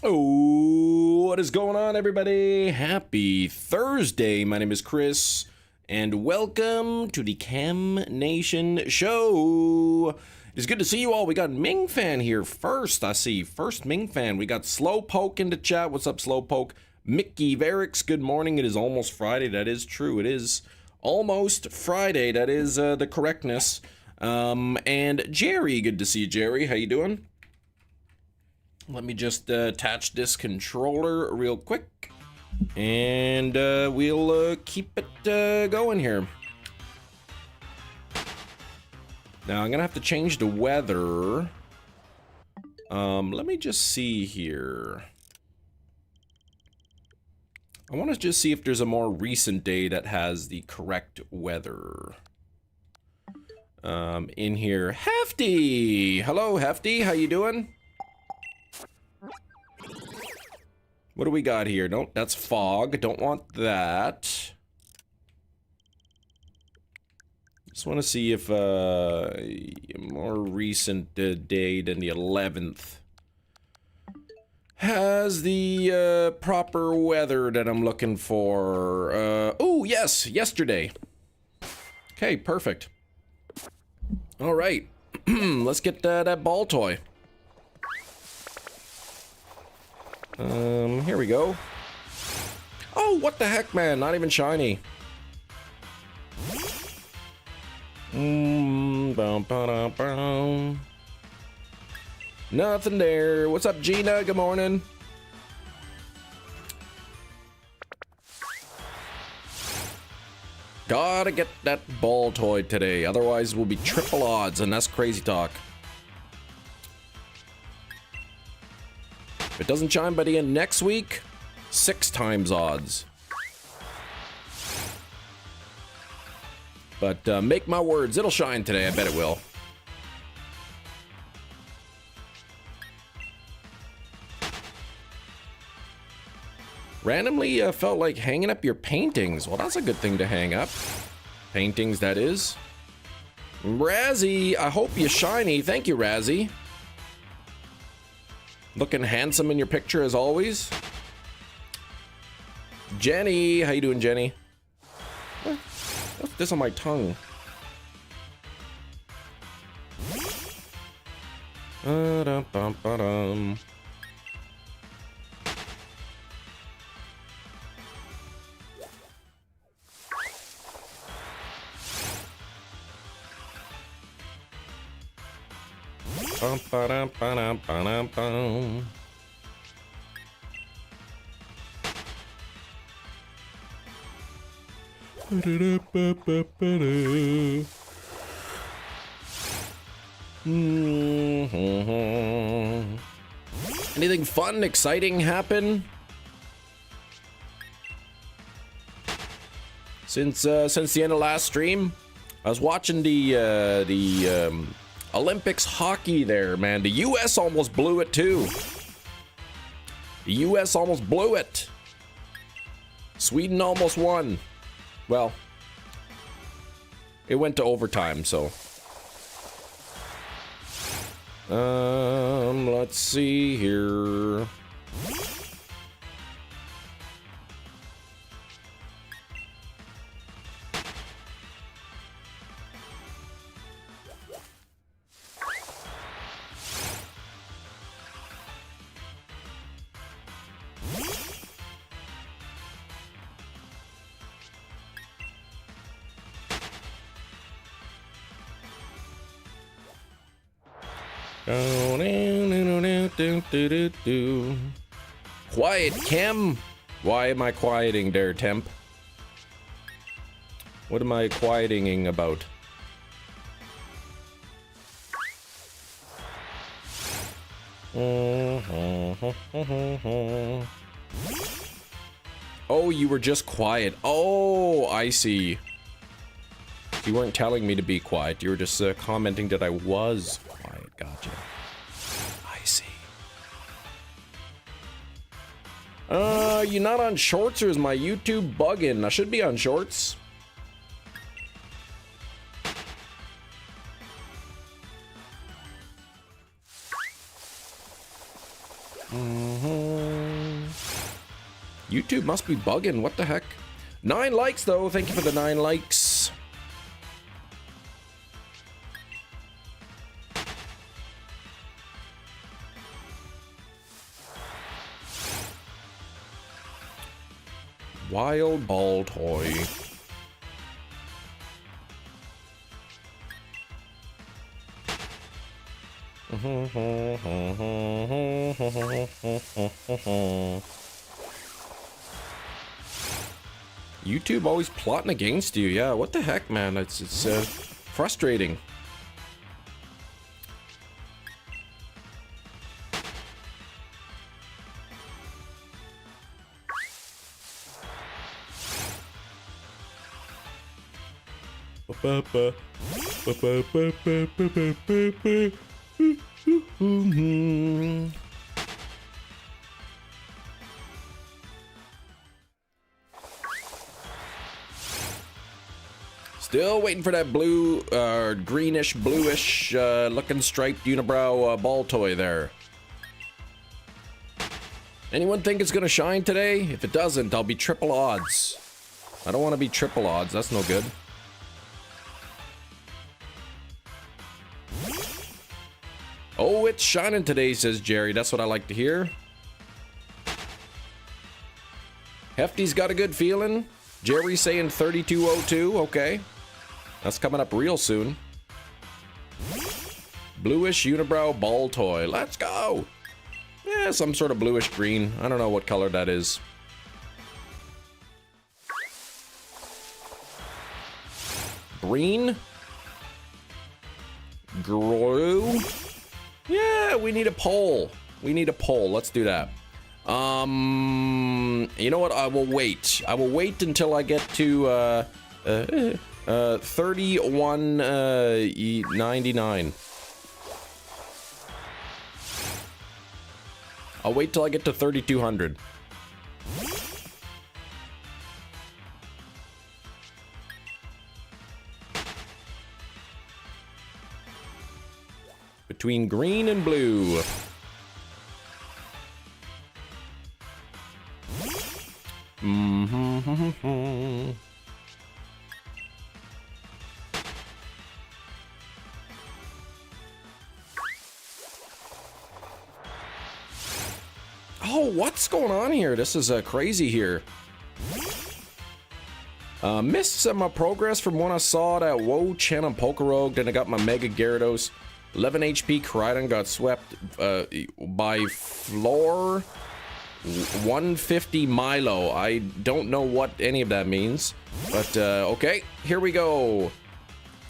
Oh, what is going on, everybody? Happy Thursday. My name is Chris, and welcome to the Chem Nation Show. It's good to see you all. We got Ming Fan here first. I see first Ming Fan. We got Slowpoke in the chat. What's up, Slowpoke? Mickey Verix, good morning. It is almost Friday. That is true. It is almost Friday. That is the correctness. And Jerry, good to see you, Jerry. How you doing? Let me just attach this controller real quick, and we'll keep it going here. Now I'm gonna have to change the weather. Let me just see here. I want to just see if there's a more recent day that has the correct weather. In here, Hefty. Hello, Hefty. How you doing? What do we got here? Nope, that's fog. Don't want that. Just want to see if a more recent day than the 11th has the proper weather that I'm looking for. Oh, yes, yesterday. Okay, perfect. All right, let's get that Baltoy. Here we go. Oh, what the heck, man? Not even shiny. Nothing there. What's up, Gina? Good morning. Gotta get that Baltoy today, otherwise we'll be triple odds, and that's crazy talk. If it doesn't shine by the end next week, 6 times odds. But make my words, it'll shine today. I bet it will. Randomly felt like hanging up your paintings. Well, that's a good thing to hang up. Paintings, that is. Razzie, I hope you're shiny. Thank you, Razzie. Looking handsome in your picture as always. Jenny, how you doing, Jenny? What's this on my tongue? Anything fun, exciting happen since the end of last stream? I was watching the Olympics hockey there, man. The US almost blew it too. The US almost blew it. Sweden almost won. Well, it went to overtime, so. Let's see here. Quiet, Chem. Why am I quieting there, Temp? What am I quieting about? Oh, you were just quiet. Oh, I see. You weren't telling me to be quiet. You were just commenting that I was quiet. Gotcha. I see. You not on shorts, or is my YouTube bugging? I should be on shorts. YouTube must be bugging. What the heck? 9 likes, though. Thank you for the 9 likes. Wild Baltoy. YouTube always plotting against you. Yeah, what the heck, man? It's frustrating. Still waiting for that blue, greenish, bluish looking striped unibrow Baltoy there. Anyone think it's gonna shine today? If it doesn't, I'll be triple odds. I don't want to be triple odds. That's no good. Oh, it's shining today, says Jerry. That's what I like to hear. Hefty's got a good feeling. Jerry's saying 3202. Okay. That's coming up real soon. Bluish unibrow Baltoy. Let's go. Yeah, some sort of bluish green. I don't know what color that is. Green. Grew. Yeah, we need a poll. We need a poll. Let's do that. You know what? I will wait. I will wait until I get to 31.99. I'll wait till I get to 3,200. Between green and blue. Oh, what's going on here? This is crazy here. Missed some progress from when I saw that Woe Chen and Pokerogue. Then I got my Mega Gyarados. 11 HP Koraidon got swept by Floor 150 Milo. I don't know what any of that means. But, okay, here we go.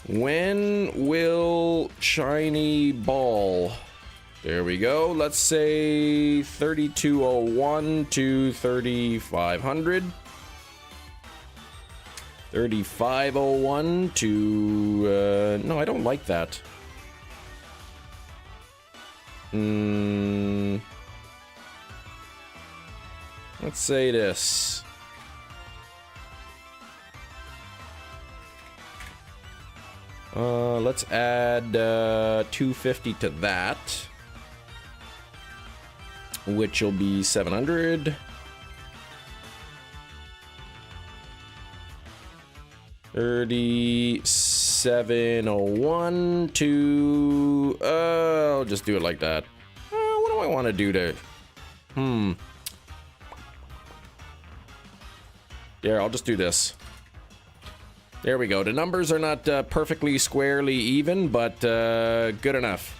When will Shiny Ball? There we go. Let's say 3201 to 3500. 3501 to... no, I don't like that. Let's say this. Let's add 250 to that, which will be 700. $37.01 to I'll just do it like that. What do I want to do there? There, I'll just do this. There we go. The numbers are not perfectly squarely even, but good enough.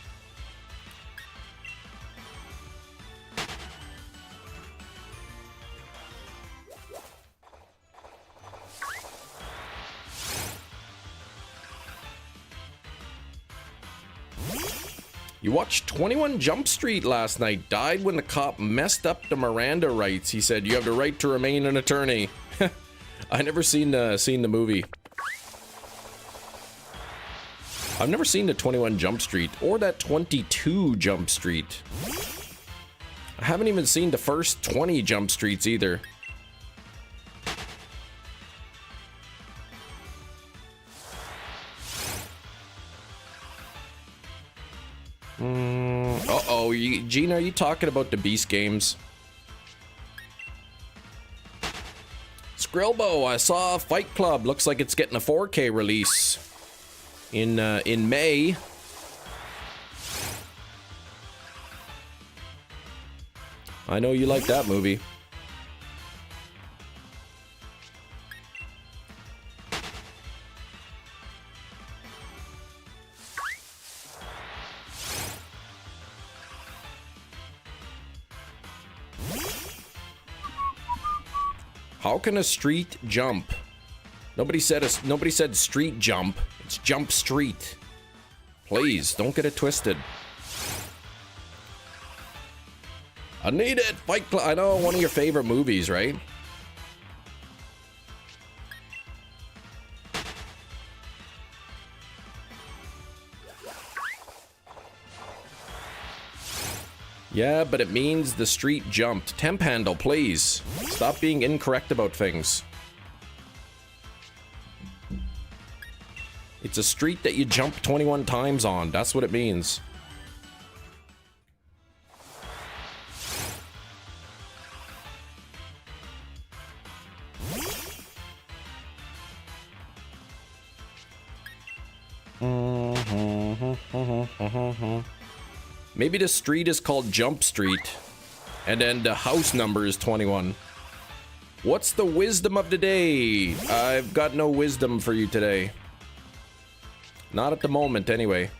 You watched 21 Jump Street last night. Died when the cop messed up the Miranda rights. He said, "You have the right to remain an attorney." I never seen the movie. I've never seen the 21 Jump Street or that 22 Jump Street. I haven't even seen the first 20 Jump Streets either. Uh-oh, Gina, are you talking about the Beast games? Skrillbo, I saw Fight Club. Looks like it's getting a 4K release in May. I know you like that movie. How can a street jump? Nobody said street jump. It's jump street. Please, don't get it twisted. I need it. Fight Club. I know, one of your favorite movies, right? Yeah, but it means the street jumped. Temp handle, please. Stop being incorrect about things. It's a street that you jump 21 times on. That's what it means. Maybe the street is called Jump Street, and then the house number is 21. What's the wisdom of the day? I've got no wisdom for you today. Not at the moment, anyway.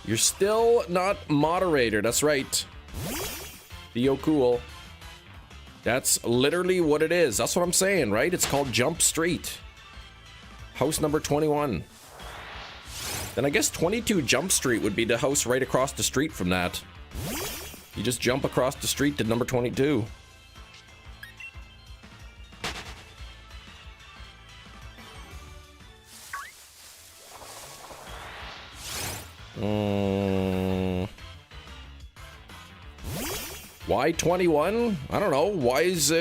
You're still not moderator, that's right. Theo Cool. That's literally what it is. That's what I'm saying, right? It's called Jump Street. House number 21. Then I guess 22 Jump Street would be the house right across the street from that. You just jump across the street to number 22. Why 21? I don't know. Why is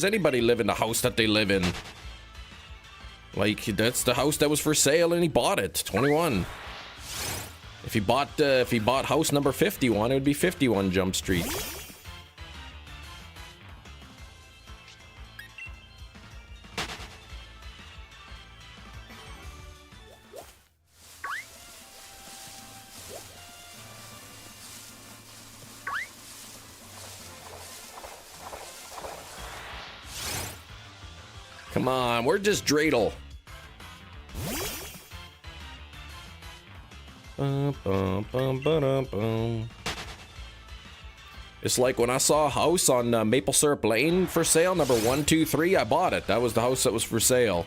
anybody live in the house that they live in? Like, that's the house that was for sale and he bought it. 21. If he bought house number 51, it would be 51 Jump Street. Come on, we're just dreidel. It's like when I saw a house on Maple Syrup Lane for sale, number 123, I bought it. That was the house that was for sale.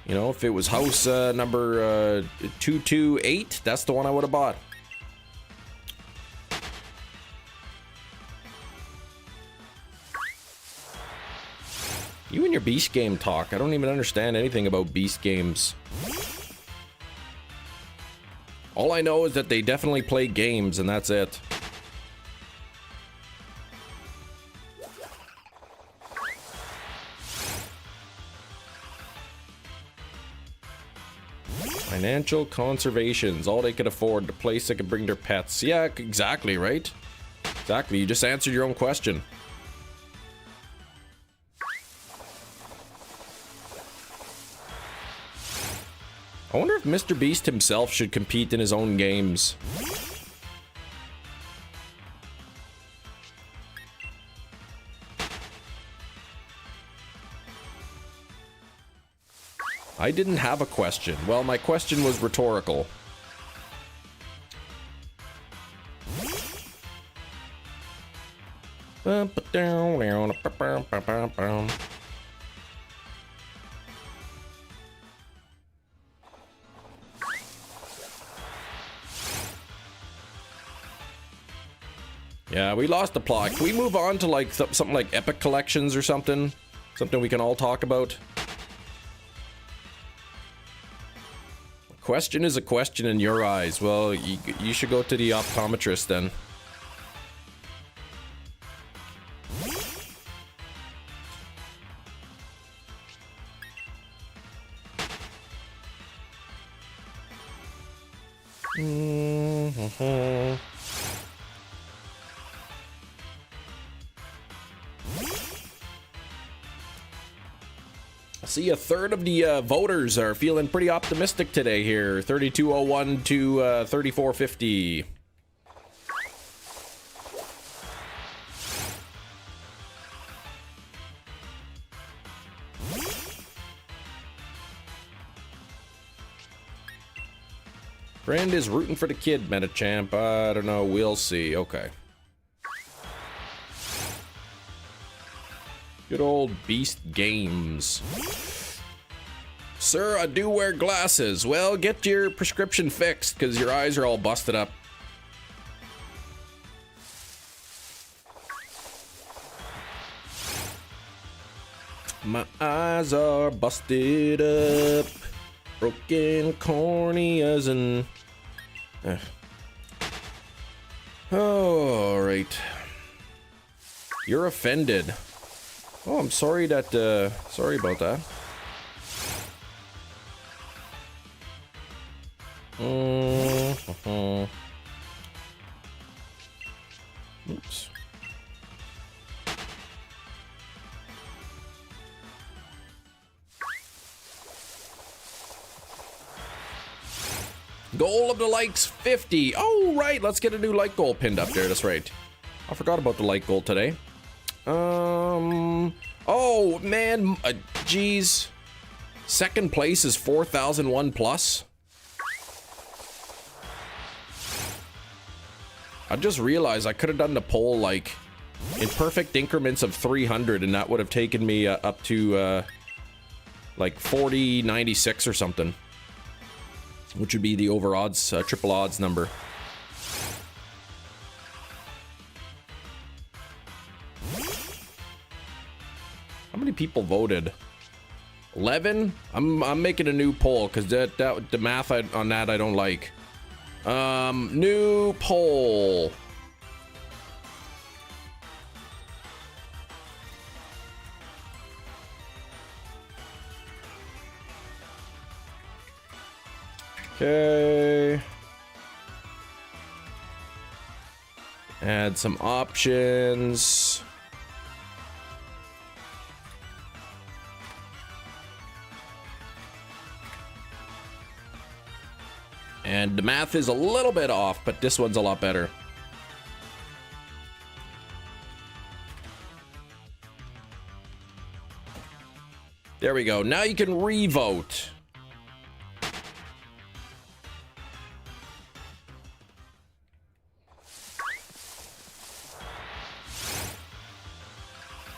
You know, if it was house number 228, that's the one I would have bought. You and your Beast Game talk. I don't even understand anything about Beast Games. All I know is that they definitely play games, and that's it. Financial conservations. All they could afford. The place they could bring their pets. Yeah, exactly, right? Exactly. You just answered your own question. I wonder if Mr. Beast himself should compete in his own games. I didn't have a question. Well, my question was rhetorical. Yeah, we lost the plot. Can we move on to like something like Epic Collections or something? Something we can all talk about? A question is a question in your eyes. Well, you should go to the optometrist then. See, a third of the voters are feeling pretty optimistic today here. 3201 to 3450. Friend is rooting for the kid, Metachamp. I don't know. We'll see. Okay. Good old Beast Games. Sir, I do wear glasses. Well, get your prescription fixed, because your eyes are all busted up. My eyes are busted up. Broken corneas and... Oh, all right. You're offended. Oh, I'm sorry that, sorry about that. Oops. Goal of the likes 50. Oh, right. Let's get a new like goal pinned up there. That's right. I forgot about the like goal today. Oh, man. Geez. Second place is 4,001 plus. I just realized I could have done the poll, like, in perfect increments of 300, and that would have taken me up to, like, 4096 or something. Which would be the OVERODDS, triple odds number. How many people voted? 11? I'm making a new poll because the math on that I don't like. New poll. Okay. Add some options. And the math is a little bit off, but this one's a lot better. There we go. Now you can re-vote.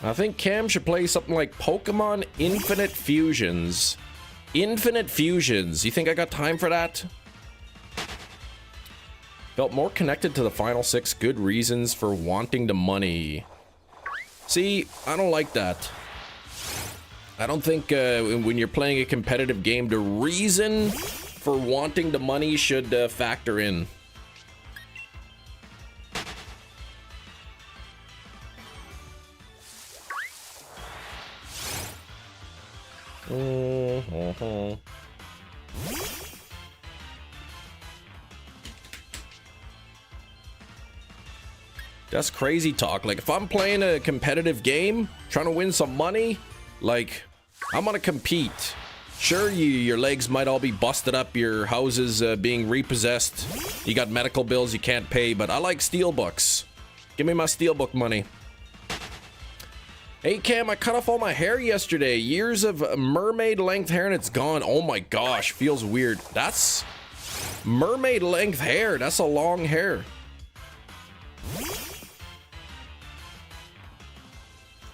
I think Cam should play something like Pokemon Infinite Fusions. Infinite Fusions. You think I got time for that? Felt more connected to the final 6 good reasons for wanting the money. See, I don't like that. I don't think when you're playing a competitive game, the reason for wanting the money should factor in. That's crazy talk. Like, if I'm playing a competitive game, trying to win some money, like, I'm gonna compete. Sure, your legs might all be busted up, your house is being repossessed, you got medical bills you can't pay, but I like steelbooks. Give me my steelbook money. Hey Cam, I cut off all my hair yesterday. Years of mermaid length hair and it's gone. Oh my gosh, feels weird. That's mermaid length hair. That's a long hair.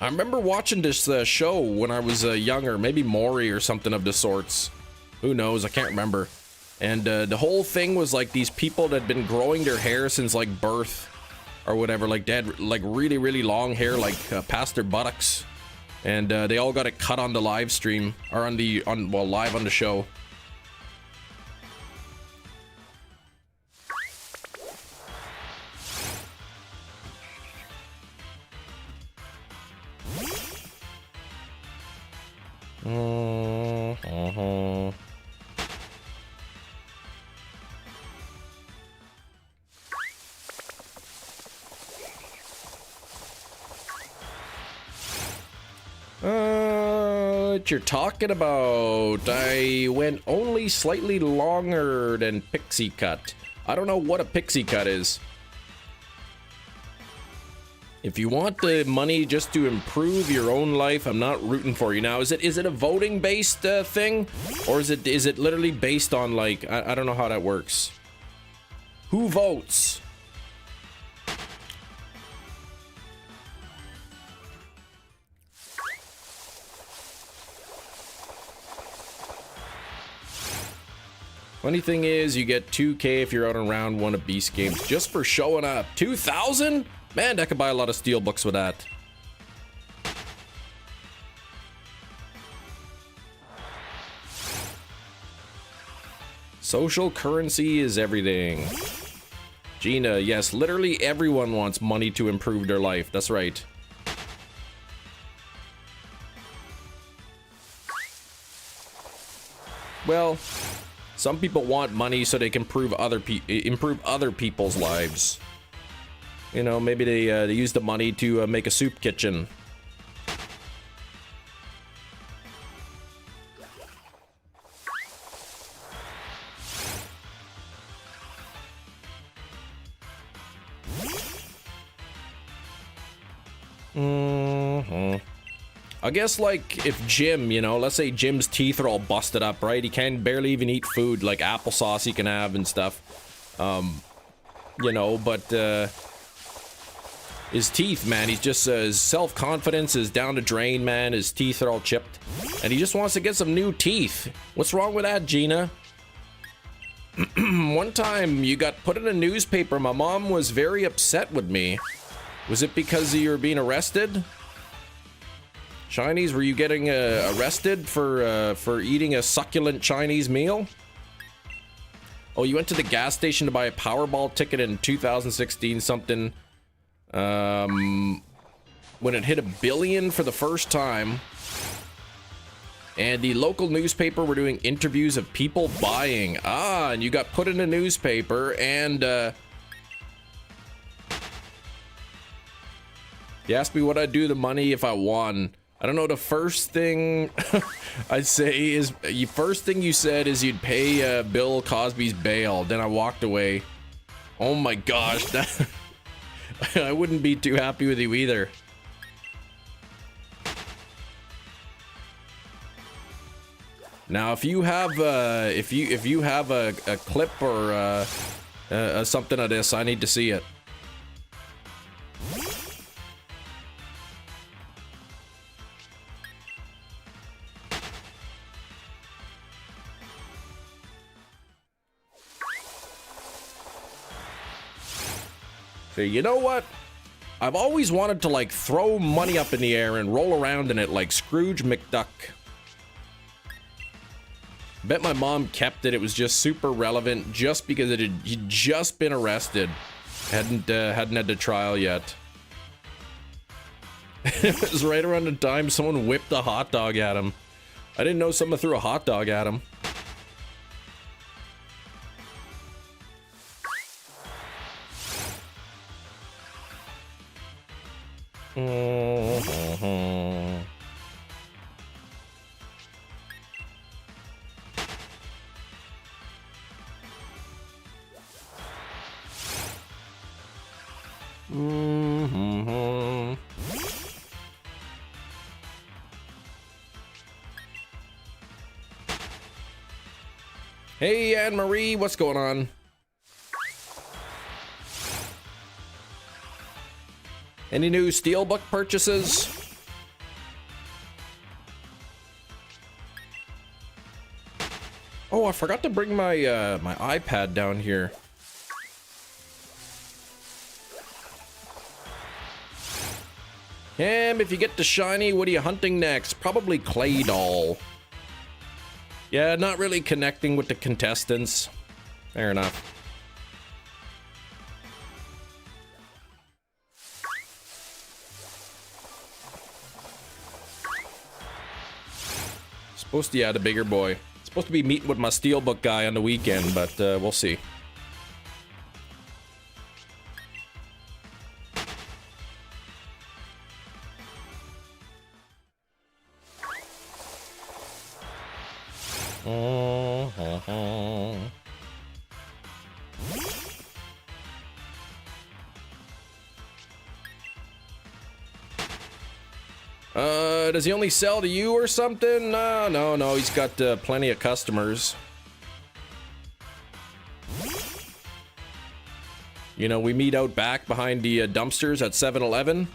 I remember watching this show when I was younger, maybe Maury or something of the sorts. Who knows? I can't remember. And the whole thing was like these people that had been growing their hair since like birth or whatever. Like they had like really, really long hair, like past their buttocks. And they all got it cut on the live stream or live on the show. what you're talking about. I went only slightly longer than pixie cut. I don't know what a pixie cut is. If you want the money just to improve your own life, I'm not rooting for you. Now, is it a voting based thing, or is it literally based on, like, I don't know how that works. Who votes? Funny thing is, you get 2K if you're out on round 1 of Beast Games just for showing up. 2,000? Man, I could buy a lot of steelbooks with that. Social currency is everything. Gina, yes, literally everyone wants money to improve their life. That's right. Well, some people want money so they can improve other people's lives. You know, maybe they use the money to make a soup kitchen. I guess, like, if Jim, you know, let's say Jim's teeth are all busted up, right? He can barely even eat food, like applesauce he can have and stuff. You know, but, his teeth, man, he's just, his self-confidence is down the drain, man. His teeth are all chipped. And he just wants to get some new teeth. What's wrong with that, Gina? One time, you got put in a newspaper. My mom was very upset with me. Was it because you were being arrested? Shinies, were you getting arrested for eating a succulent Chinese meal? Oh, you went to the gas station to buy a Powerball ticket in 2016 something. When it hit $1 billion for the first time. And the local newspaper were doing interviews of people buying. Ah, and you got put in a newspaper and, you asked me what I'd do with the money if I won. I don't know, the first thing I'd say is, the first thing you said is you'd pay Bill Cosby's bail. Then I walked away. Oh my gosh, that I wouldn't be too happy with you either. Now, if you have if you have a clip or something of this, I need to see it. So, you know what? I've always wanted to, like, throw money up in the air and roll around in it like Scrooge McDuck. Bet my mom kept it. It was just super relevant just because he'd just been arrested. Hadn't had the trial yet. It was right around the time someone whipped a hot dog at him. I didn't know someone threw a hot dog at him. Hey, Anne-Marie, what's going on? Any new steelbook purchases? Oh, I forgot to bring my my iPad down here. Cam, if you get to shiny, what are you hunting next? Probably Clay Doll. Yeah, not really connecting with the contestants. Fair enough. Supposed to, yeah, the bigger boy. Supposed to be meeting with my steelbook guy on the weekend, but we'll see. Does he only sell to you or something? No, he's got plenty of customers. You know, we meet out back behind the dumpsters at 7-Eleven.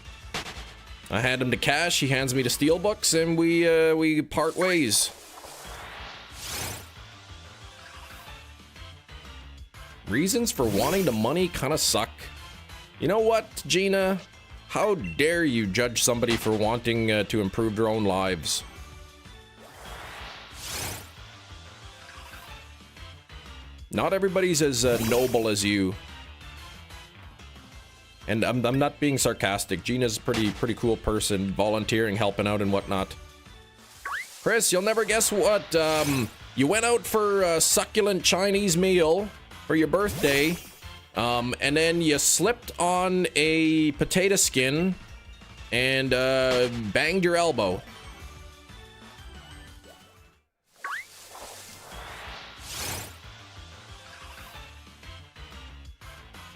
I hand him the cash, he hands me the steelbooks, and we part ways. Reasons for wanting the money kind of suck. You know what, Gina? How dare you judge somebody for wanting to improve their own lives? Not everybody's as noble as you. And I'm not being sarcastic. Gina's a pretty cool person, volunteering, helping out and whatnot. Chris, you'll never guess what. You went out for a succulent Chinese meal for your birthday. And then you slipped on a potato skin and banged your elbow.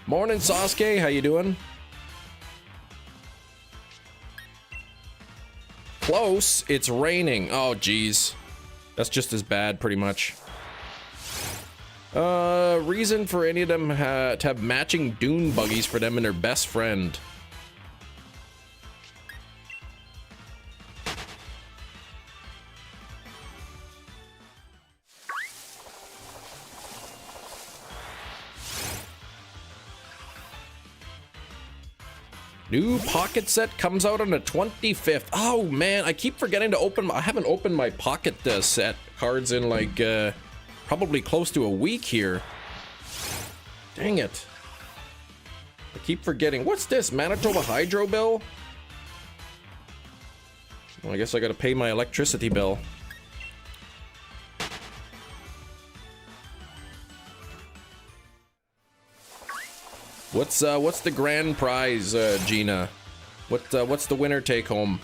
Morning, Sasuke. How you doing? Close. It's raining. Oh, geez. That's just as bad, pretty much. Reason for any of them to have matching dune buggies for them and their best friend. New pocket set comes out on the 25th. Oh man, I keep forgetting to open. I haven't opened my pocket set cards in like probably close to a week here. Dang it. I keep forgetting. What's this? Manitoba Hydro bill? Well, I guess I gotta pay my electricity bill. What's the grand prize, Gina? What's the winner take home?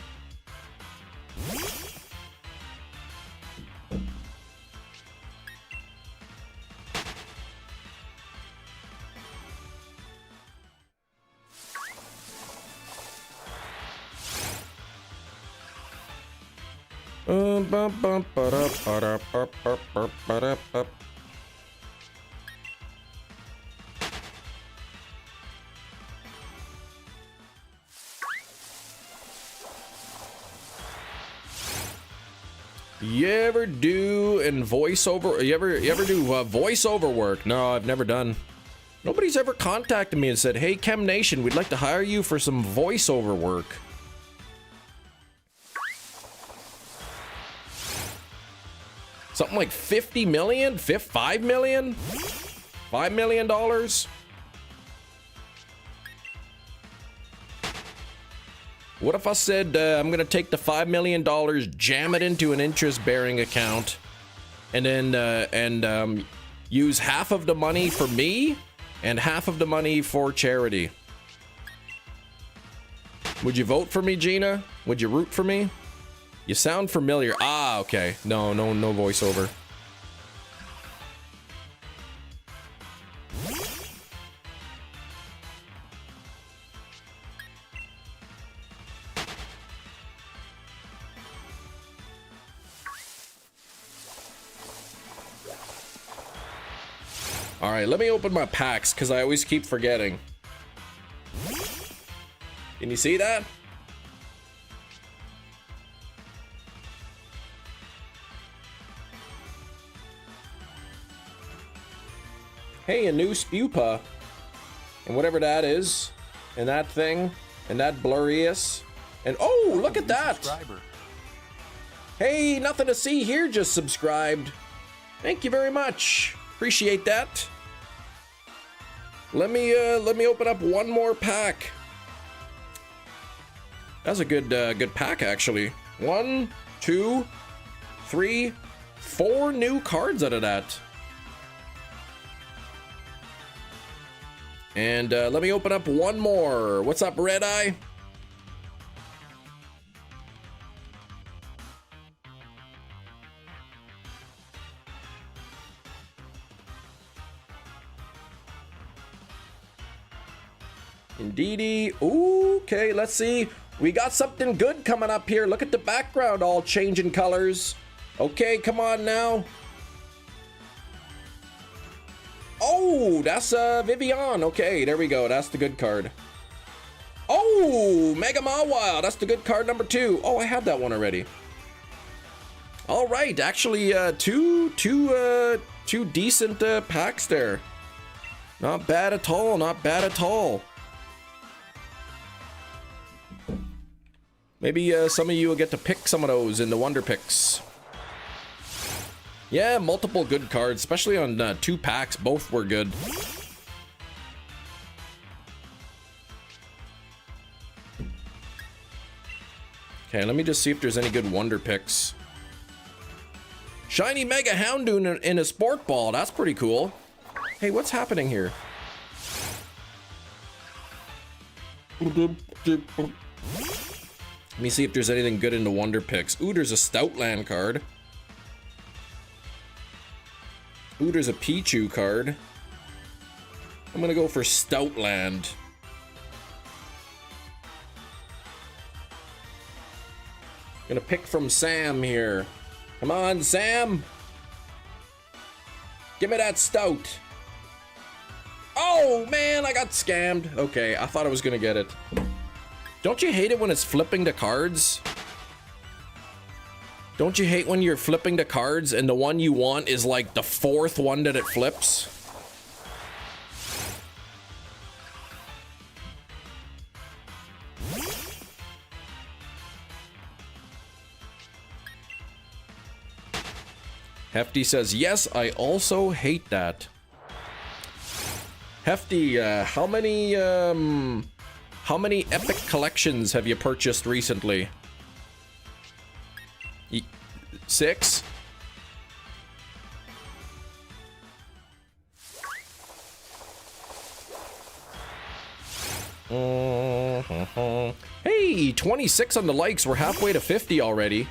You ever do voiceover? You ever do voiceover work? No, I've never done. Nobody's ever contacted me and said, "Hey, Chem Nation, we'd like to hire you for some voiceover work." Something like 50 million? 5 million? $5 million? What if I said I'm gonna take the $5 million, jam it into an interest-bearing account, and then use half of the money for me and half of the money for charity? Would you vote for me, Gina? Would you root for me? You sound familiar. Ah, okay. No voiceover. All right, let me open my packs because I always keep forgetting. Can you see that? Hey, a new Spupa. And whatever that is. And that thing. And that blurrius. And oh, look at that. Hey, nothing to see here, just subscribed. Thank you very much. Appreciate that. Let me open up one more pack. That's a good pack, actually. 1, 2, 3, 4 new cards out of that. And let me open up one more. What's up, Red Eye? Indeedy. Okay, let's see. We got something good coming up here. Look at the background all changing colors. Okay, come on now. Oh, that's Vivian. Okay, there we go. That's the good card. Oh, Mega Mawile. That's the good card number 2. Oh, I had that one already. All right, actually, two decent packs there. Not bad at all. Not bad at all. Maybe some of you will get to pick some of those in the Wonder Picks. Yeah, multiple good cards, especially on 2 packs. Both were good. Okay, let me just see if there's any good Wonder Picks. Shiny Mega Houndoom in a Sport Ball. That's pretty cool. Hey, what's happening here? Let me see if there's anything good in the Wonder Picks. Ooh, there's a Stoutland card. Ooh, there's a Pichu card. I'm gonna go for Stoutland. Gonna pick from Sam here. Come on, Sam. Give me that Stout. Oh, man, I got scammed. Okay, I thought I was gonna get it. Don't you hate it when it's flipping the cards? Don't you hate when you're flipping the cards and the one you want is like the 4th one that it flips? Hefty says, yes, I also hate that. Hefty, how many epic collections have you purchased recently? 6? Hey, 26 on the likes. We're halfway to 50 already.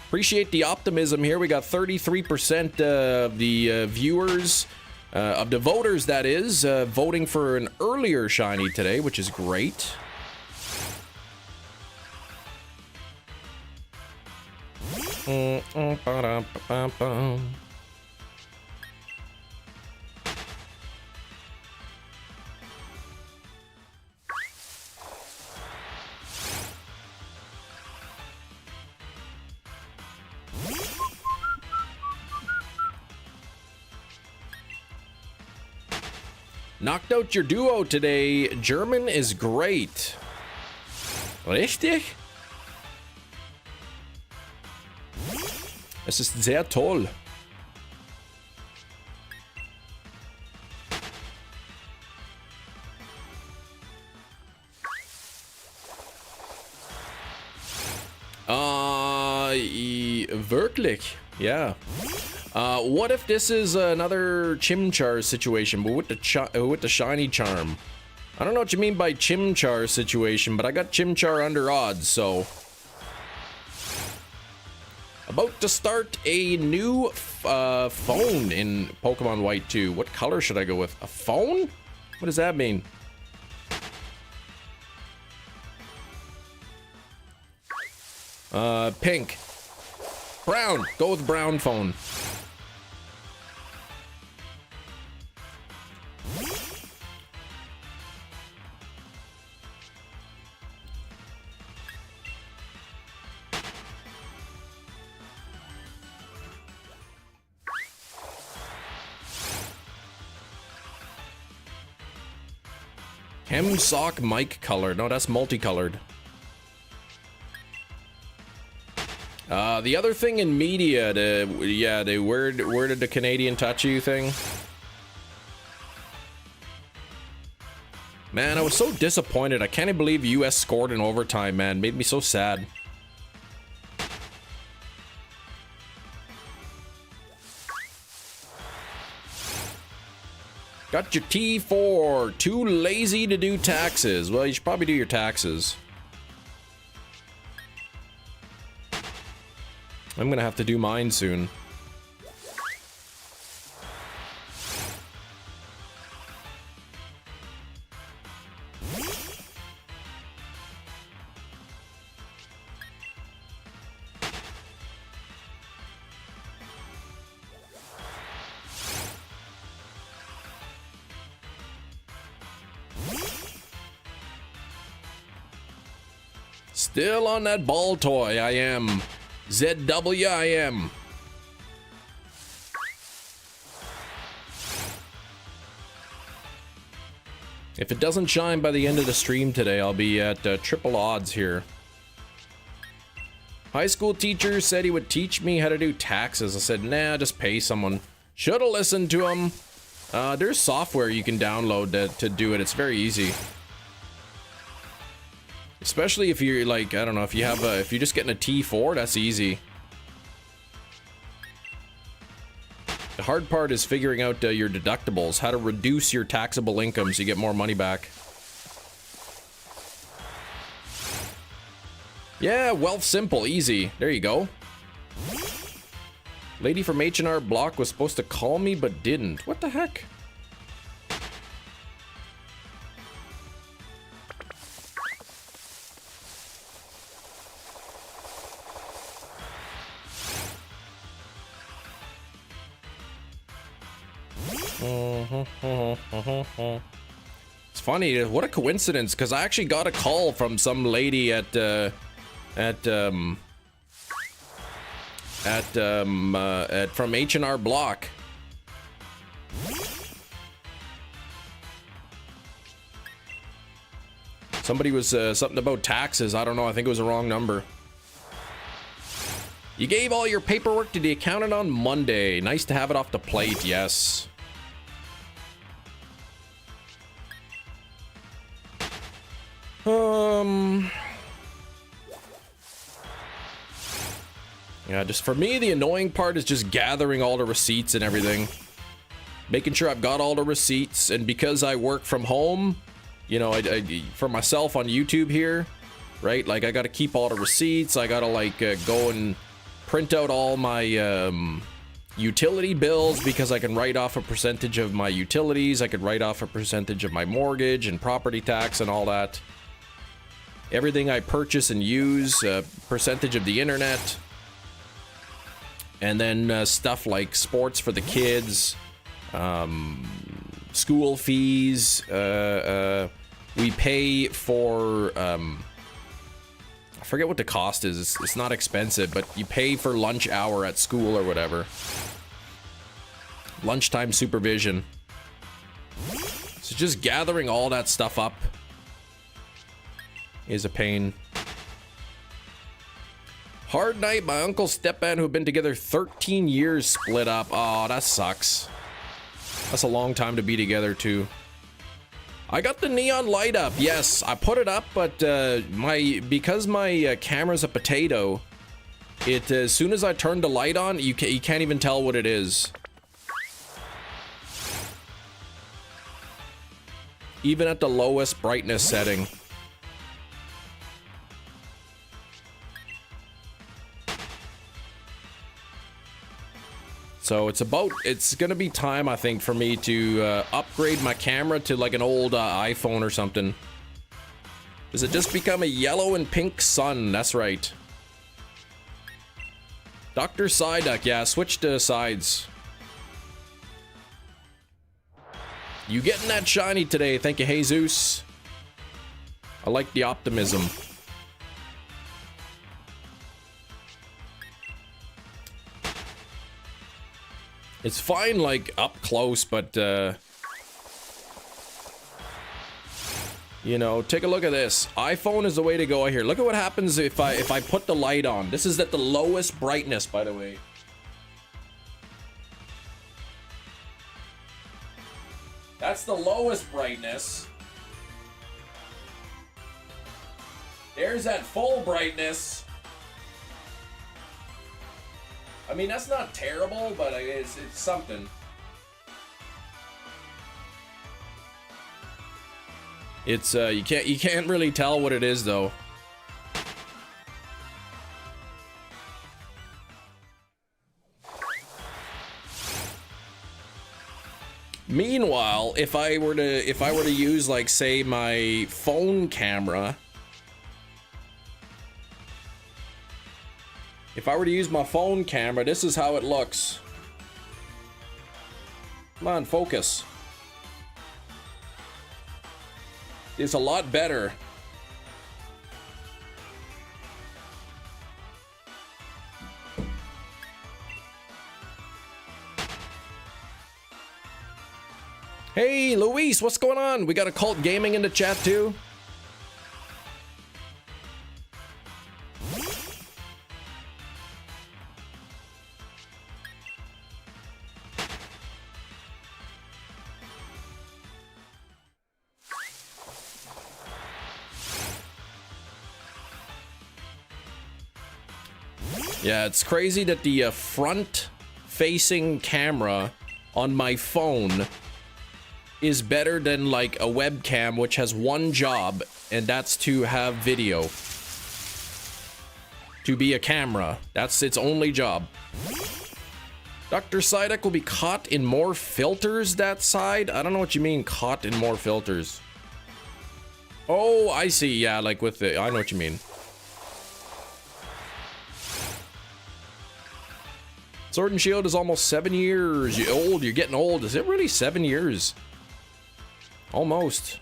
Appreciate the optimism here. We got 33% of the viewers, of the voters, that is, voting for an earlier shiny today, which is great. Knocked out your duo today. German is great. Richtig? Es ist sehr toll. Wirklich? Yeah. What if this is another Chimchar situation, but with the shiny charm? I don't know what you mean by Chimchar situation, but I got Chimchar under odds, so. About to start a new phone in Pokemon White 2. What color should I go with? A phone? What does that mean? Pink. Brown. Go with brown phone. Hemsock mic color. No, that's multicolored. The other thing in media, they worded the Canadian Tattoo thing. Man, I was so disappointed. I can't even believe US scored in overtime, man. Made me so sad. Got your T4. Too lazy to do taxes. Well, you should probably do your taxes. I'm gonna have to do mine soon. Still on that Baltoy, I am. ZW, I am. If it doesn't shine by the end of the stream today, I'll be at triple odds here. High school teacher said he would teach me how to do taxes. I said, nah, just pay someone. Should've listened to him. There's software you can download to do it. It's very easy. Especially if you're like, I don't know, if you have if you're just getting a T4, that's easy. The hard part is figuring out your deductibles, how to reduce your taxable income so you get more money back. Yeah, wealth simple, easy. There you go. Lady from H&R Block was supposed to call me but didn't. What the heck? It's funny, what a coincidence, because I actually got a call from some lady from H&R Block. Somebody was something about taxes. I don't know, I think it was the wrong number. You gave all your paperwork to the accountant on Monday. Nice to have it off the plate, yes. Yeah, just for me, the annoying part is just gathering all the receipts and everything. Making sure I've got all the receipts, and because I work from home, you know, for myself on YouTube here, right? Like, I gotta keep all the receipts. I gotta, like, go and print out all my, utility bills, because I can write off a percentage of my utilities. I could write off a percentage of my mortgage and property tax and all that. Everything I purchase and use, percentage of the internet. And then stuff like sports for the kids, school fees. We pay for, I forget what the cost is. It's not expensive, but you pay for lunch hour at school or whatever. Lunchtime supervision. So just gathering all that stuff up is a pain. Hard night, my uncle's stepband who have been together 13 years split up. Oh, that sucks. That's a long time to be together too. I got the neon light up. Yes, I put it up, but because my camera's a potato, it as soon as I turn the light on, you can't even tell what it is. Even at the lowest brightness setting. So it's gonna be time, I think, for me to upgrade my camera to like an old iPhone or something. Does it just become a yellow and pink sun? That's right. Dr. Psyduck, yeah, switch to sides. You getting that shiny today? Thank you, Jesus. I like the optimism. It's fine, like, up close, but, you know, take a look at this. iPhone is the way to go here. Look at what happens if I put the light on. This is at the lowest brightness, by the way. That's the lowest brightness. There's that full brightness. I mean, that's not terrible, but it's something. It's you can't really tell what it is though. Meanwhile, if I were to use, like, say, my phone camera. If I were to use my phone camera, this is how it looks. Come on, focus. It's a lot better. Hey, Luis, what's going on? We got Occult Gaming in the chat too. Yeah, it's crazy that the front-facing camera on my phone is better than like a webcam, which has one job, and that's to have video. To be a camera. That's its only job. Dr. Psyduck will be caught in more filters that side? I don't know what you mean, caught in more filters. Oh, I see. Yeah, like with the... I know what you mean. Sword and Shield is almost 7 years old. You're getting old. Is it really 7 years? Almost.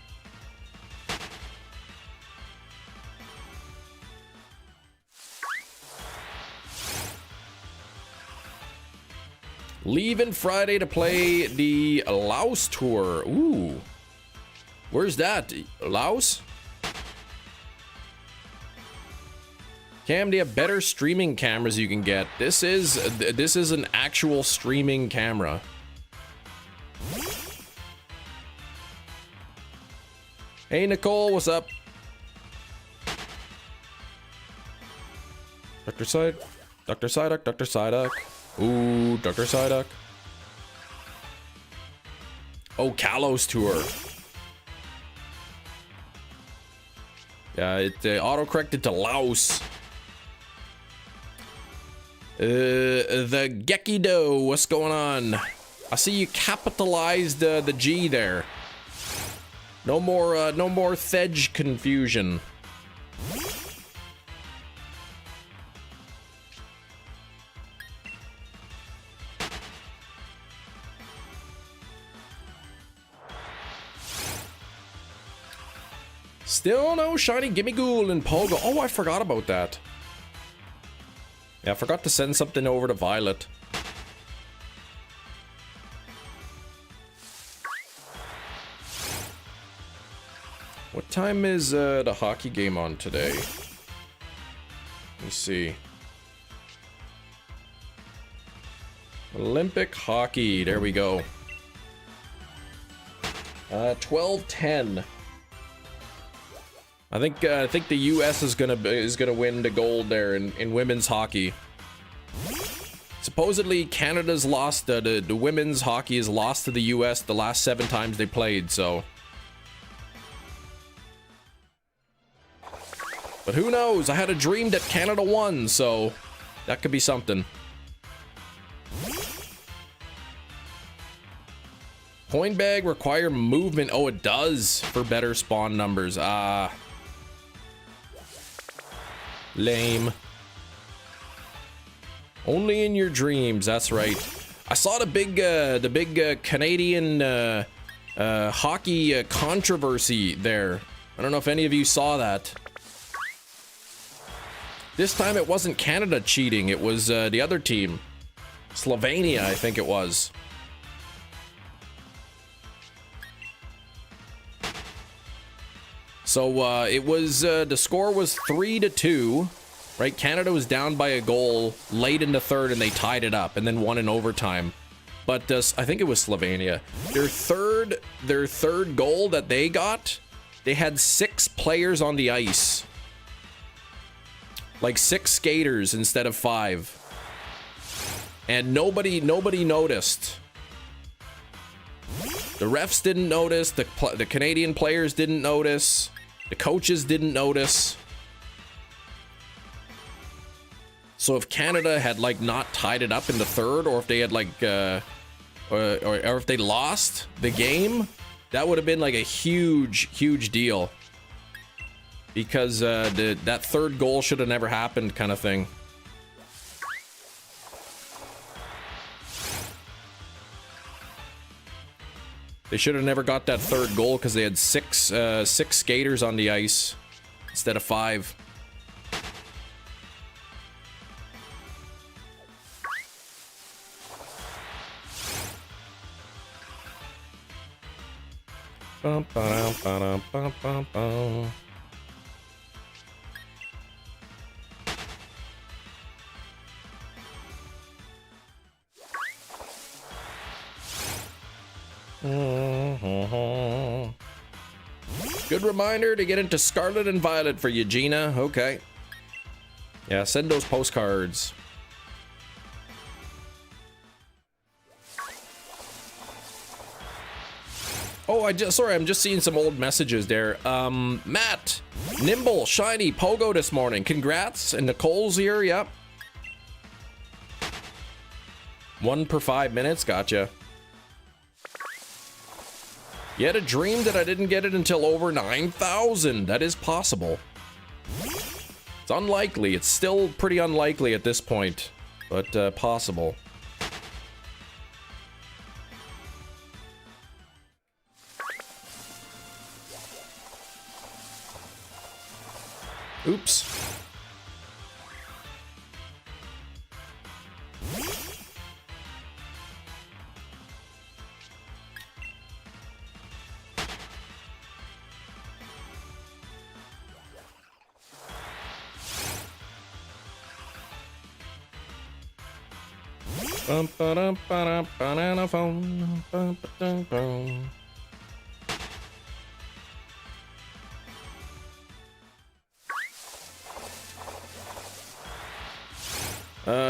Leaving Friday to play the Laos tour. Ooh. Where's that? Laos? Cam, do you have better streaming cameras you can get? This is an actual streaming camera. Hey Nicole, what's up? Dr. Psyduck. Ooh, Dr. Psyduck. Oh, Kalos tour. Yeah, it auto-corrected to Laos. The Gekido, what's going on? I see you capitalized the G there. No more Thedge confusion. Still no shiny Gimmighoul and Pogo. Oh, I forgot about that. Yeah, I forgot to send something over to Violet. What time is the hockey game on today? Let me see. Olympic hockey. There we go. 12:10. I think the U.S. is gonna win the gold there in women's hockey. Supposedly Canada's lost the women's hockey has lost to the U.S. the last 7 times they played. So, but who knows? I had a dream that Canada won, so that could be something. Coin bag require movement. Oh, it does for better spawn numbers. Lame. Only in your dreams, that's right. I saw the big Canadian hockey controversy there. I don't know if any of you saw that. This time it wasn't Canada cheating, it was the other team. Slovenia, I think it was. So it was the score was 3-2, right? Canada was down by a goal late in the third, and they tied it up, and then won in overtime. But I think it was Slovenia. Their third goal that they got, they had 6 players on the ice, like 6 skaters instead of 5, and nobody noticed. The refs didn't notice. The Canadian players didn't notice. The coaches didn't notice. So if Canada had like not tied it up in the third, or if they had like or if they lost the game, that would have been like a huge deal, because that third goal should have never happened, kind of thing. They should have never got that third goal because they had six skaters on the ice instead of 5. Bum, ba-dum, ba-dum, bum, bum, bum. Good reminder to get into Scarlet and Violet for you, Gina. Okay. Yeah, send those postcards. Oh, sorry, I'm just seeing some old messages there. Matt, Nimble, Shiny, Pogo this morning. Congrats. And Nicole's here, yep. 1 per 5 minutes, gotcha. You had a dream that I didn't get it until over 9,000. That is possible. It's unlikely. It's still pretty unlikely at this point, but possible. Oops. Bum, ba-dum, ba-dum, banana phone. Bum, ba-dum, bum.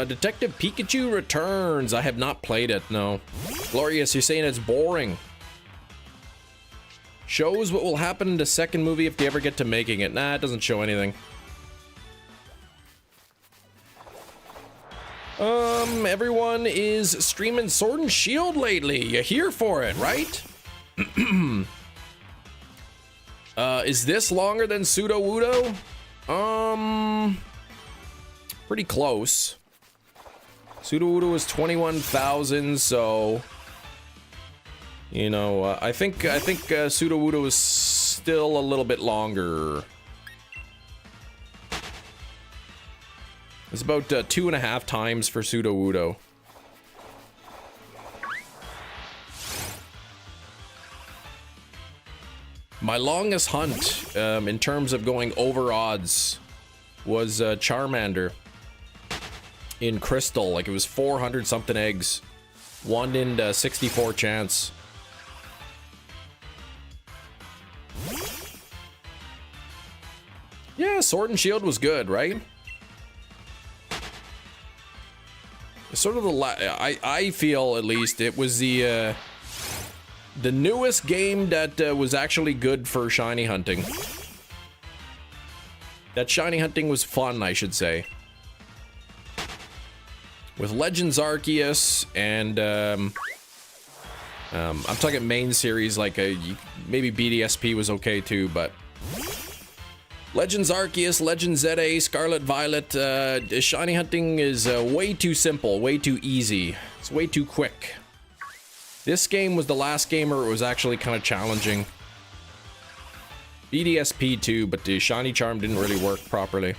Detective Pikachu returns. I have not played it, no. Glorious, you're saying it's boring. Shows what will happen in the second movie if they ever get to making it. Nah, it doesn't show anything. Everyone is streaming Sword and Shield lately. You're here for it, right? Is this longer than Sudowoodo? Pretty close. Sudowoodo was 21,000, so you know, I think Sudowoodo is still a little bit longer. It's about 2.5 times for Sudowoodo. My longest hunt, in terms of going over odds, was Charmander in Crystal. Like, it was 400 something eggs, 1 in 64 chance. Yeah, Sword and Shield was good, right? Sort of I feel, at least, it was the newest game that was actually good for shiny hunting. That shiny hunting was fun, I should say. With Legends Arceus and I'm talking main series, like maybe BDSP was okay too, but Legends Arceus, Legends ZA, Scarlet Violet, shiny hunting is way too simple, way too easy. It's way too quick. This game was the last game where it was actually kind of challenging. BDSP too, but the shiny charm didn't really work properly.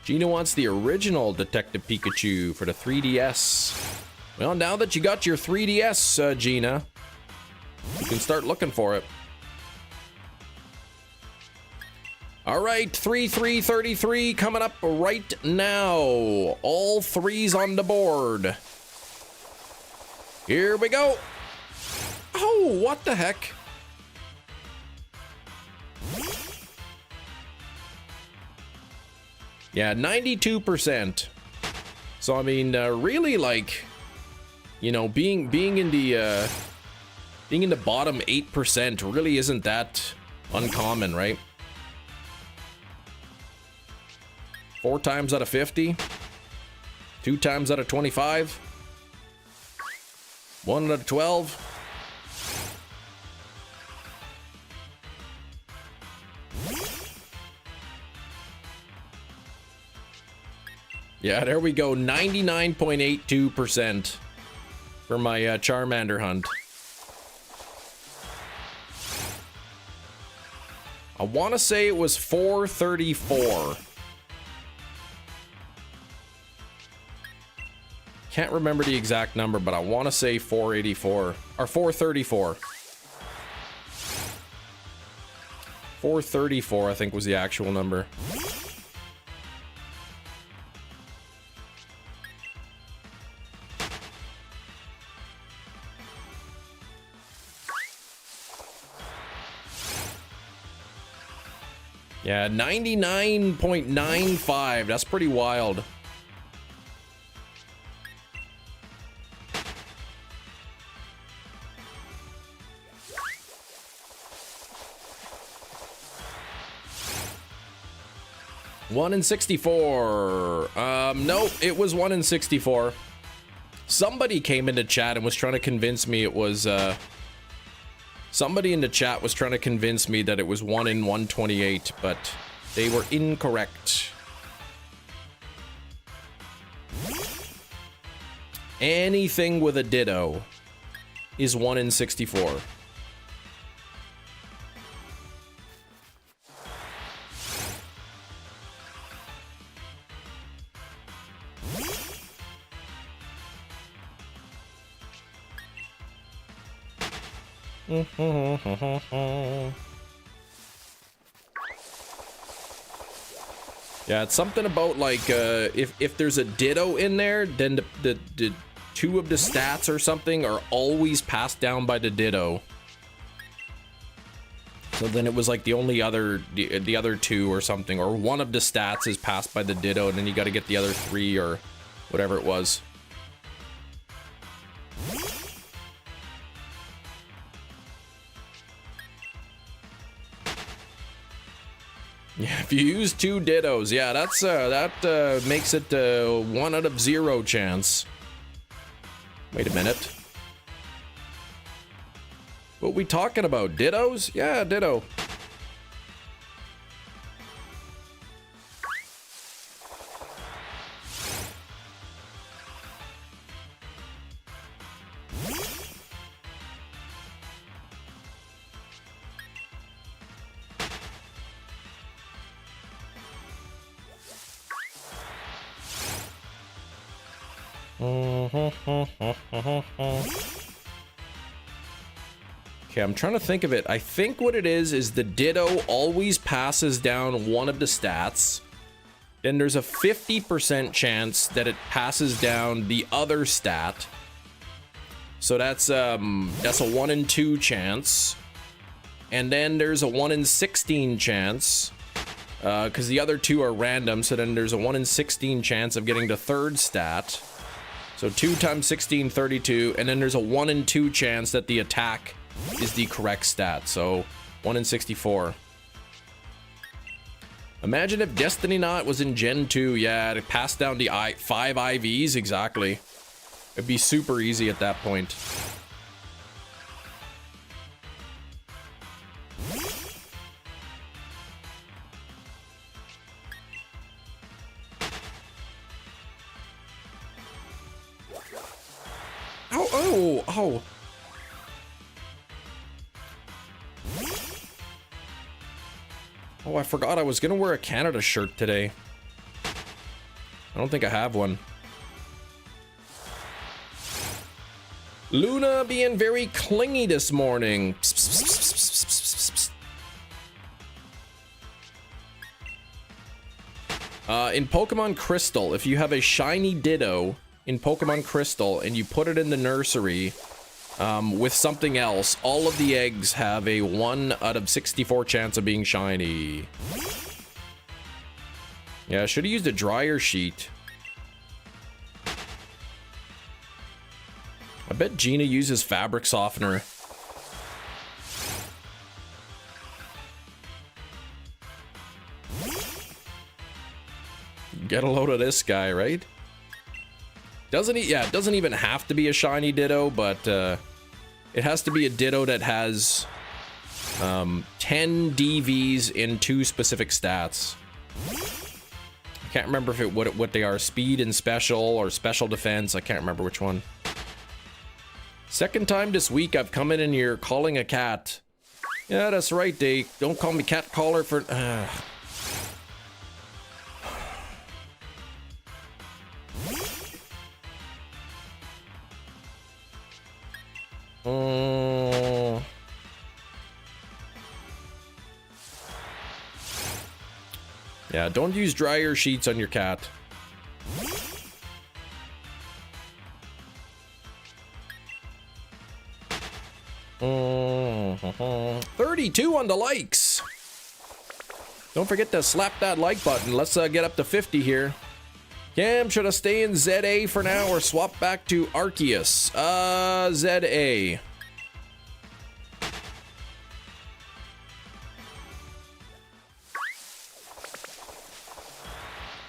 Gina wants the original Detective Pikachu for the 3DS. Well, now that you got your 3DS, Gina, you can start looking for it. All right, 3333 coming up right now. All threes on the board. Here we go. Oh, what the heck? Yeah, 92%. So I mean, really, like, you know, being in the bottom 8% really isn't that uncommon, right? 4 times out of 50, 2 times out of 25, 1 out of 12. Yeah, there we go. 99.82% for my Charmander hunt. I want to say it was 434. Can't remember the exact number, but I want to say 484 or 434. 434, I think, was the actual number. Yeah, 99.95. That's pretty wild. One in 64. Nope, it was 1 in 64. Somebody came into chat and was trying to convince me it was, somebody in the chat was trying to convince me that it was 1 in 128, but they were incorrect. Anything with a ditto is 1 in 64. Yeah, it's something about like if there's a ditto in there, then the two of the stats or something are always passed down by the ditto. So then it was like the only other the other two or something, or one of the stats is passed by the ditto, and then you got to get the other three or whatever it was. Yeah, if you use 2 dittos, yeah, that's that makes it 1 out of 0 chance. Wait a minute. What we talking about? Dittos? Yeah, ditto. Okay, I'm trying to think of it. I think what it is the ditto always passes down one of the stats. Then there's a 50% chance that it passes down the other stat. So that's a 1 in 2 chance. And then there's a 1 in 16 chance. Because the other two are random, so then there's a 1 in 16 chance of getting the third stat. So 2 times 16, 32, and then there's a 1 in 2 chance that the attack is the correct stat. So 1 in 64. Imagine if Destiny Knot was in Gen 2. Yeah, it passed down the 5 IVs, exactly. It'd be super easy at that point. Oh. Oh, I forgot I was gonna wear a Canada shirt today. I don't think I have one. Luna being very clingy this morning. In Pokemon Crystal, if you have a shiny Ditto in Pokemon Crystal and you put it in the nursery with something else, all of the eggs have a 1 out of 64 chance of being shiny. Yeah, I should have used a dryer sheet. I bet Gina uses fabric softener. Get a load of this guy, right? Doesn't he? Yeah, it doesn't even have to be a shiny Ditto, but it has to be a Ditto that has 10 DVs in 2 specific stats. I can't remember if what they are, speed and special or special defense. I can't remember which one. Second time this week I've come in and you're calling a cat. Yeah, that's right, Dave. Don't call me cat caller for... Yeah, don't use dryer sheets on your cat. Mm-hmm. 32 on the likes. Don't forget to slap that like button. Let's get up to 50 here. Cam, should I stay in ZA for now or swap back to Arceus? ZA.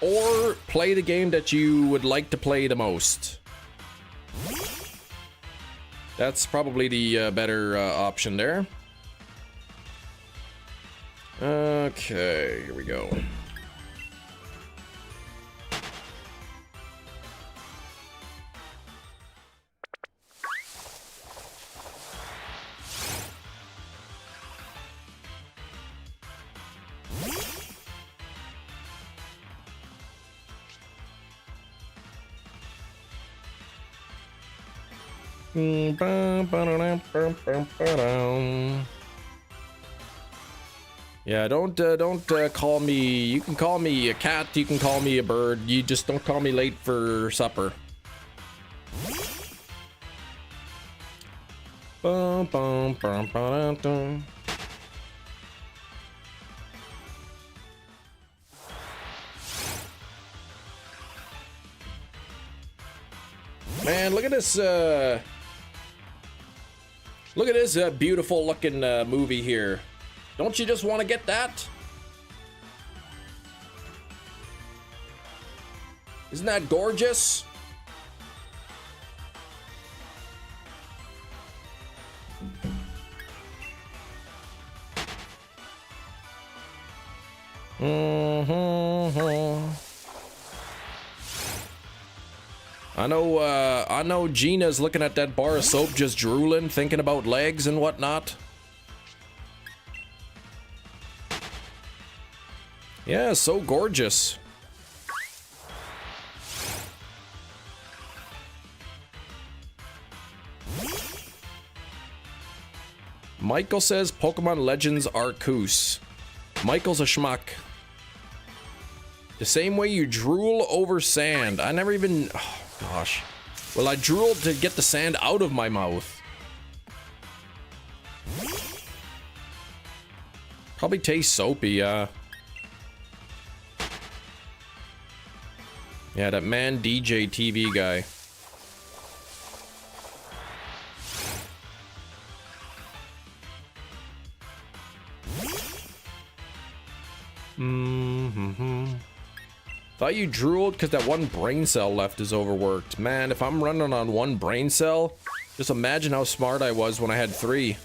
Or play the game that you would like to play the most. That's probably the better option there. Okay, here we go. Yeah, don't call me. You can call me a cat. You can call me a bird. You just don't call me late for supper. Man, look at this. Look at this beautiful looking movie here. Don't you just want to get that? Isn't that gorgeous? I know Gina's looking at that bar of soap just drooling, thinking about legs and whatnot. Yeah, so gorgeous. Michael says Pokemon Legends Arceus. Michael's a schmuck. The same way you drool over sand. I never even... Oh, gosh. Well, I drooled to get the sand out of my mouth. Probably tastes soapy, yeah, that man DJ TV guy. Thought you drooled because that one brain cell left is overworked. Man, if I'm running on one brain cell, just imagine how smart I was when I had 3.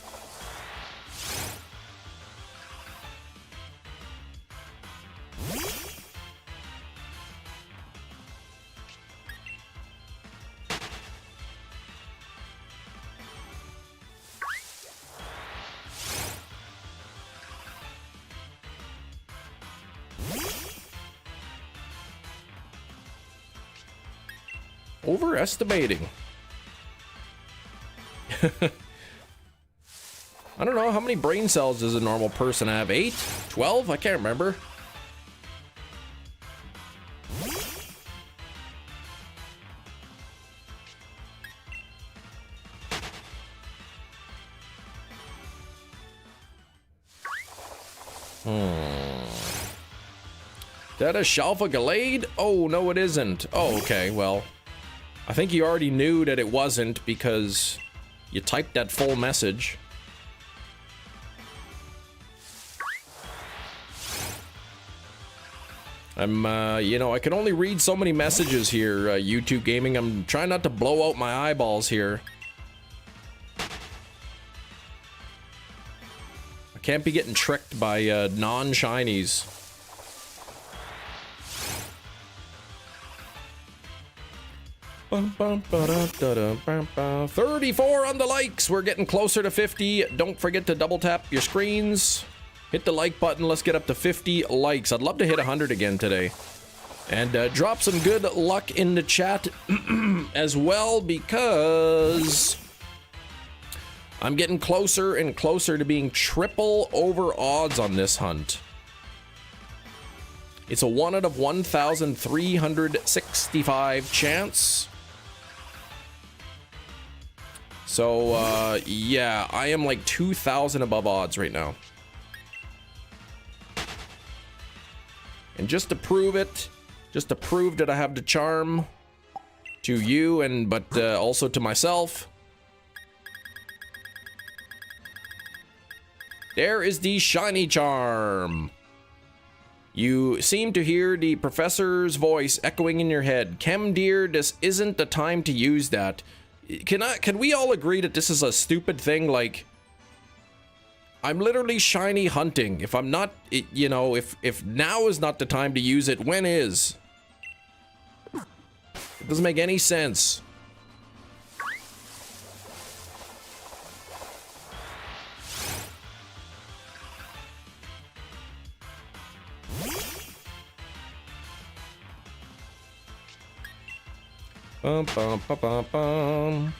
Overestimating. I don't know, how many brain cells does a normal person have? 8? 12? I can't remember. Is that a Shalfa Gallade? Oh, no it isn't. Oh, okay, well. I think you already knew that it wasn't because you typed that full message. You know, I can only read so many messages here, YouTube Gaming. I'm trying not to blow out my eyeballs here. I can't be getting tricked by non-shinies. Bum, bum, ba-da-da-da, bum, bum. 34 on the likes. We're getting closer to 50. Don't forget to double tap your screens. Hit the like button. Let's get up to 50 likes. I'd love to hit 100 again today. And drop some good luck in the chat as well, because I'm getting closer and closer to being triple over odds on this hunt. It's a 1 out of 1,365 chance. So, yeah, I am like 2,000 above odds right now. And just to prove it, just to prove that I have the charm to you and but also to myself, there is the shiny charm. You seem to hear the professor's voice echoing in your head. Chem dear, this isn't the time to use that. Can we all agree that this is a stupid thing? Like, I'm literally shiny hunting. If I'm not, you know, if now is not the time to use it, when is? It doesn't make any sense. Bum, bum, bum, bum, bum.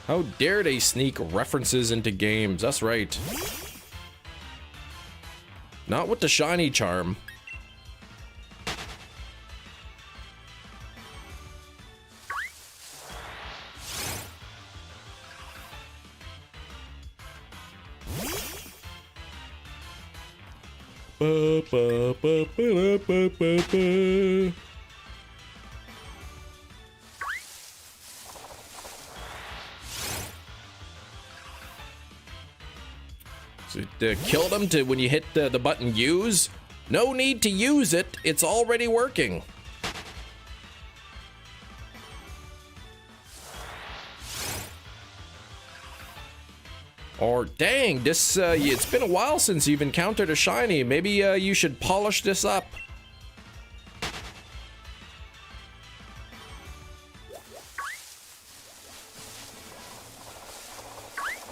How dare they sneak references into games? That's right. Not with the shiny charm. Ba, ba, ba, ba, ba, ba, ba. So it killed him to when you hit the button use. No need to use it. It's already working. Or dang, this it's been a while since you've encountered a shiny. Maybe you should polish this up.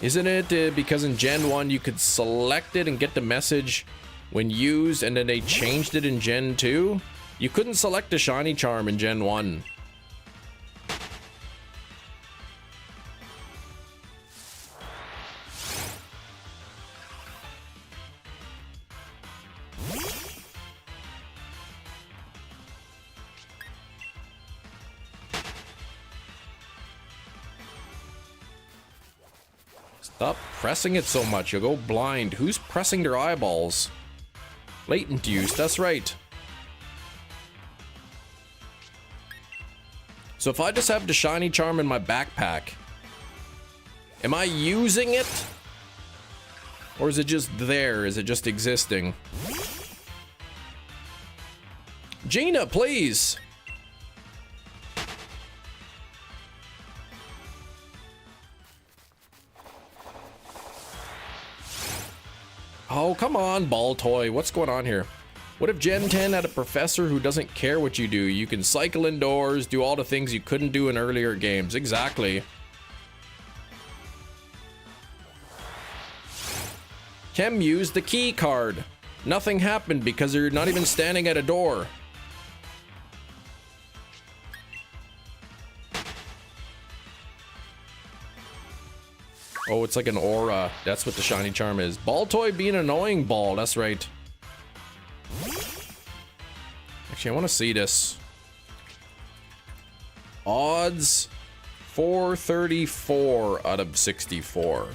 Isn't it because in Gen 1 you could select it and get the message when used, and then they changed it in Gen 2? You couldn't select a shiny charm in Gen 1. Stop pressing it so much, you'll go blind. Who's pressing their eyeballs? Latent use, that's right. So if I just have the shiny charm in my backpack, am I using it? Or is it just there? Is it just existing? Gina, please! Oh, come on, Baltoy. What's going on here? What if Gen 10 had a professor who doesn't care what you do? You can cycle indoors, do all the things you couldn't do in earlier games. Exactly. Chem used the key card. Nothing happened because you're not even standing at a door. Oh, it's like an aura. That's what the shiny charm is. Baltoy being an annoying ball. That's right. Actually, I want to see this. Odds 434 out of 64.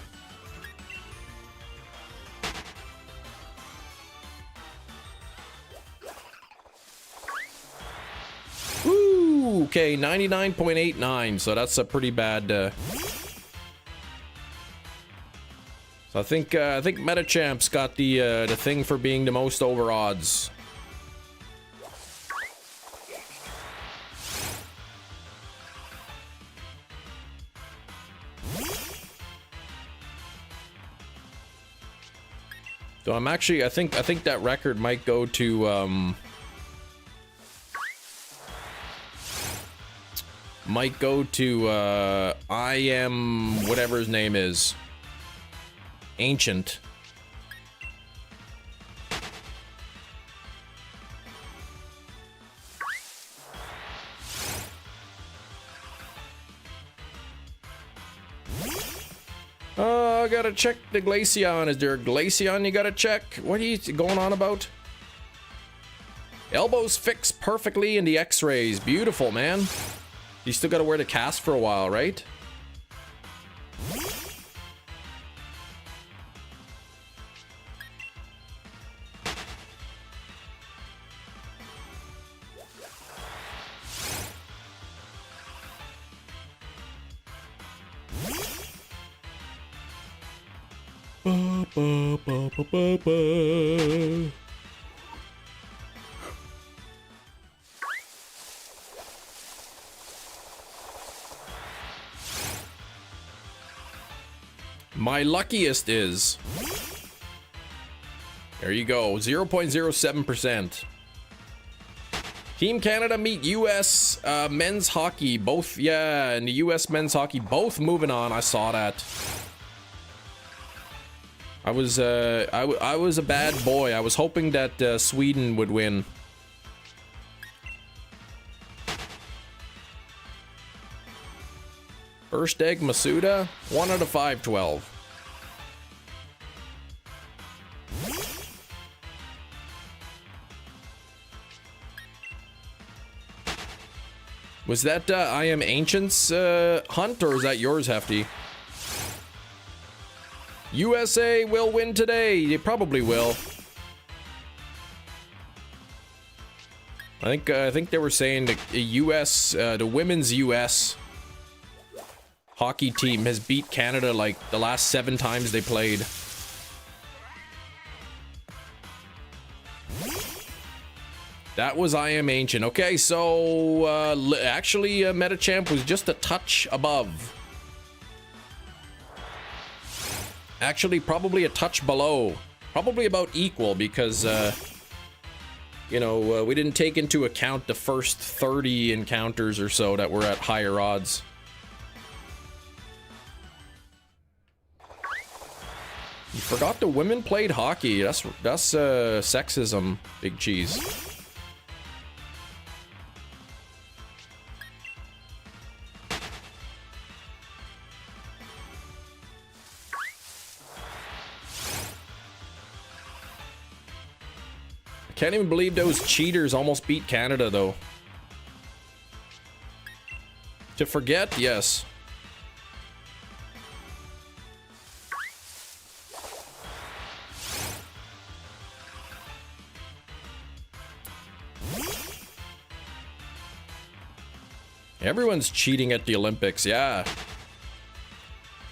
Ooh, okay, 99.89. So that's a pretty bad. So I think Metachamp's got the thing for being the most over odds. So I'm actually I think that record might go to I am whatever his name is. Ancient. I gotta check the Glaceon. Is there a Glaceon you gotta check? What are you going on about? Elbows fix perfectly in the X-rays. Beautiful, man. You still gotta wear the cast for a while, right? Ba, ba, ba, ba, ba, ba. My luckiest is... There you go, 0.07%. Team Canada meet US men's hockey. Both, yeah, and the US men's hockey both moving on. I saw that. I was a bad boy. I was hoping that Sweden would win. First egg Masuda, 1 out of 512. Was that I Am Ancient's hunt, or is that yours, Hefty? USA will win today. They probably will. I think they were saying the US, the women's US hockey team has beat Canada like the last 7 times they played. That was I Am Ancient. Okay, so actually Metachamp was just a touch above. Actually, probably a touch below. Probably about equal because, you know, we didn't take into account the first 30 encounters or so that were at higher odds. You forgot the women played hockey. That's sexism, Big Cheese. Can't even believe those cheaters almost beat Canada, though. To forget, yes. Everyone's cheating at the Olympics, yeah.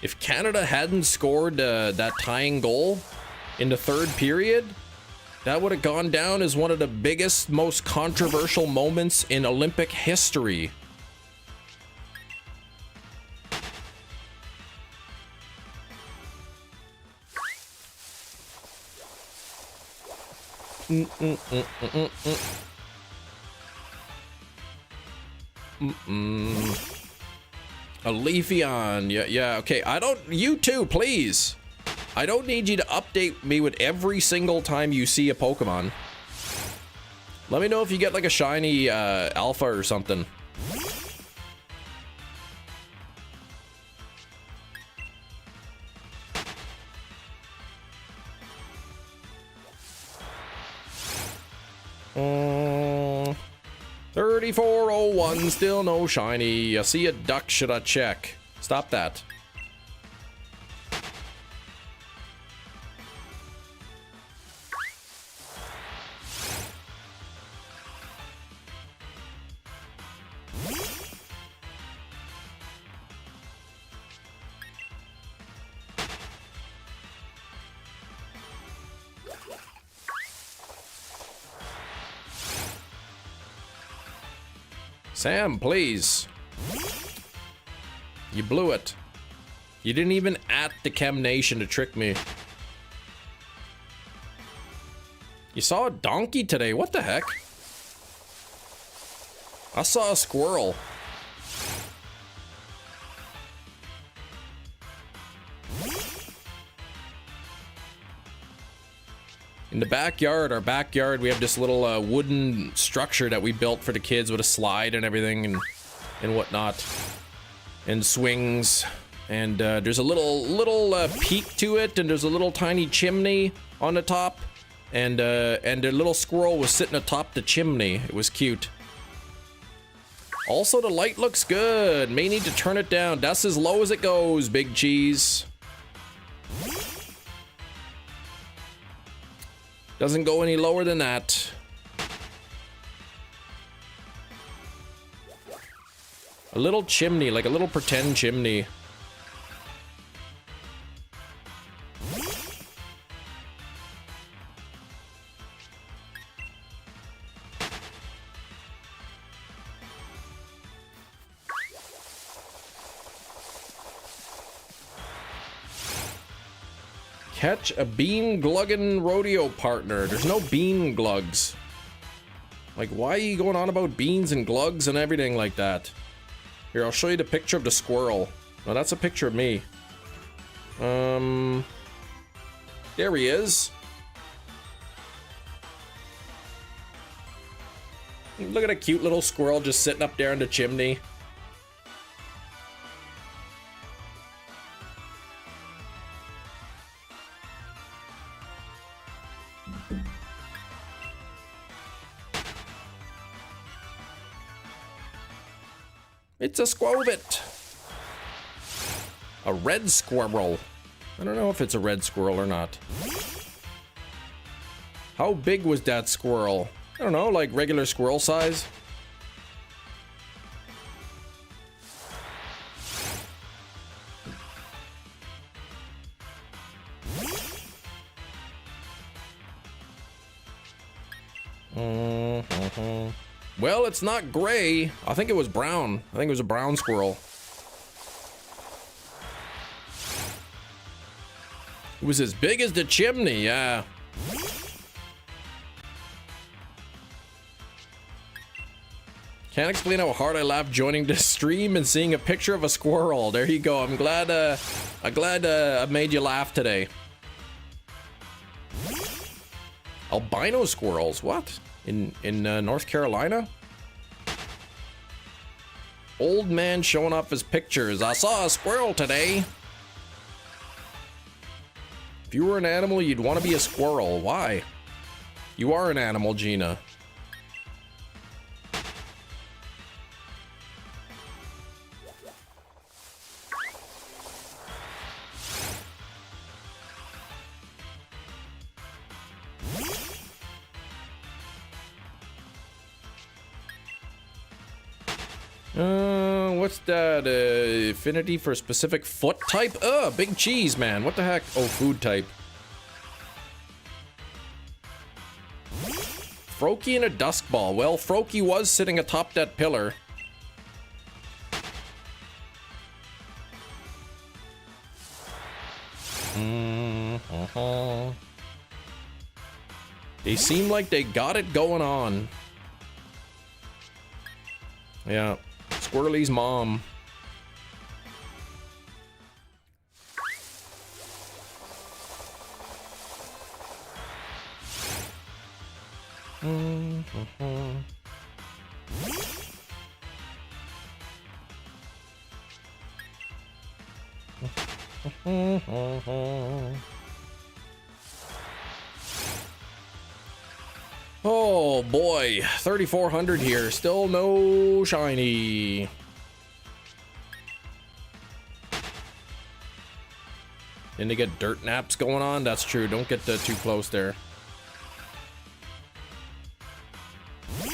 If Canada hadn't scored that tying goal in the 3rd period, that would have gone down as one of the biggest, most controversial moments in Olympic history. A Leafeon, yeah, okay. I don't, you too, please. I don't need you to update me with every single time you see a Pokemon. Let me know if you get like a shiny alpha or something. Mm, 3401, still no shiny. I see a duck, should I check? Stop that. Sam, please. You blew it. You didn't even at the Chem Nation to trick me. You saw a donkey today. What the heck? I saw a squirrel. In the backyard, our backyard, we have this little wooden structure that we built for the kids with a slide and everything and whatnot. And swings And there's a little peak to it, and there's a little tiny chimney on the top, and the little squirrel was sitting atop the chimney. It was cute. Also, the light looks good. May need to turn it down. That's as low as it goes, Big Cheese. Doesn't go any lower than that. A little chimney, like a little pretend chimney. Catch a bean gluggin' rodeo partner. There's no bean glugs. Like, why are you going on about beans and glugs and everything like that? Here, I'll show you the picture of the squirrel. No, that's a picture of me. There he is. Look at a cute little squirrel just sitting up there in the chimney. It's a squirvet. A red squirrel. I don't know if it's a red squirrel or not. How big was that squirrel? I don't know, like regular squirrel size. Well, it's not gray. I think it was brown. I think it was a brown squirrel. It was as big as the chimney, yeah. Can't explain how hard I laughed joining the stream and seeing a picture of a squirrel. There you go. I'm glad I made you laugh today. Albino squirrels, what? In North Carolina? Old man showing off his pictures. I saw a squirrel today. If you were an animal, you'd want to be a squirrel. Why? You are an animal, Gina. What's that? Affinity for a specific foot type? Big cheese, man. What the heck? Oh, food type. Froakie and a dusk ball. Well, Froakie was sitting atop that pillar. They seem like they got it going on. Yeah. Squirrely's mom. Oh boy, 3,400 here. Still no shiny. Didn't they get dirt naps going on? That's true. Don't get too close there.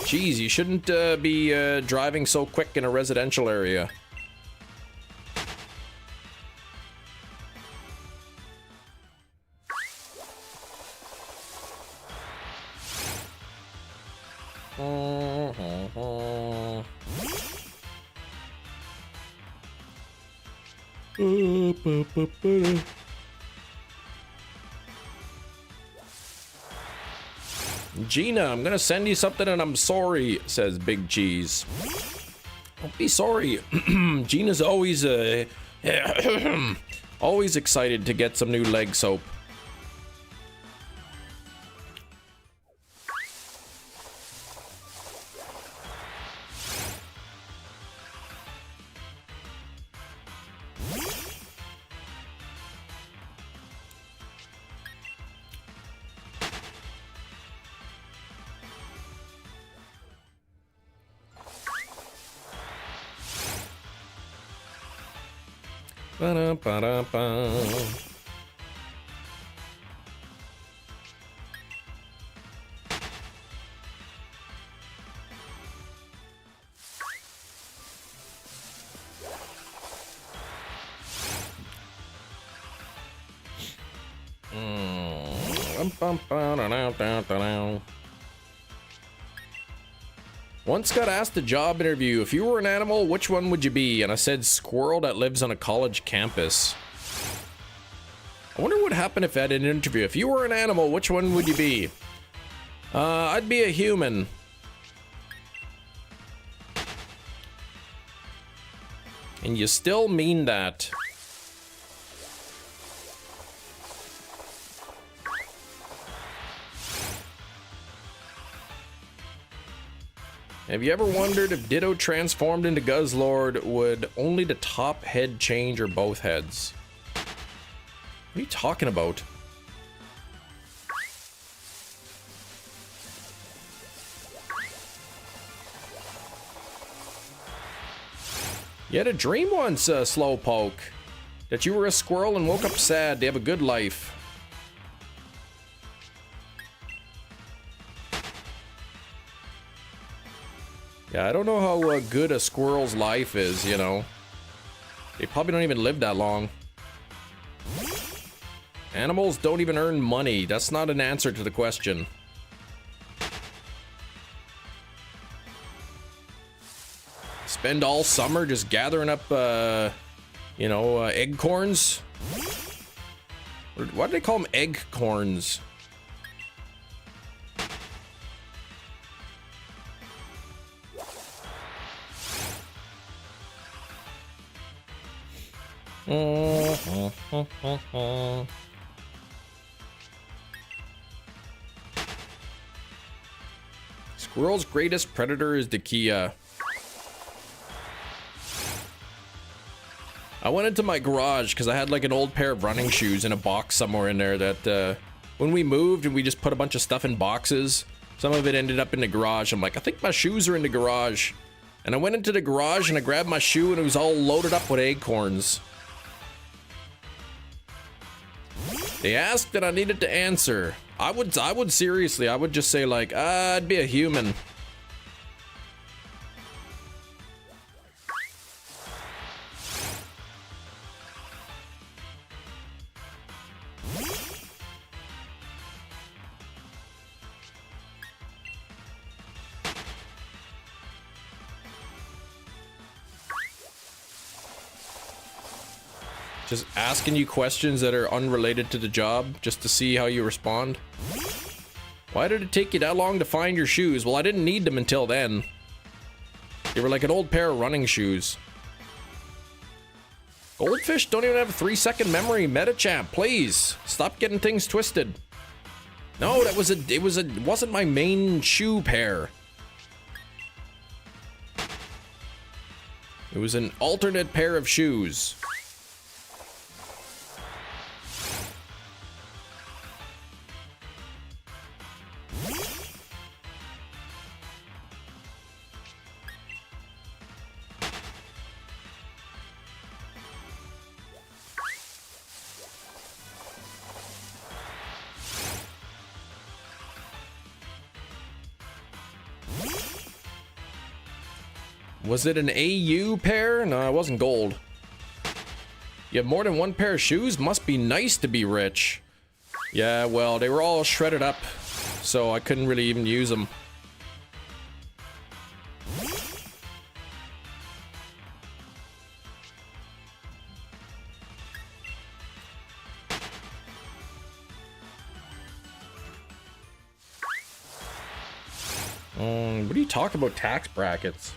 Jeez, you shouldn't be driving so quick in a residential area. Gina, I'm gonna send you something and I'm sorry, says Big Cheese. Don't be sorry. Gina's always always excited to get some new leg soap. Ba-da-ba-da-ba. Once got asked a job interview, if you were an animal, which one would you be? And I said squirrel that lives on a college campus. I wonder what happened if I had an interview. If you were an animal, which one would you be? I'd be a human. And you still mean that. Have you ever wondered if Ditto transformed into Guzzlord, would only the top head change or both heads? What are you talking about? You had a dream once, Slowpoke, that you were a squirrel and woke up sad to have a good life. Yeah, I don't know how good a squirrel's life is, you know. They probably don't even live that long. Animals don't even earn money. That's not an answer to the question. Spend all summer just gathering up, you know, acorns? Why do they call them acorns? Squirrel's greatest predator is the Kia. I went into my garage because I had like an old pair of running shoes in a box somewhere in there that when we moved and we just put a bunch of stuff in boxes, some of it ended up in the garage. I'm like, I think my shoes are in the garage. And I went into the garage and I grabbed my shoe and it was all loaded up with acorns. They asked and I needed to answer. I would seriously, I would just say like, I'd be a human. Just asking you questions that are unrelated to the job, just to see how you respond. Why did it take you that long to find your shoes? Well, I didn't need them until then. They were like an old pair of running shoes. Goldfish don't even have a 3-second memory. Metachamp, please stop getting things twisted. No, it wasn't my main shoe pair. It was an alternate pair of shoes. Was it an AU pair? No, it wasn't gold. You have more than one pair of shoes? Must be nice to be rich. Yeah, well, they were all shredded up, so I couldn't really even use them. What are you talking about, tax brackets?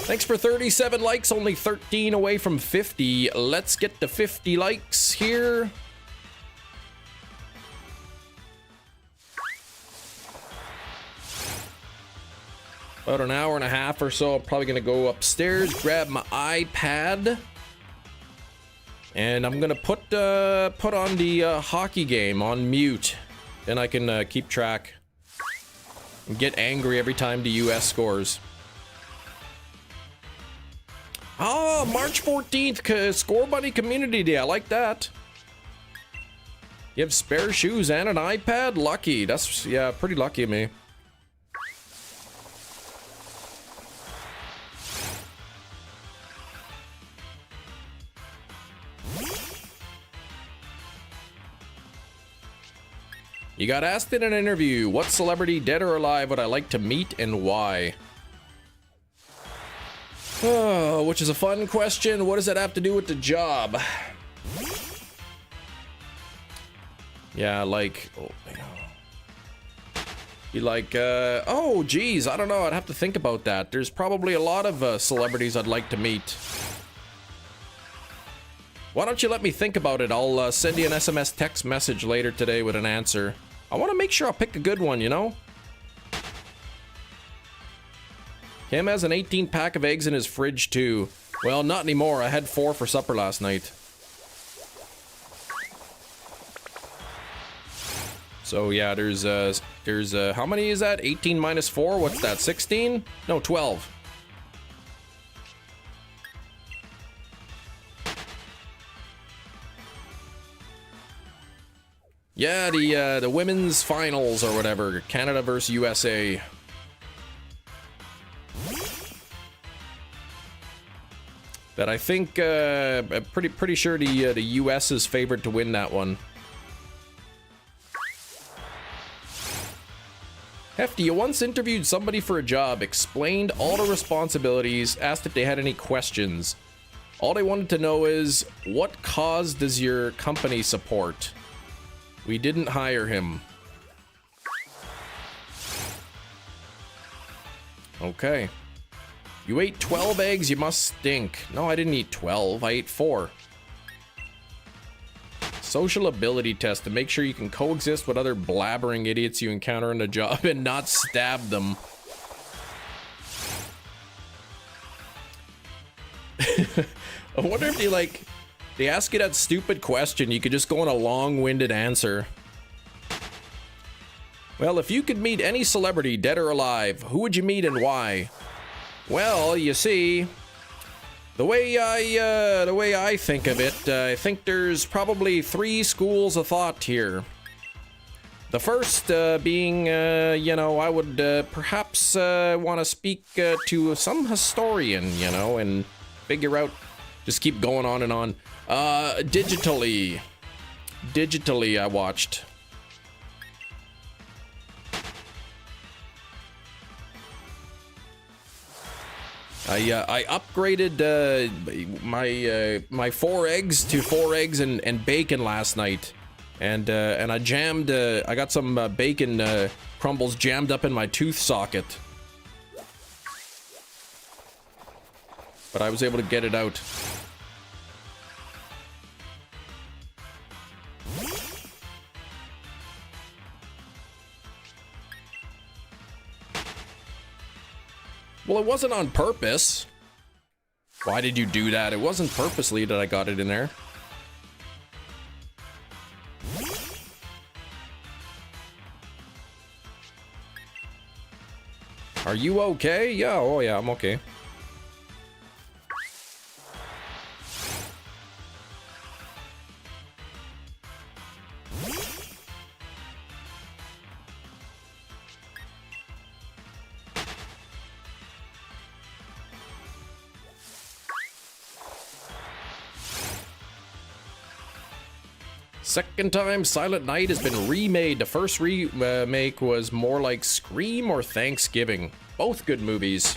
Thanks for 37 likes, only 13 away from 50. Let's get to 50 likes here. About an hour and a half or so, I'm probably gonna go upstairs, grab my iPad, and I'm gonna put on the hockey game on mute. Then I can keep track and get angry every time the US scores. Oh, March 14th, Score Buddy Community Day. I like that. You have spare shoes and an iPad? Lucky. That's, yeah, pretty lucky of me. You got asked in an interview, what celebrity, dead or alive, would I like to meet and why? Oh, which is a fun question. What does that have to do with the job? Yeah, like... Oh, be like, oh, geez, I don't know. I'd have to think about that. There's probably a lot of celebrities I'd like to meet. Why don't you let me think about it? I'll send you an SMS text message later today with an answer. I want to make sure I pick a good one, you know? Kim has an 18-pack of eggs in his fridge, too. Well, not anymore. I had 4 for supper last night. So, yeah, there's how many is that? 18 minus 4? What's that, 16? No, 12. Yeah, the women's finals or whatever. Canada versus USA. But I think I'm pretty sure the US is favored to win that one. Hefty, you once interviewed somebody for a job, explained all the responsibilities, asked if they had any questions. All they wanted to know is, what cause does your company support? We didn't hire him. Okay. You ate 12 eggs, you must stink. No, I didn't eat 12, I ate 4. Social ability test to make sure you can coexist with other blabbering idiots you encounter on the job and not stab them. I wonder if they ask you that stupid question, you could just go on a long-winded answer. Well, if you could meet any celebrity, dead or alive, who would you meet and why? Well, you see, the way I think of it, I think there's probably 3 schools of thought here. The first being, you know, I would perhaps want to speak to some historian, you know, and figure out, just keep going on and on. Digitally I watched. I upgraded my 4 eggs to 4 eggs and bacon last night, and I jammed. I got some bacon crumbles jammed up in my tooth socket, but I was able to get it out. Well, it wasn't on purpose. Why did you do that? It wasn't purposely that I got it in there. Are you okay? Yeah, oh yeah, I'm okay. Second time Silent Night has been remade. The first remake was more like Scream or Thanksgiving. Both good movies.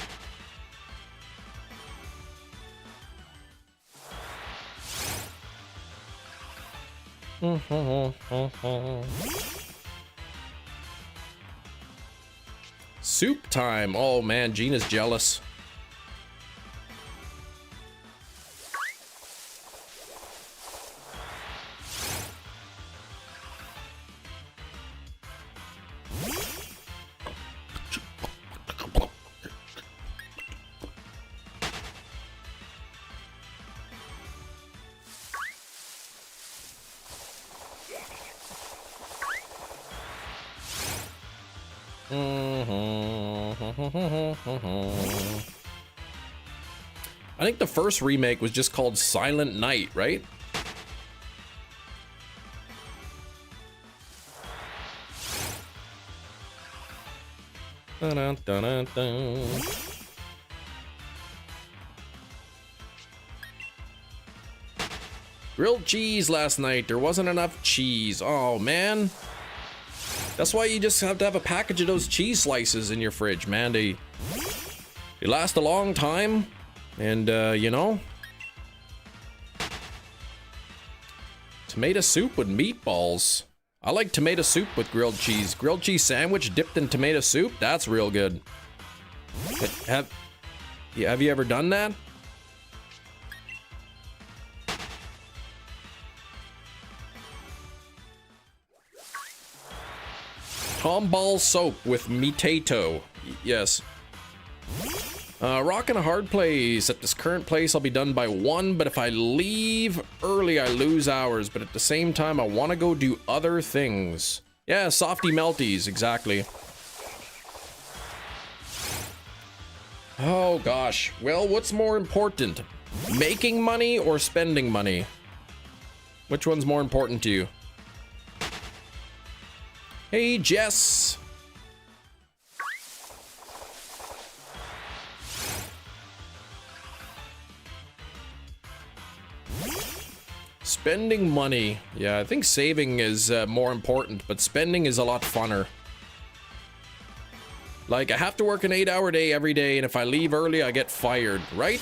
Soup time. Oh man, Gina's jealous. I think the first remake was just called Silent Night, right? Dun, dun, dun, dun, dun. Grilled cheese last night. There wasn't enough cheese. Oh, man. That's why you just have to have a package of those cheese slices in your fridge, man. They last a long time. And, you know. Tomato soup with meatballs. I like tomato soup with grilled cheese. Grilled cheese sandwich dipped in tomato soup. That's real good. Have you ever done that? Tomball soap with mitato. Yes. Rocking a hard place. At this current place, I'll be done by 1, but if I leave early, I lose hours. But at the same time, I want to go do other things. Yeah, softy melties, exactly. Oh, gosh. Well, what's more important? Making money or spending money? Which one's more important to you? Hey, Jess. Spending money. Yeah, I think saving is more important, but spending is a lot funner. Like, I have to work an 8-hour day every day, and if I leave early, I get fired, right?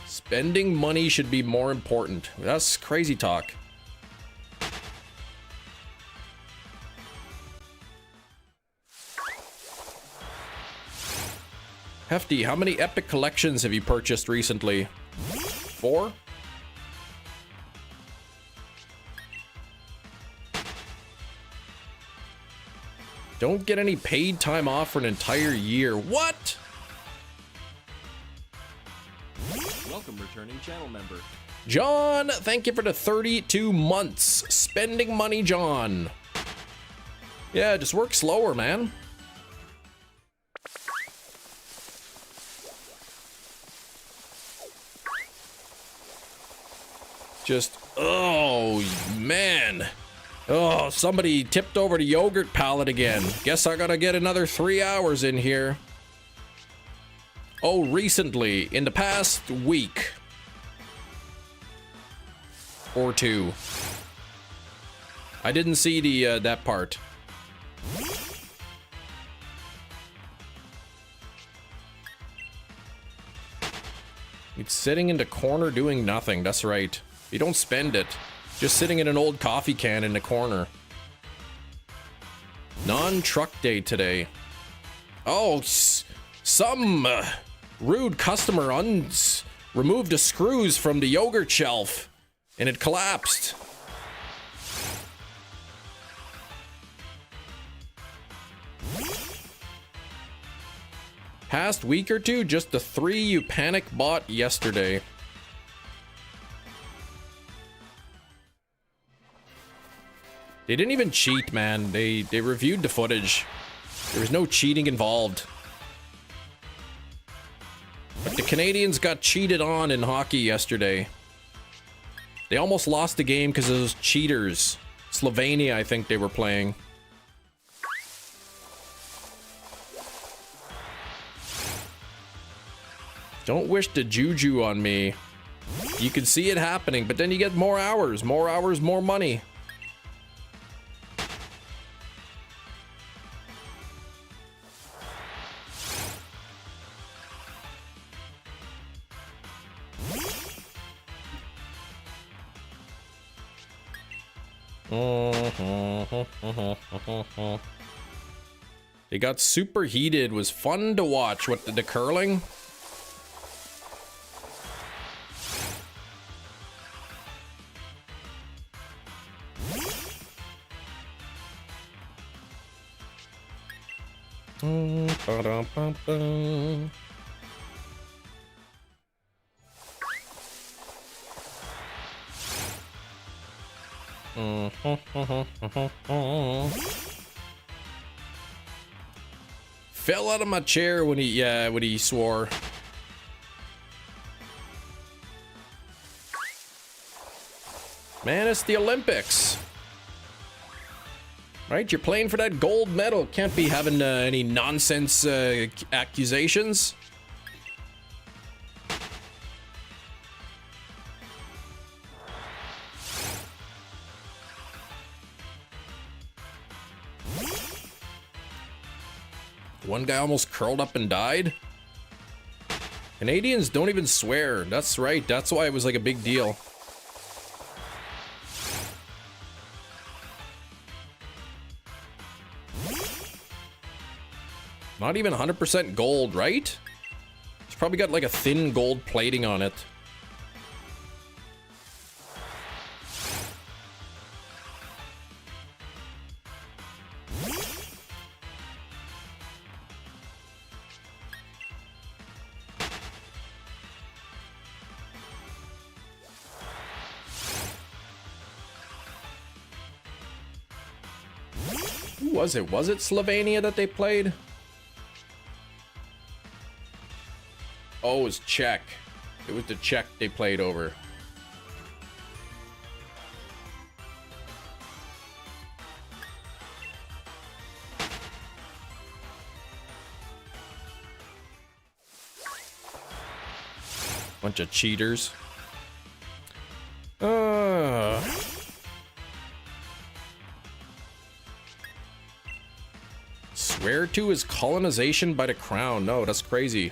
Spending money should be more important. That's crazy talk. Hefty, how many epic collections have you purchased recently? 4? Don't get any paid time off for an entire year. What? Welcome, returning channel member. John, thank you for the 32 months. Spending money, John. Yeah, just work slower, man. Just, oh, man. Oh, somebody tipped over the yogurt pallet again. Guess I gotta get another 3 hours in here. Oh, recently, in the past week. Or 2. I didn't see the, that part. It's sitting in the corner doing nothing, that's right. You don't spend it. Just sitting in an old coffee can in the corner. Non-truck day today. Oh, some rude customer removed the screws from the yogurt shelf and it collapsed. Past week or 2, just the 3 you panic bought yesterday. They didn't even cheat, man. They reviewed the footage. There was no cheating involved. But the Canadians got cheated on in hockey yesterday. They almost lost the game because of those cheaters. Slovenia, I think they were playing. Don't wish the juju on me. You can see it happening, but then you get more hours, more money. They got super heated. Was fun to watch. What, the curling? fell out of my chair when he swore. Man, it's the Olympics. Right? You're playing for that gold medal. Can't be having any nonsense accusations. One guy almost curled up and died. Canadians don't even swear. That's right. That's why it was like a big deal. Not even 100% gold, right? It's probably got like a thin gold plating on it. Who was it? Was it Slovenia that they played? Oh, it was Czech. It was the Czech they played over. Bunch of cheaters. Swear to is colonization by the crown. No, that's crazy.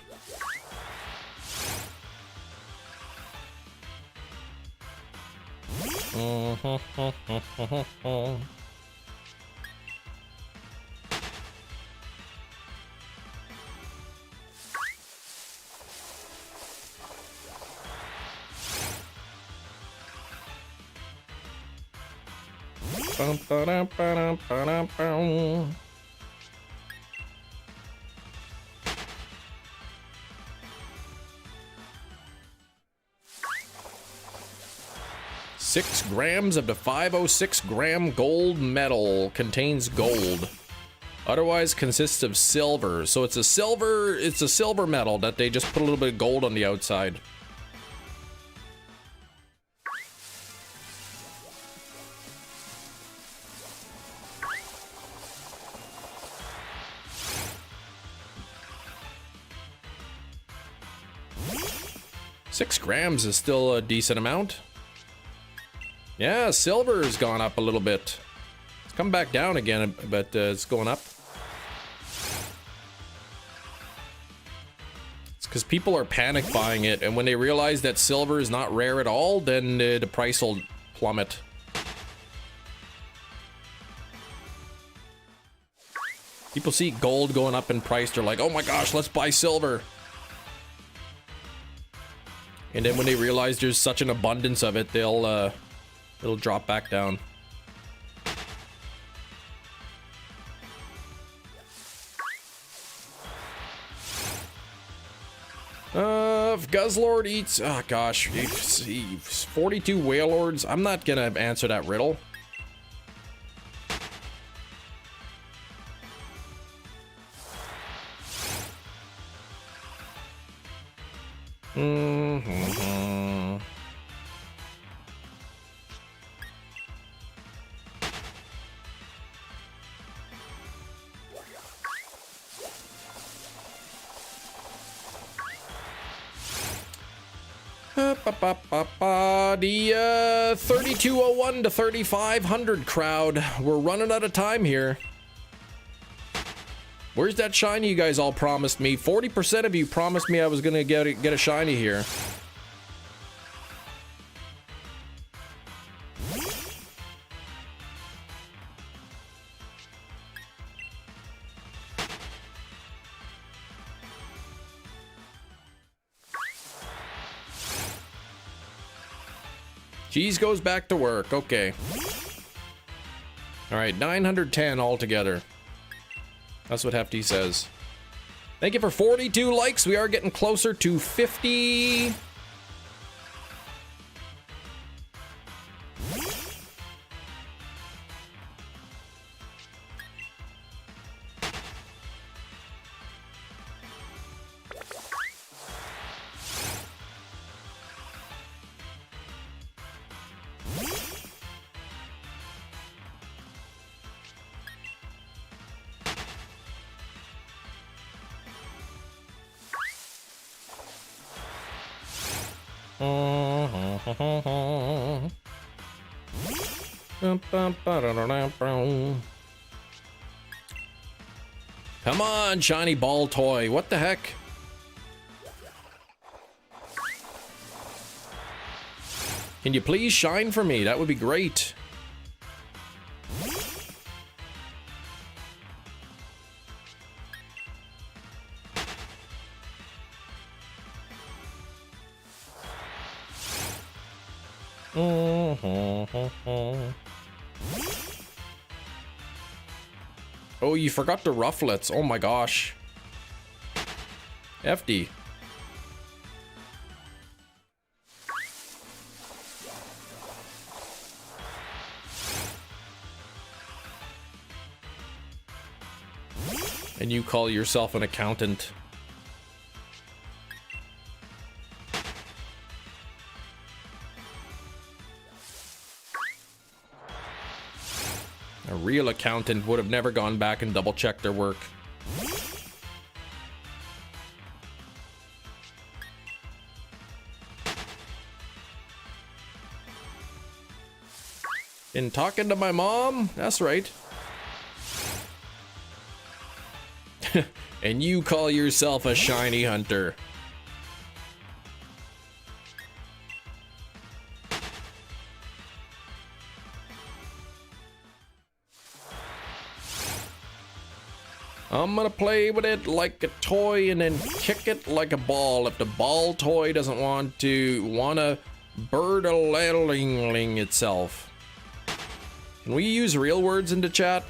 Six grams of the 506-gram gold medal contains gold. Otherwise consists of silver. So it's a silver medal that they just put a little bit of gold on the outside. Six grams is still a decent amount. Yeah, silver has gone up a little bit. It's come back down again, but it's going up. It's because people are panic buying it, and when they realize that silver is not rare at all, then the price will plummet. People see gold going up in price, they're like, oh my gosh, let's buy silver. And then when they realize there's such an abundance of it, it'll drop back down. If Guzzlord eats, oh gosh, 42 Whalelords. I'm not gonna answer that riddle. The 3201 to 3500 crowd. We're running out of time here. Where's that shiny you guys all promised me? 40% of you promised me I was gonna get a shiny here. Cheese goes back to work. Okay. All right, 910 altogether. That's what Hefty says. Thank you for 42 likes. We are getting closer to 50. Come on, shiny Baltoy. What the heck? Can you please shine for me? That would be great. Oh, you forgot the rufflets. Oh my gosh. FD. And you call yourself an accountant. A real accountant would have never gone back and double-checked their work. Been talking to my mom? That's right. And you call yourself a shiny hunter. I'm gonna play with it like a toy and then kick it like a ball if the Baltoy doesn't wanna bird-a-ling itself. Can we use real words in the chat?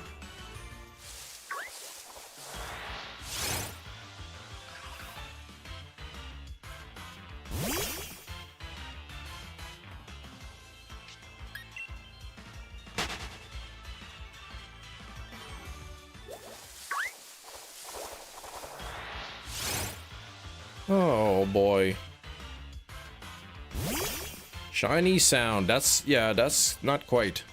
Oh boy. Shiny sound. That's not quite.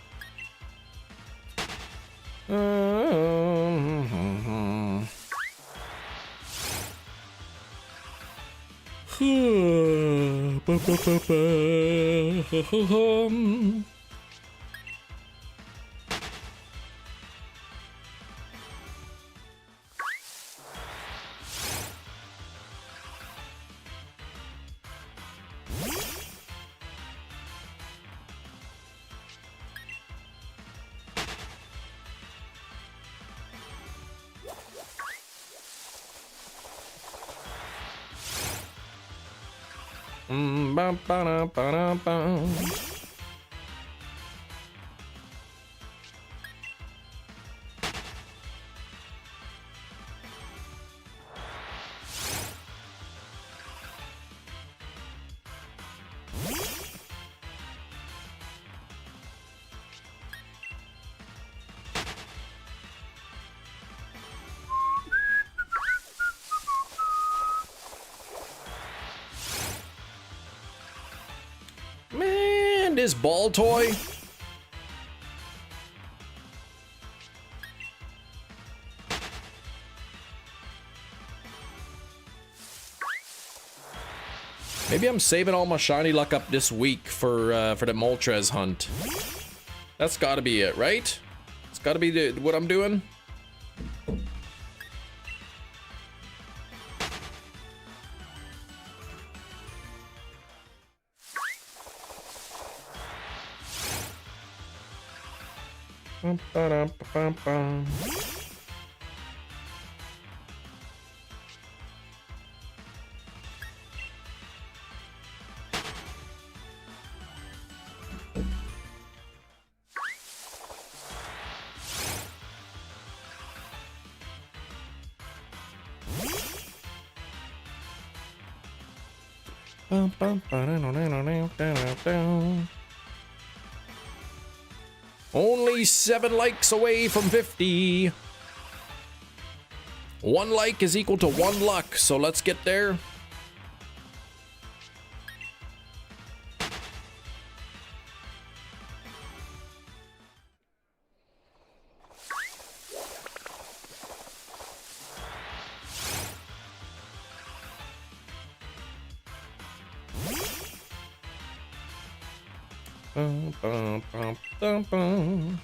Man, this Baltoy. Maybe I'm saving all my shiny luck up this week for the Moltres hunt. That's gotta be it, right? It's gotta be what I'm doing. Only 7 likes away from 50. 1 like is equal to 1 luck, so let's get there. Bum, bum, bum, bum, bum.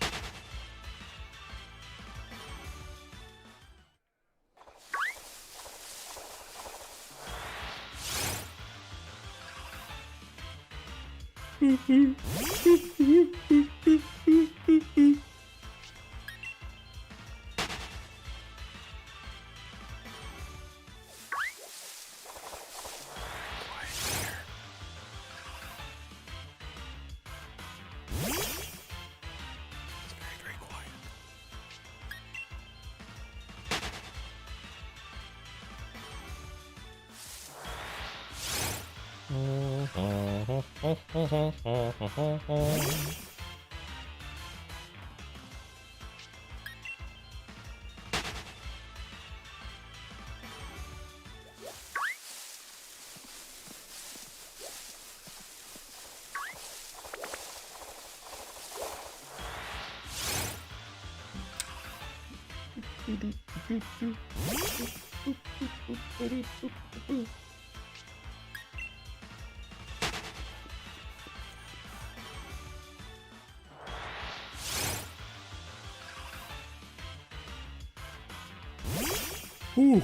Ooh.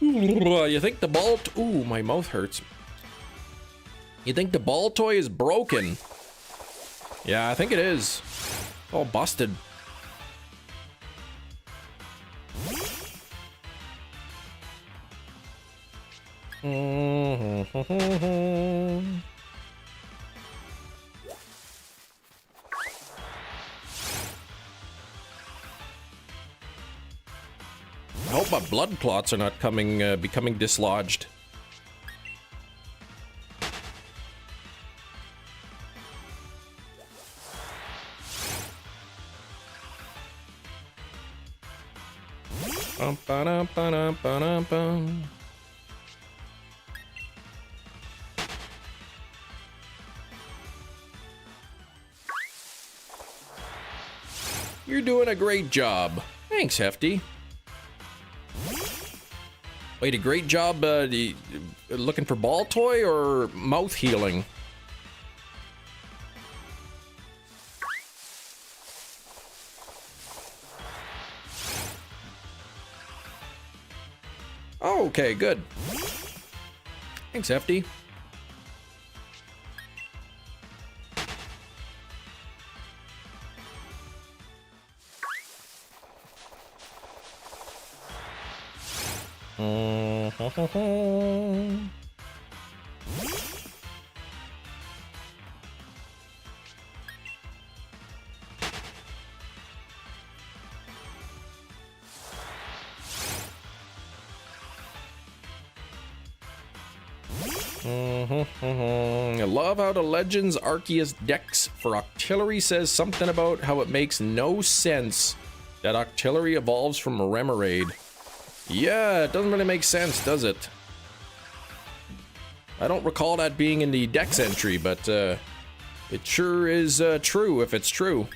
You think the ooh, my mouth hurts. You think the Baltoy is broken? Yeah, I think it is. All busted. I hope my blood clots are not becoming dislodged. Bum, ba-dum, ba-dum, ba-dum, bum. You're doing a great job. Thanks, Hefty. Wait, a great job looking for Baltoy or mouth healing? Oh, okay, good. Thanks, Hefty. I love how the Legends Arceus Dex for Octillery says something about how it makes no sense that Octillery evolves from a Remoraid. Yeah, it doesn't really make sense, does it? I don't recall that being in the Dex entry, but it sure is true if it's true.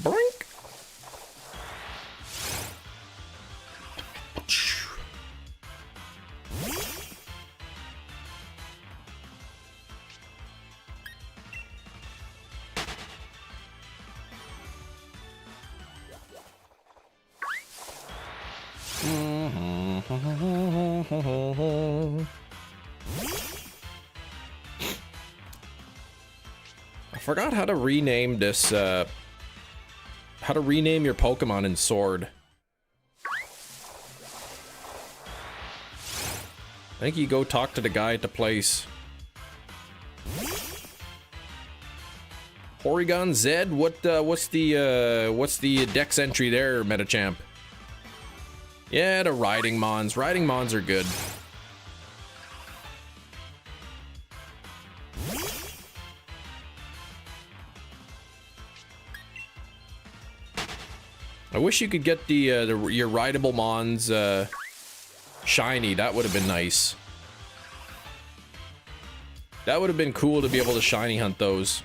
Brink. I forgot how to rename this, how to rename your Pokemon in Sword. I think you go talk to the guy at the place. Porygon Z? What's the Dex entry there, Metachamp? Yeah, the Riding Mons. Riding Mons are good. I wish you could get your rideable Mons shiny. That would have been nice. That would have been cool to be able to shiny hunt those.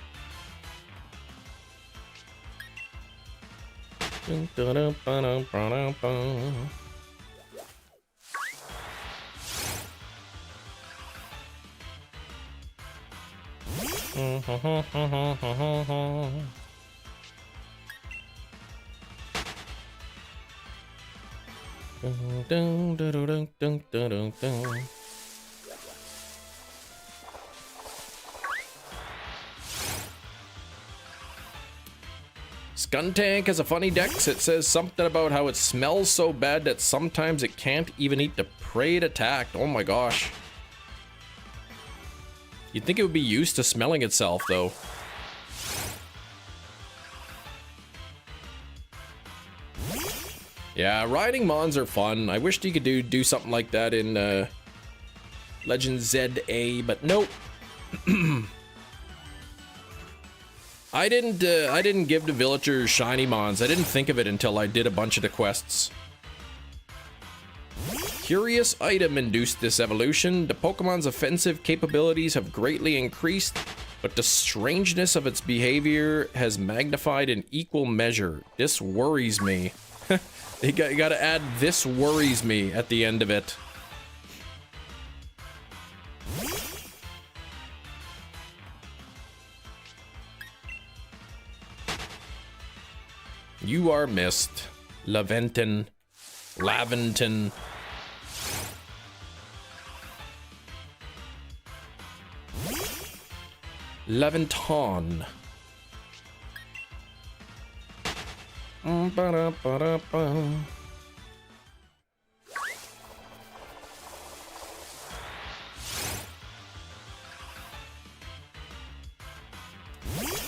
Skuntank has a funny dex. It says something about how it smells so bad that sometimes it can't even eat the prey it attacked. Oh my gosh. You'd think it would be used to smelling itself, though. Yeah, riding Mons are fun. I wished you could do something like that in Legend ZA, but nope. I didn't give the villagers shiny Mons. I didn't think of it until I did a bunch of the quests. Curious item induced this evolution. The Pokemon's offensive capabilities have greatly increased, but the strangeness of its behavior has magnified in equal measure. This worries me. You gotta add "this worries me" at the end of it. You are missed, Laventon. Laventon.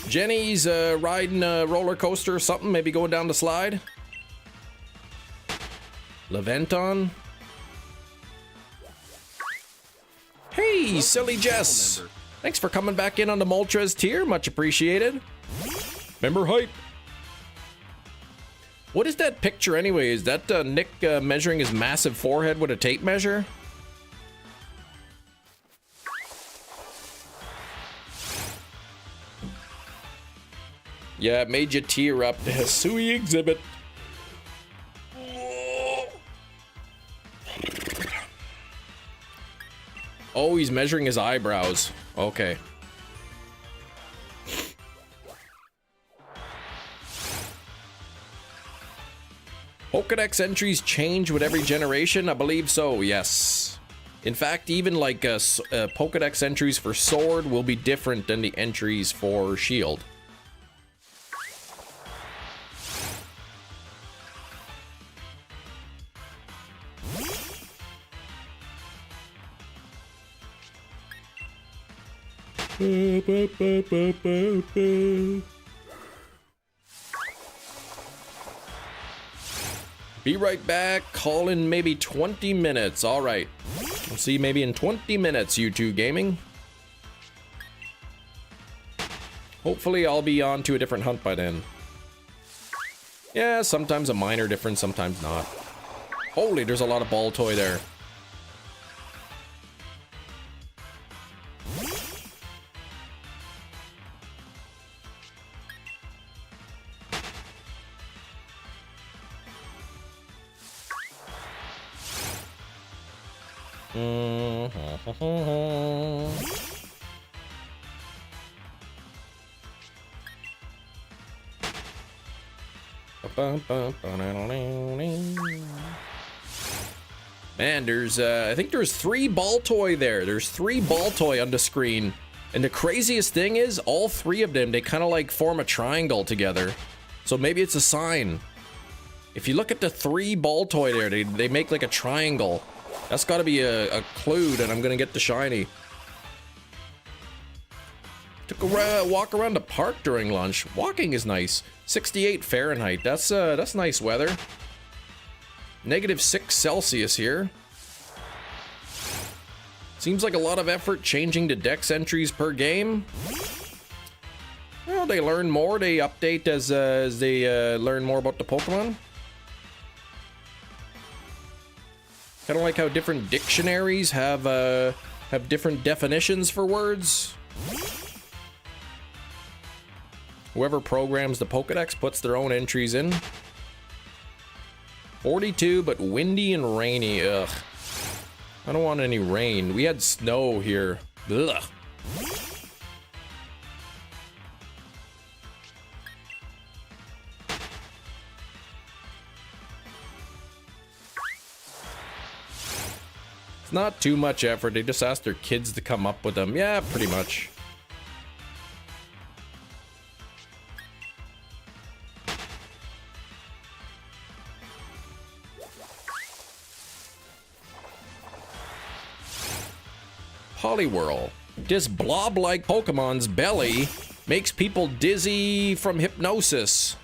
Jenny's riding a roller coaster or something, maybe going down the slide. Laventon. Hey, silly Jess. Thanks for coming back in on the Moltres tier. Much appreciated. Member hype. What is that picture anyway? Is that Nick measuring his massive forehead with a tape measure? Yeah, it made you tear up. The Hisui exhibit. Oh, he's measuring his eyebrows. Okay. Pokedex entries change with every generation? I believe so, yes. In fact, even like Pokedex entries for Sword will be different than the entries for Shield. Be right back. Call in maybe 20 minutes. All right. We'll see you maybe in 20 minutes, U2 Gaming. Hopefully I'll be on to a different hunt by then. Yeah, sometimes a minor difference, sometimes not. Holy, there's a lot of Baltoy there. Man, there's I think there's 3 Baltoy there. There's 3 Baltoy on the screen. And the craziest thing is, all 3 of them, they kind of like form a triangle together. So maybe it's a sign. If you look at the 3 Baltoy there, they make like a triangle. That's got to be a clue that I'm gonna get the shiny. Took a walk around the park during lunch. Walking is nice. 68 Fahrenheit. That's nice weather. -6 Celsius here. Seems like a lot of effort changing the dex entries per game. Well, they learn more. They update as they learn more about the Pokemon. Kind of like how different dictionaries have different definitions for words. Whoever programs the Pokedex puts their own entries in. 42, but windy and rainy. Ugh. I don't want any rain. We had snow here. Ugh. It's not too much effort. They just ask their kids to come up with them. Yeah, pretty much. Poliwhirl. This blob-like Pokemon's belly makes people dizzy from hypnosis.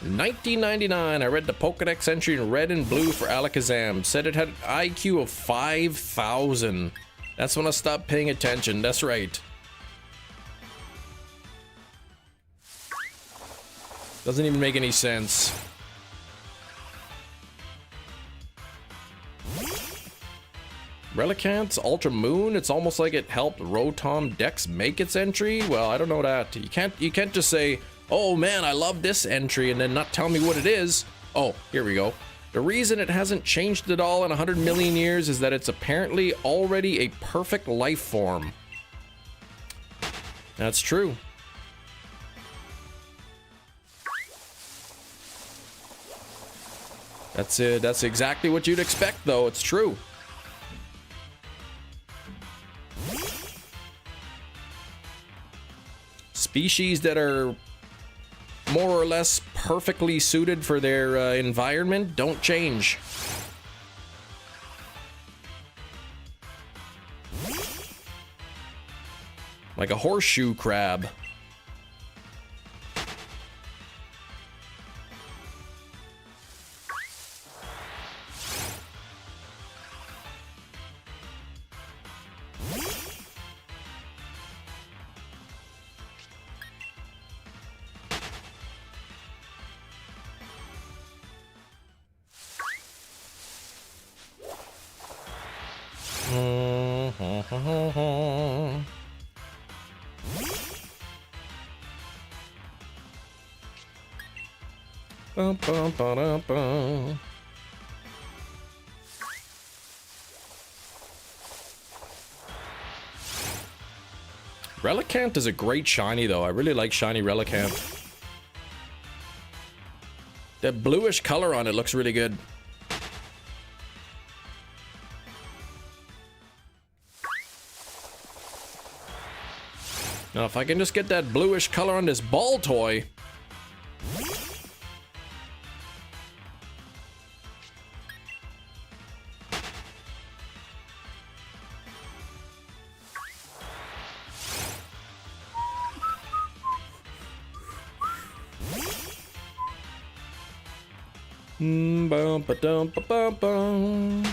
In 1999, I read the Pokedex entry in red and blue for Alakazam. Said it had an IQ of 5,000. That's when I stopped paying attention. That's right. Doesn't even make any sense. Relicanth's Ultra Moon. It's almost like it helped Rotom Dex make its entry. Well, I don't know that. You can't just say, "Oh man, I love this entry," and then not tell me what it is. Oh, here we go. The reason it hasn't changed at all in 100 million years is that it's apparently already a perfect life form. That's true. That's exactly what you'd expect, though. It's true. Species that are more or less perfectly suited for their environment don't change. Like a horseshoe crab. Bum, bum, ba-dum, bum. Relicanth is a great shiny, though. I really like shiny Relicanth. That bluish color on it looks really good. Now, if I can just get that bluish color on this Baltoy. Bum ba dum ba bum bum.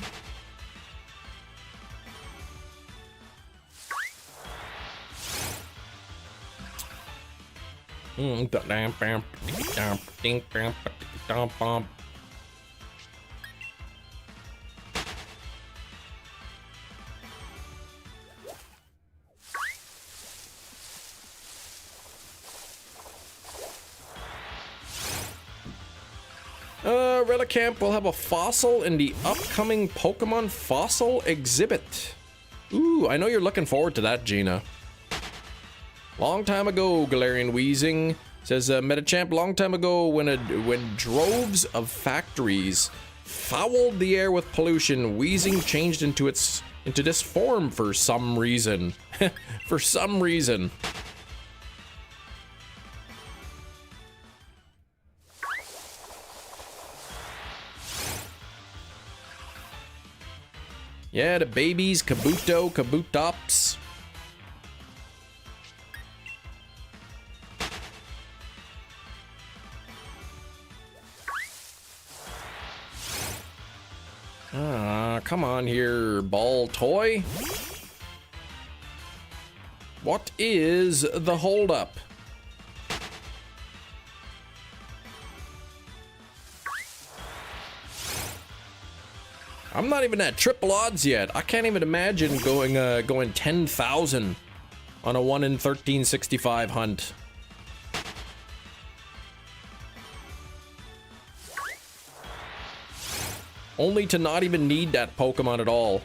Relicamp will have a fossil in the upcoming Pokemon Fossil exhibit. Ooh, I know you're looking forward to that, Gina. Long time ago, Galarian Wheezing says, Metachamp, long time ago when droves of factories fouled the air with pollution, Wheezing changed into this form for some reason. For some reason. Yeah, the babies, Kabuto, Kabutops. Come on here, BALTOY. What is the holdup? I'm not even at triple odds yet. I can't even imagine going 10,000 on a 1 in 1365 hunt. Only to not even need that Pokemon at all.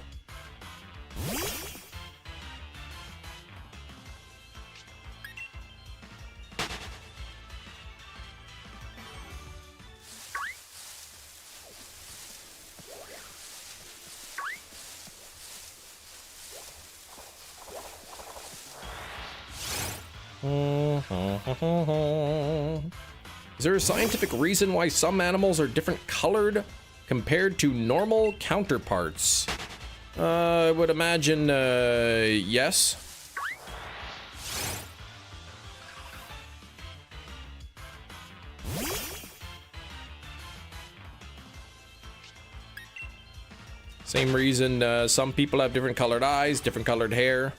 Is there a scientific reason why some animals are different colored compared to normal counterparts? I would imagine, yes. Same reason some people have different colored eyes, different colored hair.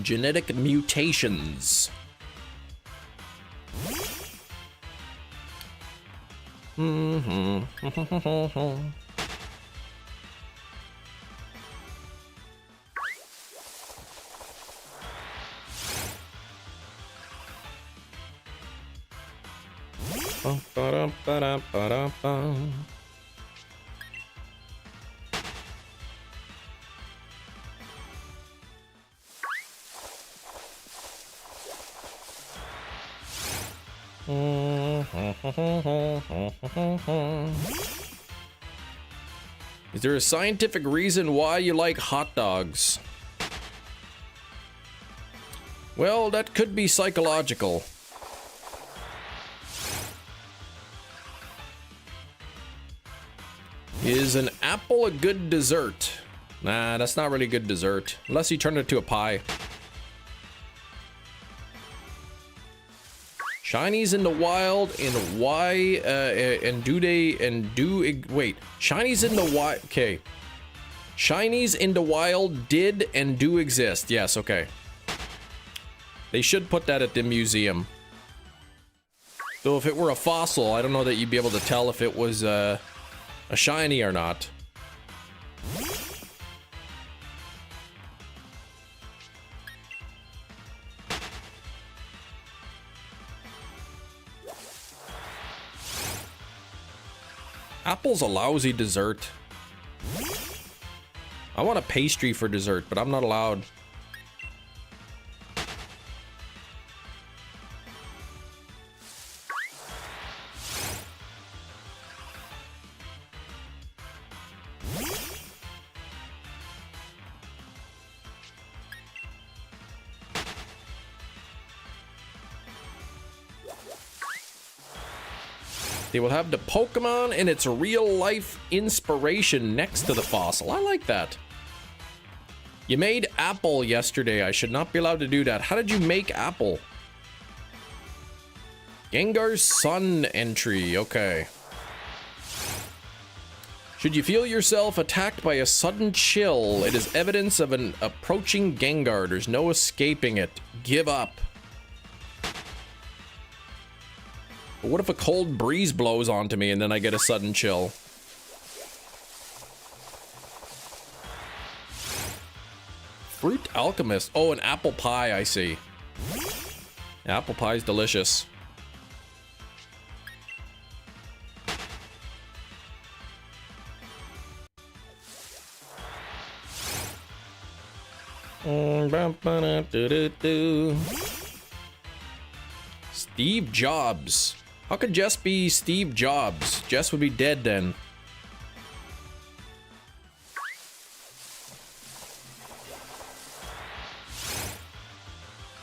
Genetic mutations. Is there a scientific reason why you like hot dogs? Well, that could be psychological. Is an apple a good dessert? Nah, that's not really good dessert. Unless you turn it to a pie. Shinies in the wild, and why, and do they, and do, wait, Shinies in the wild, okay. Shinies in the wild did and do exist, yes, okay. They should put that at the museum. Though if it were a fossil, I don't know that you'd be able to tell if it was, a shiny or not. Apple's a lousy dessert. I want a pastry for dessert, but I'm not allowed. They will have the Pokemon and its real-life inspiration next to the fossil. I like that. You made Apple yesterday. I should not be allowed to do that. How did you make Apple? Gengar's Sun entry. Okay. Should you feel yourself attacked by a sudden chill, it is evidence of an approaching Gengar. There's no escaping it. Give up. But what if a cold breeze blows onto me and then I get a sudden chill? Fruit Alchemist. Oh, an apple pie, I see. Apple pie's delicious. Steve Jobs. How could Jess be Steve Jobs? Jess would be dead then.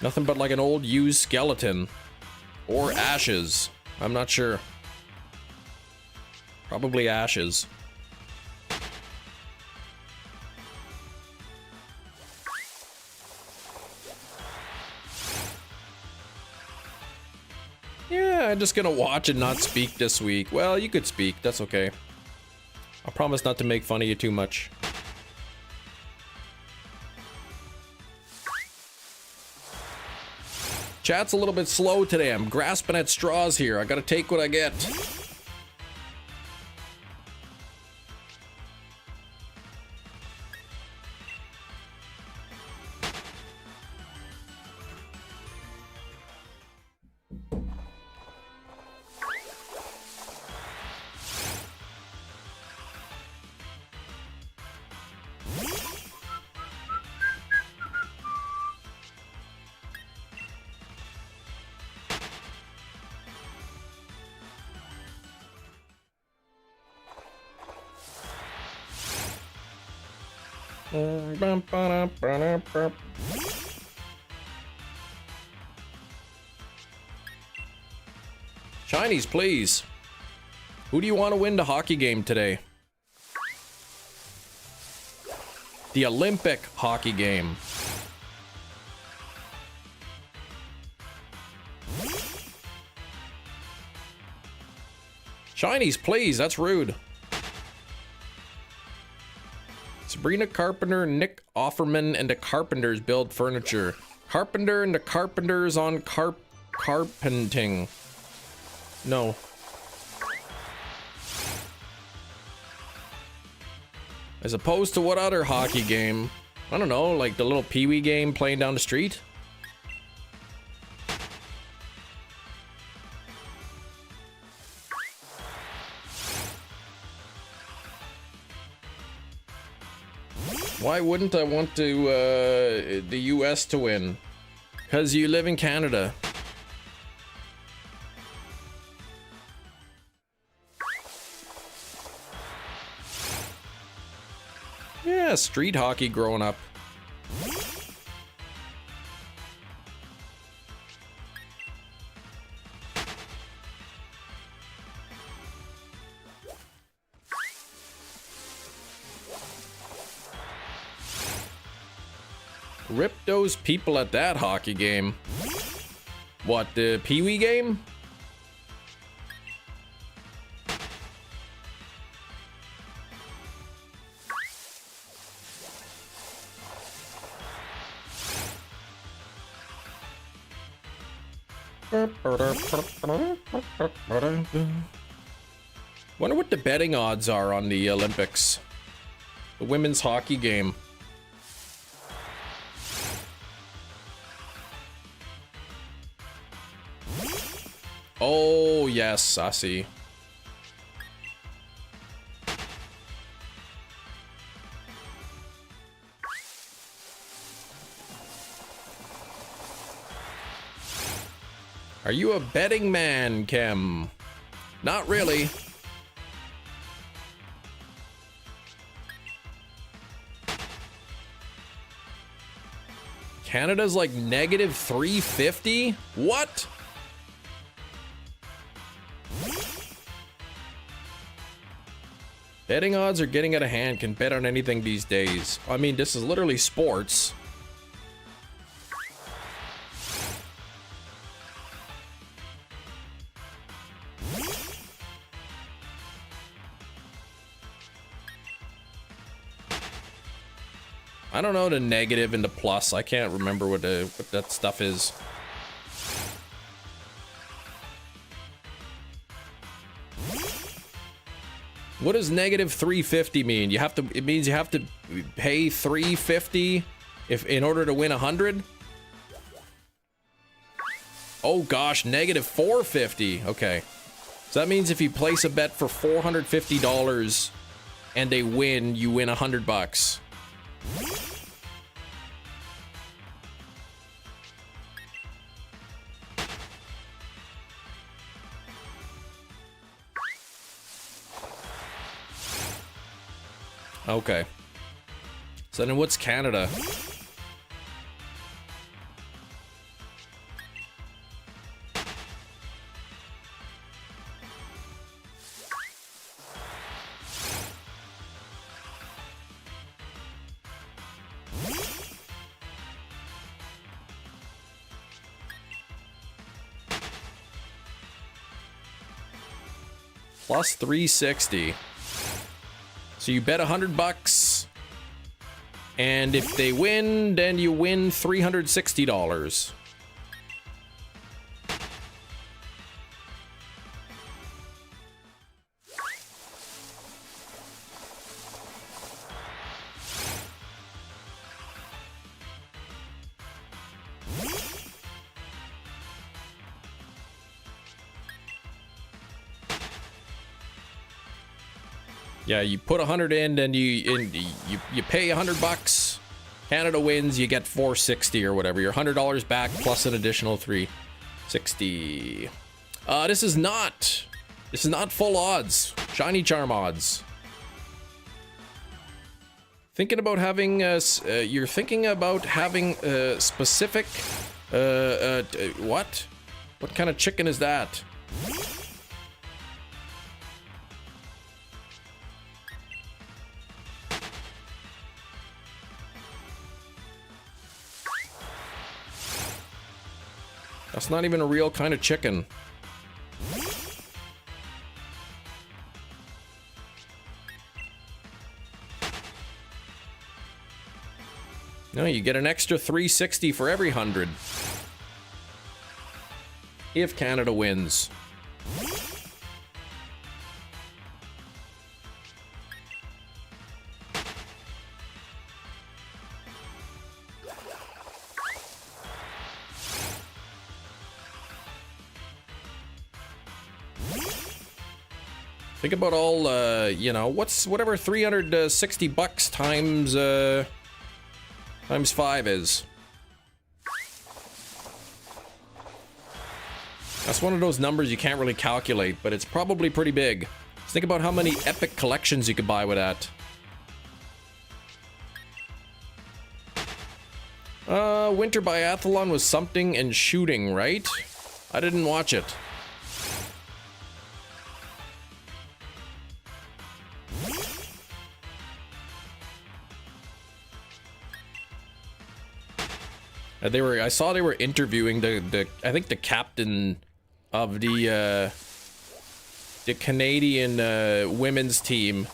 Nothing but like an old used skeleton. Or ashes. I'm not sure. Probably ashes. Yeah, I'm just gonna watch and not speak this week. Well, you could speak, that's okay. I promise not to make fun of you too much. Chat's a little bit slow today. I'm grasping at straws here. I gotta take what I get. Shinies, please. Who do you want to win the hockey game today? The Olympic hockey game. Shinies, please. That's rude. Sabrina Carpenter, Nick Offerman, and the Carpenters build furniture. Carpenter and the Carpenters on carpenting. No. As opposed to what other hockey game? I don't know, like the little Pee-wee game playing down the street? Why wouldn't I want to, the US to win? Because you live in Canada. Yeah, street hockey growing up. Rip those people at that hockey game. What, the Pee-wee game? Wonder what the betting odds are on the Olympics. The women's hockey game. Oh, yes, I see. Are you a betting man, Kim? Not really. Canada's like negative 350? What? Betting odds are getting out of hand. Can bet on anything these days. I mean, this is literally sports. I don't know the negative and the plus. I can't remember what that stuff is. What does negative 350 mean? It means you have to pay 350 in order to win 100? Oh gosh, negative 450. Okay. So that means if you place a bet for $450 and they win, you win $100. Okay. So then what's Canada? Plus 360. So you bet $100, and if they win, then you win $360. Yeah, you put 100 in, then you pay $100. Canada wins, you get 460 or whatever. Your $100 back plus an additional 360. This is not full odds. Shiny charm odds. Thinking about having you're thinking about having specific what? What kind of chicken is that? That's not even a real kind of chicken. No, you get an extra 360 for every 100. If Canada wins. Think about all, you know, whatever $360 times 5 is. That's one of those numbers you can't really calculate, but it's probably pretty big. Just think about how many epic collections you could buy with that. Winter Biathlon was something and shooting, right? I didn't watch it. I saw they were interviewing I think the captain of the Canadian women's team,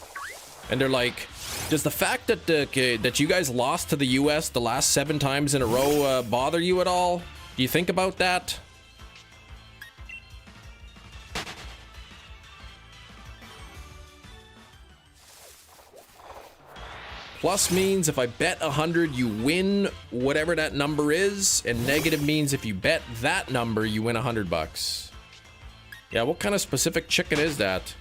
and they're like, does the fact that that you guys lost to the US the last 7 times in a row bother you at all? Do you think about that? Plus means if I bet 100, you win whatever that number is, and negative means if you bet that number, you win $100. Yeah, what kind of specific chicken is that?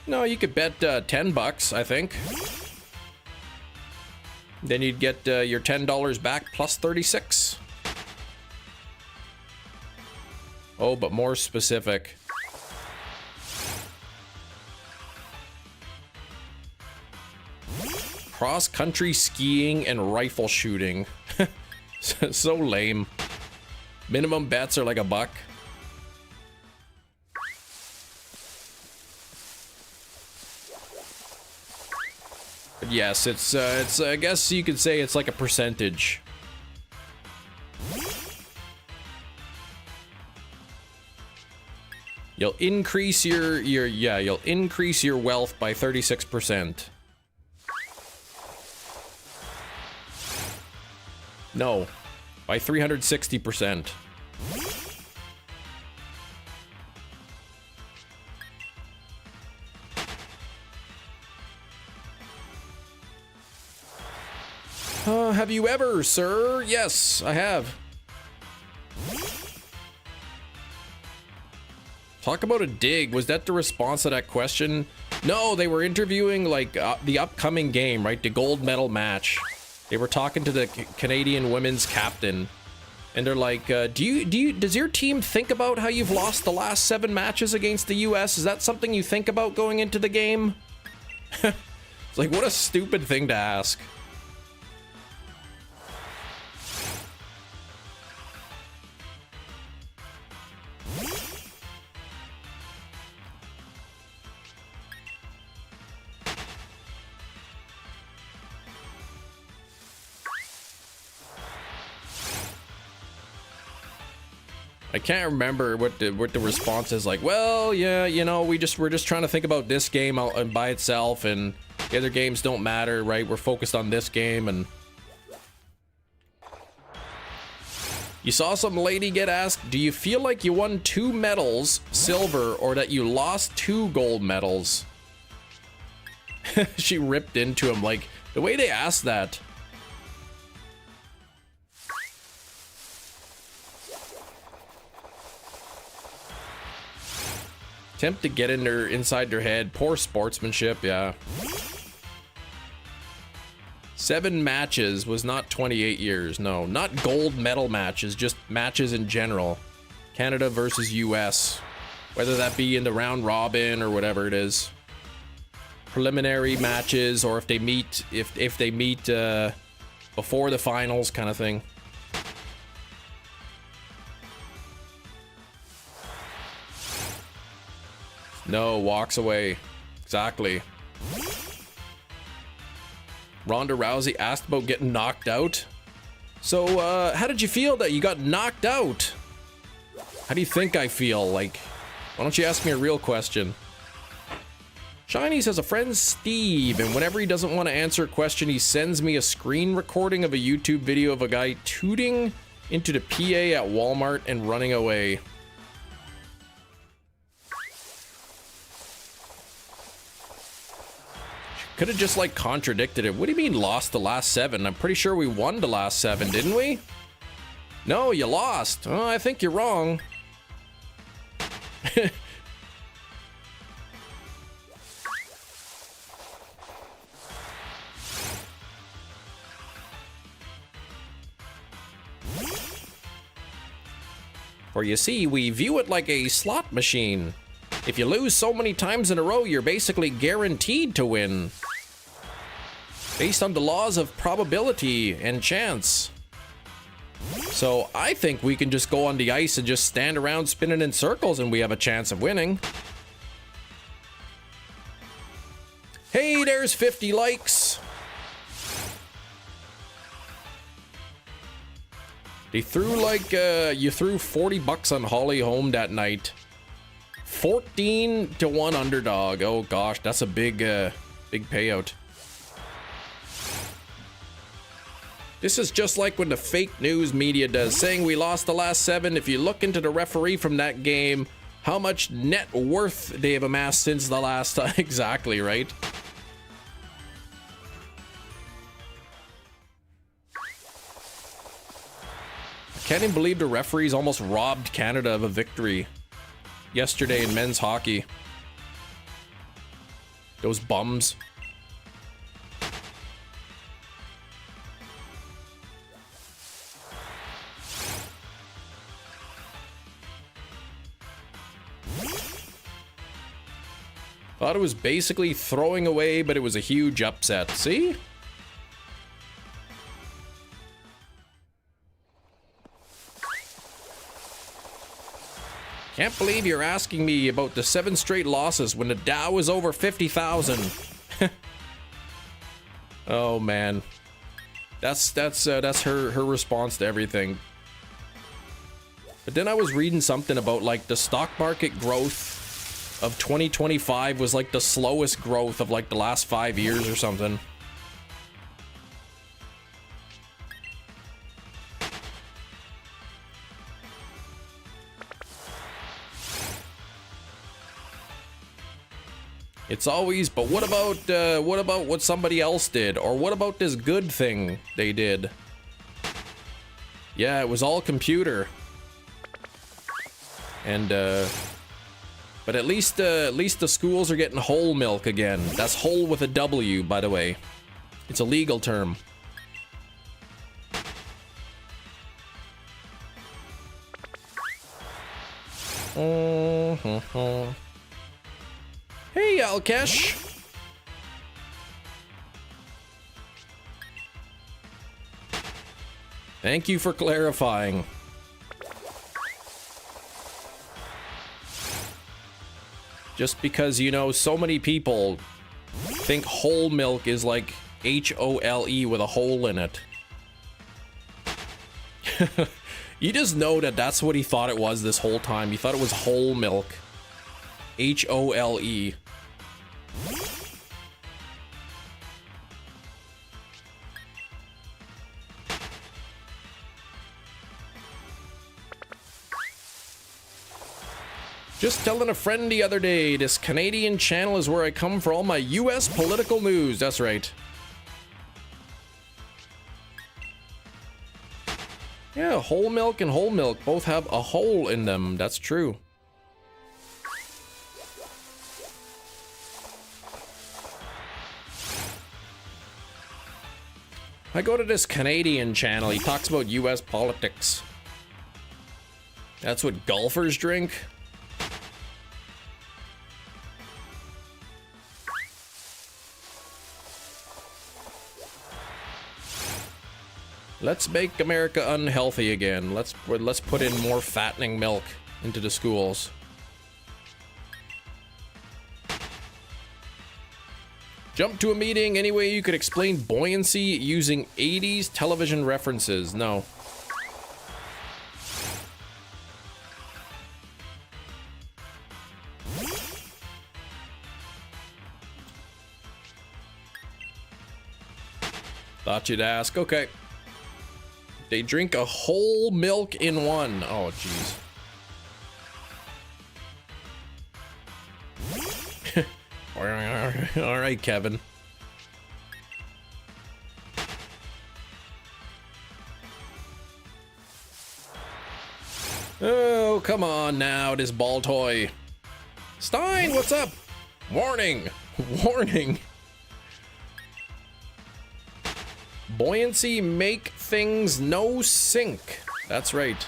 No, you could bet $10, I think. Then you'd get your $10 back plus 36. Oh, but more specific. Cross-country skiing and rifle shooting. So lame. Minimum bets are like $1. But yes, it's I guess you could say it's like a percentage. You'll increase you'll increase your wealth by 36%. No, by 360%. Have you ever, sir? Yes, I have. Talk about a dig. Was that the response to that question? No, they were interviewing like the upcoming game, right? The gold medal match. They were talking to the Canadian women's captain, and they're like, does your team think about how you've lost the last 7 matches against the US? Is that something you think about going into the game? It's like, what a stupid thing to ask. I can't remember what the response is like. Well, yeah, you know, we're just trying to think about this game by itself, and the other games don't matter, right? We're focused on this game. And you saw some lady get asked, do you feel like you won 2 medals, silver, or that you lost 2 gold medals? She ripped into him, like, the way they asked that. Attempt to get inside their head. Poor sportsmanship, yeah. 7 matches was not 28 years. No, not gold medal matches, just matches in general. Canada versus US. Whether that be in the round robin or whatever it is. Preliminary matches, or if they meet before the finals kind of thing. No, walks away. Exactly. Ronda Rousey asked about getting knocked out. So, how did you feel that you got knocked out? How do you think I feel? Like, why don't you ask me a real question? Shinies has a friend, Steve, and whenever he doesn't want to answer a question, he sends me a screen recording of a YouTube video of a guy tooting into the PA at Walmart and running away. Could have just like contradicted it. What do you mean lost the last 7? I'm pretty sure we won the last 7, didn't we? No, you lost. Oh, I think you're wrong. For you see, we view it like a slot machine. If you lose so many times in a row, you're basically guaranteed to win. Based on the laws of probability and chance. So I think we can just go on the ice and just stand around spinning in circles and we have a chance of winning. Hey, there's 50 likes. They threw like, you threw 40 bucks on Holly Holm that night. 14-1 underdog. Oh gosh, that's a big payout. This is just like when the fake news media does, saying we lost the last 7. If you look into the referee from that game, how much net worth they have amassed since the last time. Exactly, right? I can't even believe the referees almost robbed Canada of a victory yesterday in men's hockey. Those bums. Thought it was basically throwing away, but it was a huge upset. See? Can't believe you're asking me about the 7 straight losses when the Dow is over 50,000. Oh man, that's her response to everything. But then I was reading something about like the stock market growth of 2025 was like the slowest growth of like the last 5 years or something. It's always, but what about what somebody else did? Or what about this good thing they did? Yeah, it was all computer. And, but at least the schools are getting whole milk again. That's whole with a W, by the way. It's a legal term. Hey, Alkesh. Thank you for clarifying. Just because, you know, so many people think whole milk is like H-O-L-E with a hole in it. You just know that that's what he thought it was this whole time. He thought it was whole milk. H-O-L-E. Just telling a friend the other day, this Canadian channel is where I come for all my US political news. That's right. Yeah, whole milk and whole milk both have a hole in them. That's true. I go to this Canadian channel. He talks about US politics. That's what golfers drink? Let's make America unhealthy again. Let's put in more fattening milk into the schools. Jump to a meeting any way you could explain buoyancy using 80s television references. No. Thought you'd ask. Okay. They drink a whole milk in one. Oh, jeez. All right, Kevin. Oh, come on now, this Baltoy. Stein, what's up? Warning. Warning. Buoyancy make things no sink. That's right.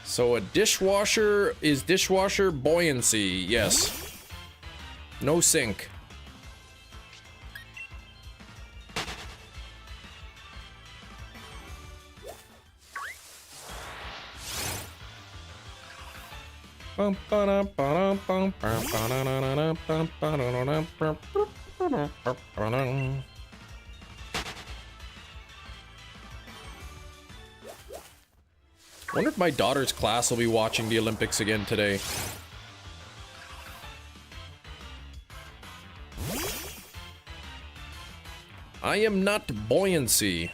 So a dishwasher is dishwasher buoyancy. Yes. No sink. Wonder if my daughter's class will be watching the Olympics again today. I am not buoyancy.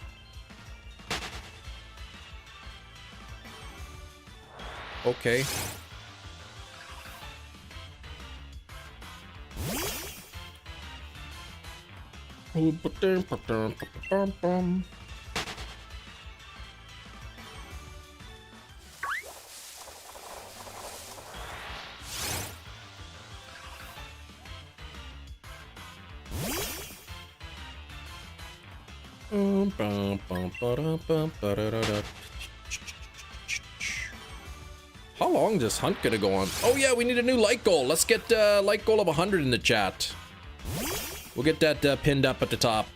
Okay. How long is this hunt gonna go on? Oh yeah, we need a new like goal. Let's get like goal of 100 in the chat. We'll get that pinned up at the top.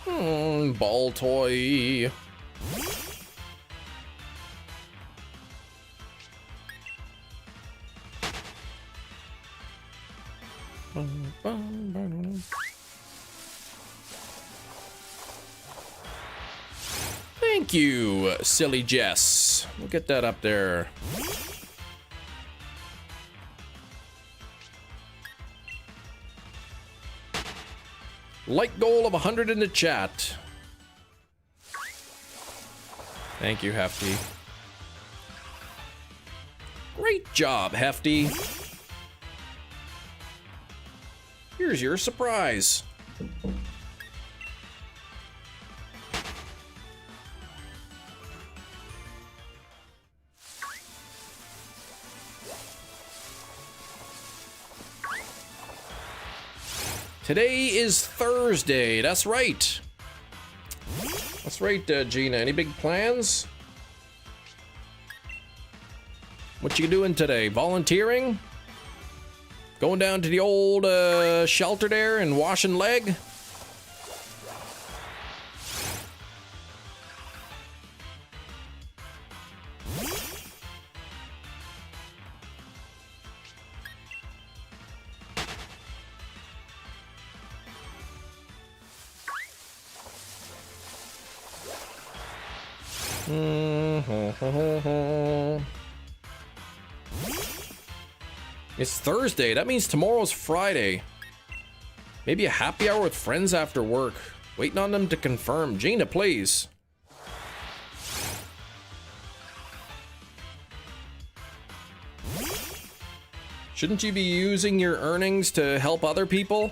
Baltoy. Thank you, silly Jess. We'll get that up there. Like goal of 100 in the chat. Thank you, Hefty. Great job, Hefty. Here's your surprise. Today is Thursday. That's right. That's right, Gina. Any big plans? What you doing today? Volunteering? Going down to the old shelter there and washing leg? It's Thursday. That means tomorrow's Friday. Maybe a happy hour with friends after work. Waiting on them to confirm. Gina, please. Shouldn't you be using your earnings to help other people?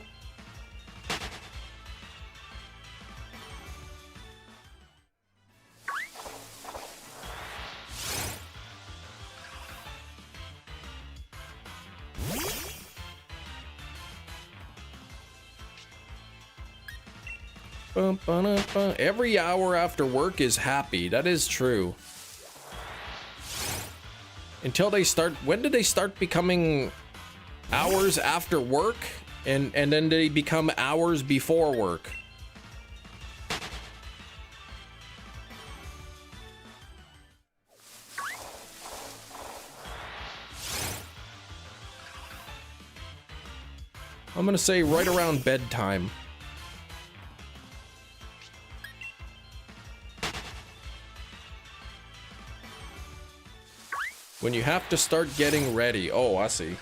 Every hour after work is happy. That is true. Until they start... When did they start becoming hours after work? And then they become hours before work? I'm gonna say right around bedtime. When you have to start getting ready. Oh, I see.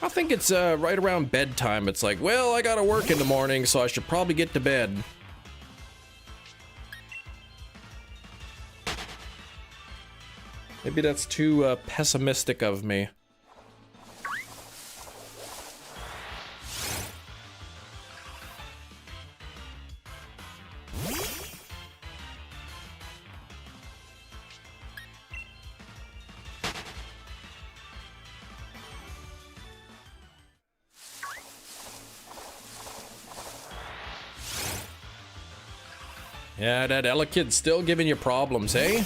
I think it's right around bedtime. It's like, well, I gotta work in the morning, so I should probably get to bed. Maybe that's too pessimistic of me. Yeah, that Ella kid's still giving you problems, eh?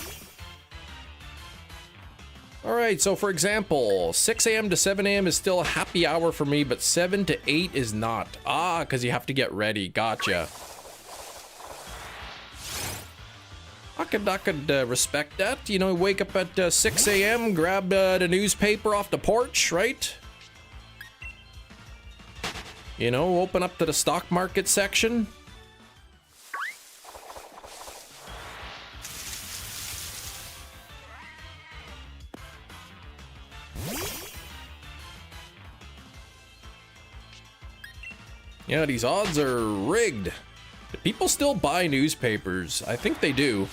Alright, so for example, 6 a.m. to 7 a.m. is still a happy hour for me, but 7 to 8 is not. Ah, because you have to get ready. Gotcha. I could respect that. You know, wake up at 6 a.m., grab the newspaper off the porch, right? You know, open up to the stock market section. Yeah, these odds are rigged. Do people still buy newspapers? I think they do.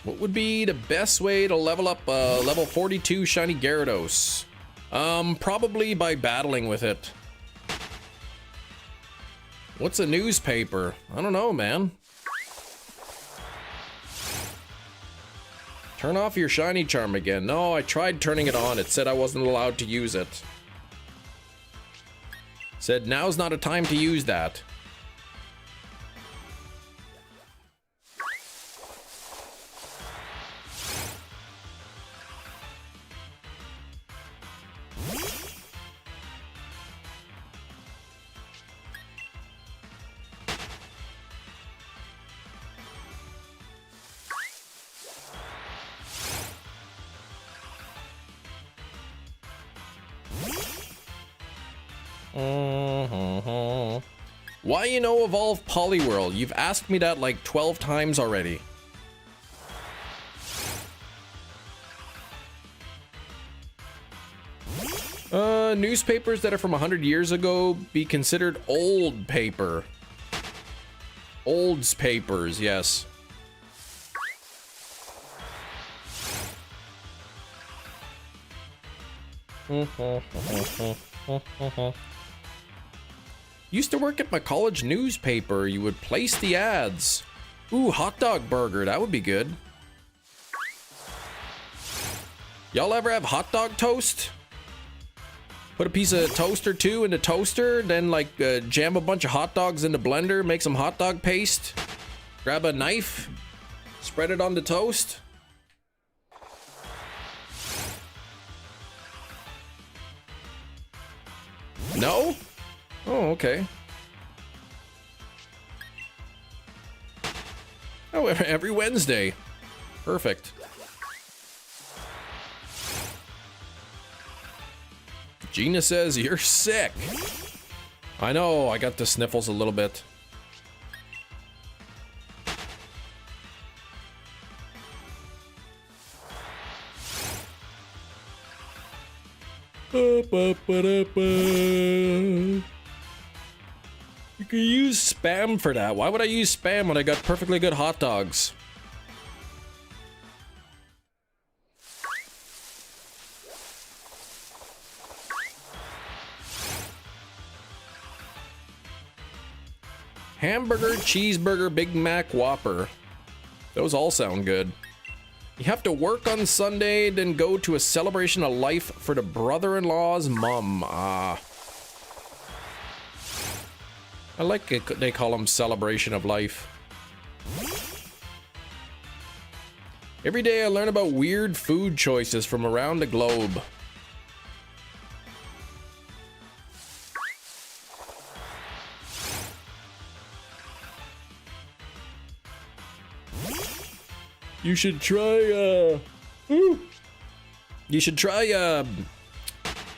What would be the best way to level up level 42 Shiny Gyarados? Probably by battling with it. What's a newspaper? I don't know, man. Turn off your shiny charm again. No, I tried turning it on. It said I wasn't allowed to use it. Said now's not a time to use that. Why you know Evolve Poliwhirl? You've asked me that like 12 times already. Newspapers that are from 100 years ago be considered old paper. Olds papers, yes. Used to work at my college newspaper. You would place the ads. Ooh, hot dog burger. That would be good. Y'all ever have hot dog toast? Put a piece of toast or two in the toaster, then like jam a bunch of hot dogs in the blender, make some hot dog paste, grab a knife, spread it on the toast. No? Oh, okay. Oh, every Wednesday. Perfect. Gina says you're sick. I know, I got the sniffles a little bit. You can use spam for that. Why would I use spam when I got perfectly good hot dogs? Hamburger, cheeseburger, Big Mac, Whopper. Those all sound good. You have to work on Sunday, then go to a celebration of life for the brother-in-law's mom. Ah. I like it, they call them celebration of life. Every day I learn about weird food choices from around the globe. You should try,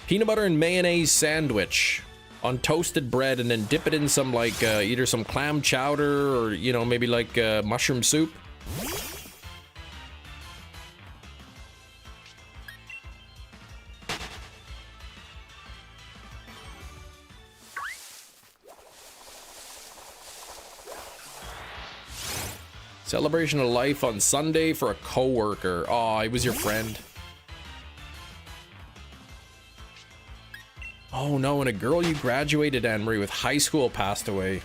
peanut butter and mayonnaise sandwich on toasted bread and then dip it in some, like, either some clam chowder or, you know, maybe like, mushroom soup. Celebration of life on Sunday for a coworker. Oh, he was your friend. Oh no, and a girl you graduated, Anne-Marie, with high school passed away.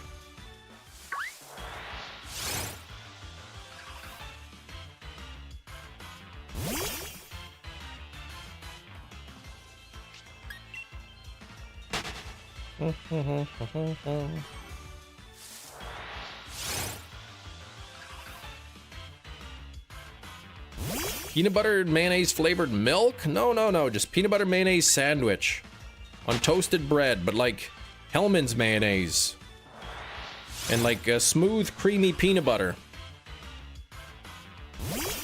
Peanut butter and mayonnaise flavored milk? No, no, no, just peanut butter mayonnaise sandwich on toasted bread, but like Hellman's mayonnaise and like a smooth, creamy peanut butter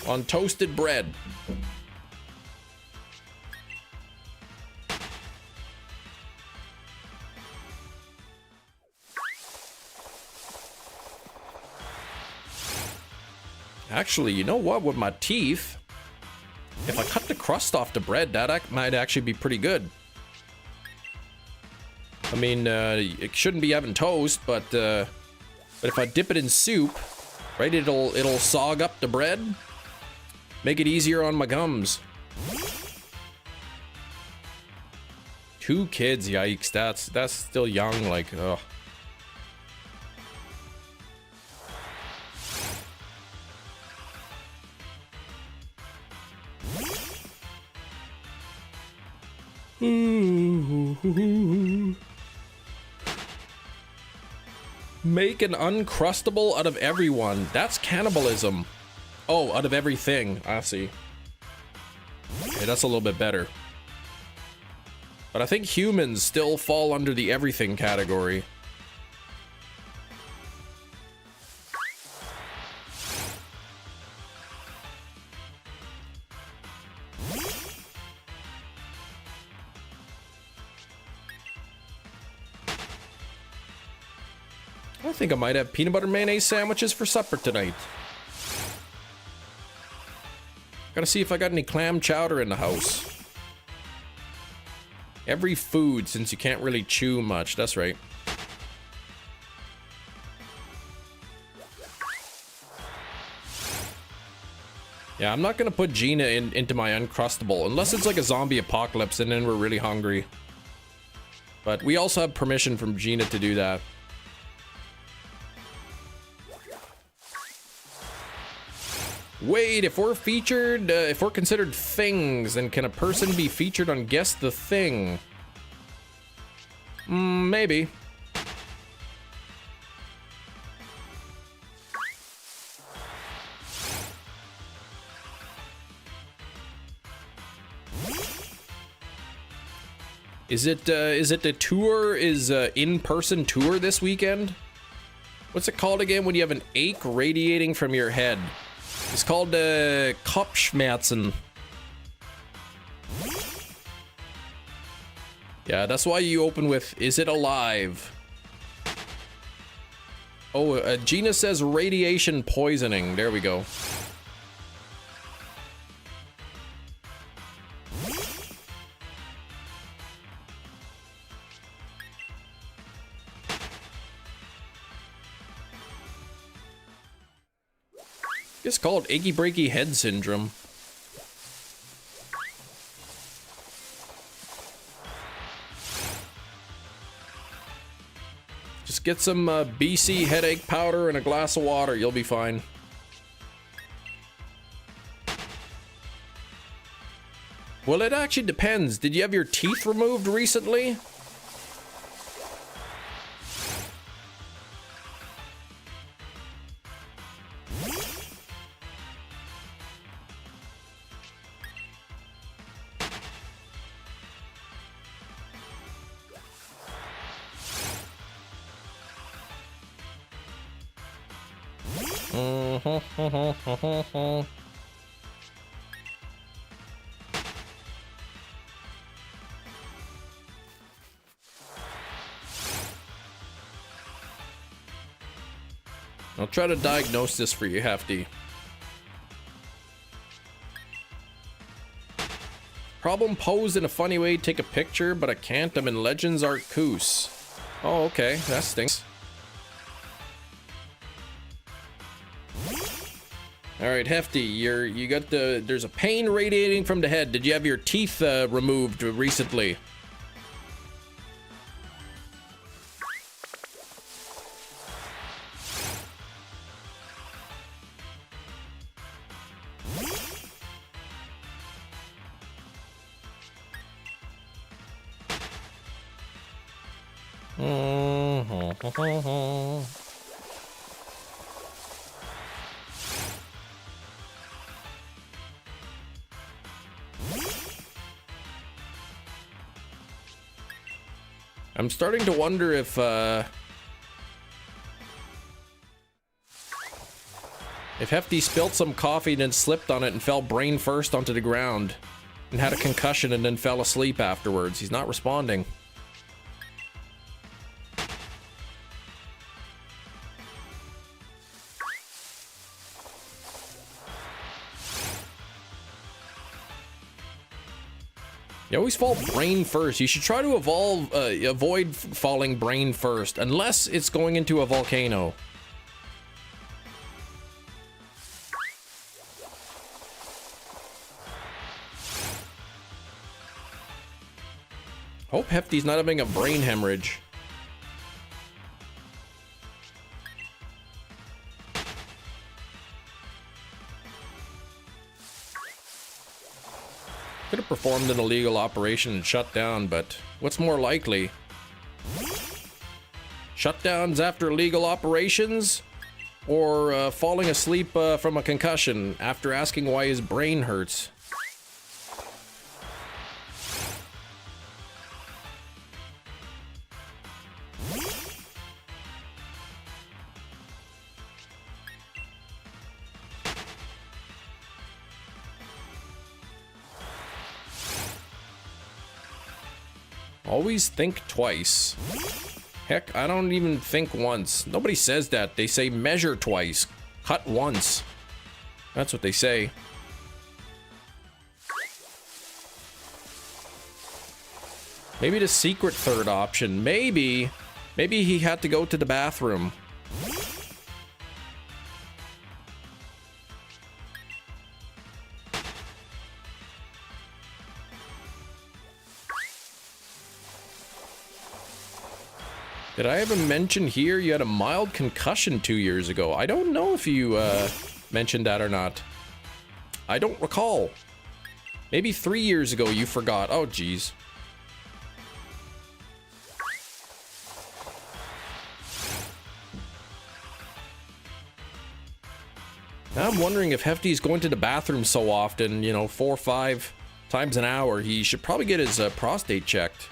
on toasted bread. Actually, you know what? With my teeth, if I cut the crust off the bread, that might actually be pretty good. I mean, it shouldn't be having toast, but if I dip it in soup, right, it'll sog up the bread, make it easier on my gums. 2 kids, yikes! That's still young, like, ugh. Make an uncrustable out of everyone. That's cannibalism. Oh, out of everything. I see. Okay, that's a little bit better. But I think humans still fall under the everything category. I think I might have peanut butter mayonnaise sandwiches for supper tonight. Gotta see if I got any clam chowder in the house. Every food, since you can't really chew much. That's right. Yeah, I'm not gonna put Gina into my Uncrustable unless it's like a zombie apocalypse and then we're really hungry. But we also have permission from Gina to do that. Wait, if we're featured, if we're considered things, then can a person be featured on Guess the Thing? Maybe. Is it the tour is in-person tour this weekend? What's it called again when you have an ache radiating from your head? It's called Kopfschmerzen. Yeah, that's why you open with, is it alive? Oh, Gina says radiation poisoning. There we go. It's called achy breaky head syndrome. Just get some BC headache powder and a glass of water. You'll be fine. Well, it actually depends. Did you have your teeth removed recently? I'll try to diagnose this for you, Hefty. Problem posed in a funny way. Take a picture, but I can't. I'm in Legends Arcus. Oh, okay. That stinks. Alright, Hefty, you got there's a pain radiating from the head. Did you have your teeth removed recently? I'm starting to wonder if Hefty spilt some coffee and then slipped on it and fell brain first onto the ground and had a concussion and then fell asleep afterwards. He's not responding. You always fall brain first. You should try to avoid falling brain first, unless it's going into a volcano. Hope Hefty's not having a brain hemorrhage. Could have performed an illegal operation and shut down, but what's more likely? Shutdowns after illegal operations? Or falling asleep from a concussion after asking why his brain hurts? Always think twice. Heck, I don't even think once. Nobody says that. They say measure twice, cut once. That's what they say. Maybe the secret third option. Maybe he had to go to the bathroom. Did I ever mention here you had a mild concussion 2 years ago? I don't know if you mentioned that or not. I don't recall. Maybe 3 years ago you forgot. Oh, geez. Now I'm wondering if Hefty's going to the bathroom so often, you know, 4 or 5 times an hour, he should probably get his prostate checked.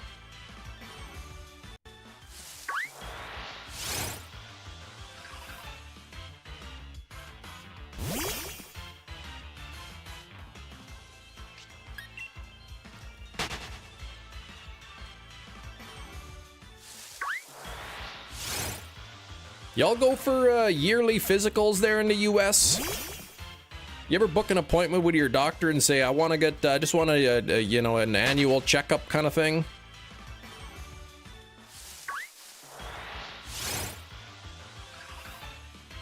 Y'all go for yearly physicals there in the US? You ever book an appointment with your doctor and say, I want to get, I just want a, you know, an annual checkup kind of thing?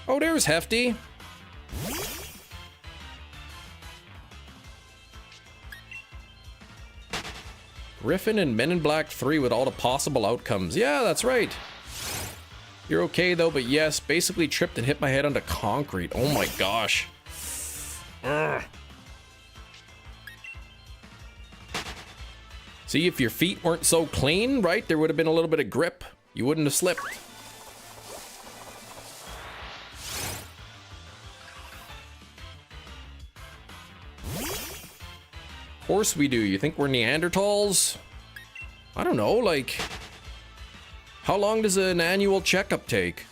Oh, there's Hefty. Griffin and Men in Black 3 with all the possible outcomes. Yeah, that's right. You're okay though, but yes, basically tripped and hit my head onto concrete. Oh my gosh. Ugh. See, if your feet weren't so clean, right, there would have been a little bit of grip. You wouldn't have slipped. Of course we do. You think we're Neanderthals? I don't know, like... How long does an annual checkup take?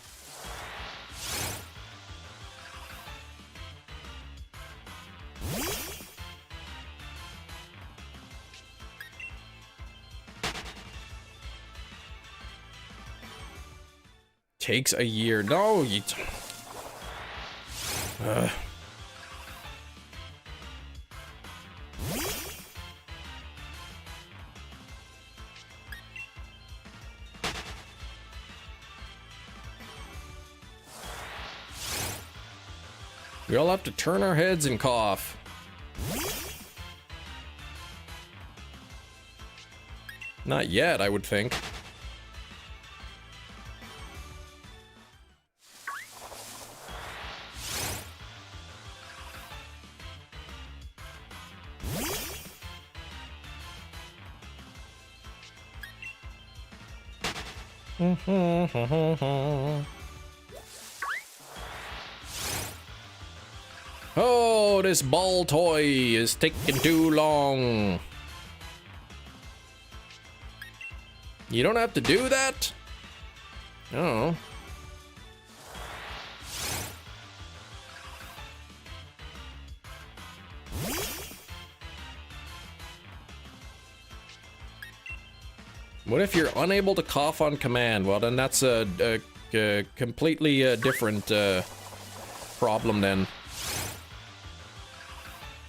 Takes a year. No, you... We all have to turn our heads and cough. Not yet, I would think. Oh, this Baltoy is taking too long. You don't have to do that? Oh. What if you're unable to cough on command? Well, then that's a completely different problem then.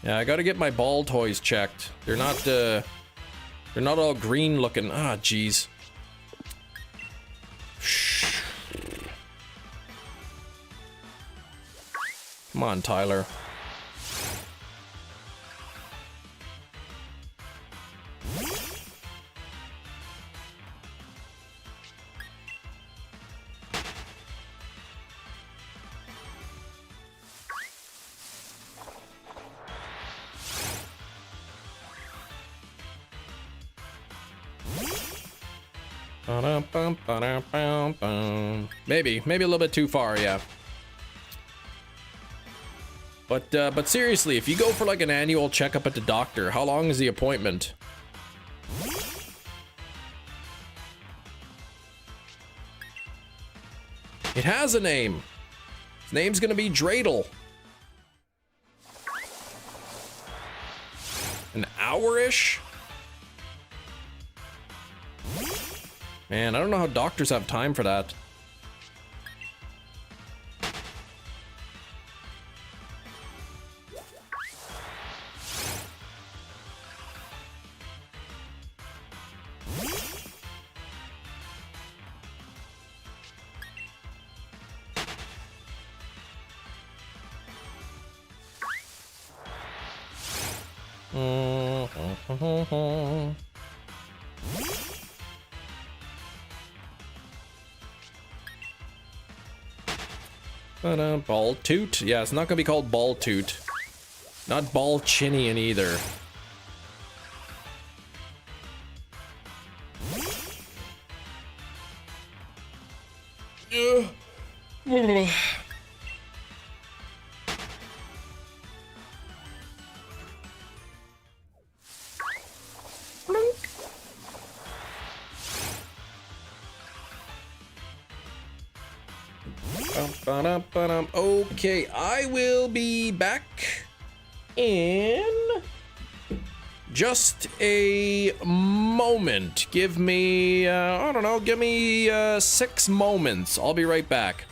Yeah, I gotta get my ball toys checked. They're not all green looking. Ah, jeez. Come on, Tyler. Maybe a little bit too far, yeah. But seriously, if you go for like an annual checkup at the doctor, how long is the appointment? It has a name. His name's gonna be Dreidel. An hour-ish? Man, I don't know how doctors have time for that. Ball toot? Yeah, it's not gonna be called ball toot. Not ball chinian either. Okay, I will be back in just a moment. Give me, I don't know, give me 6 moments. I'll be right back.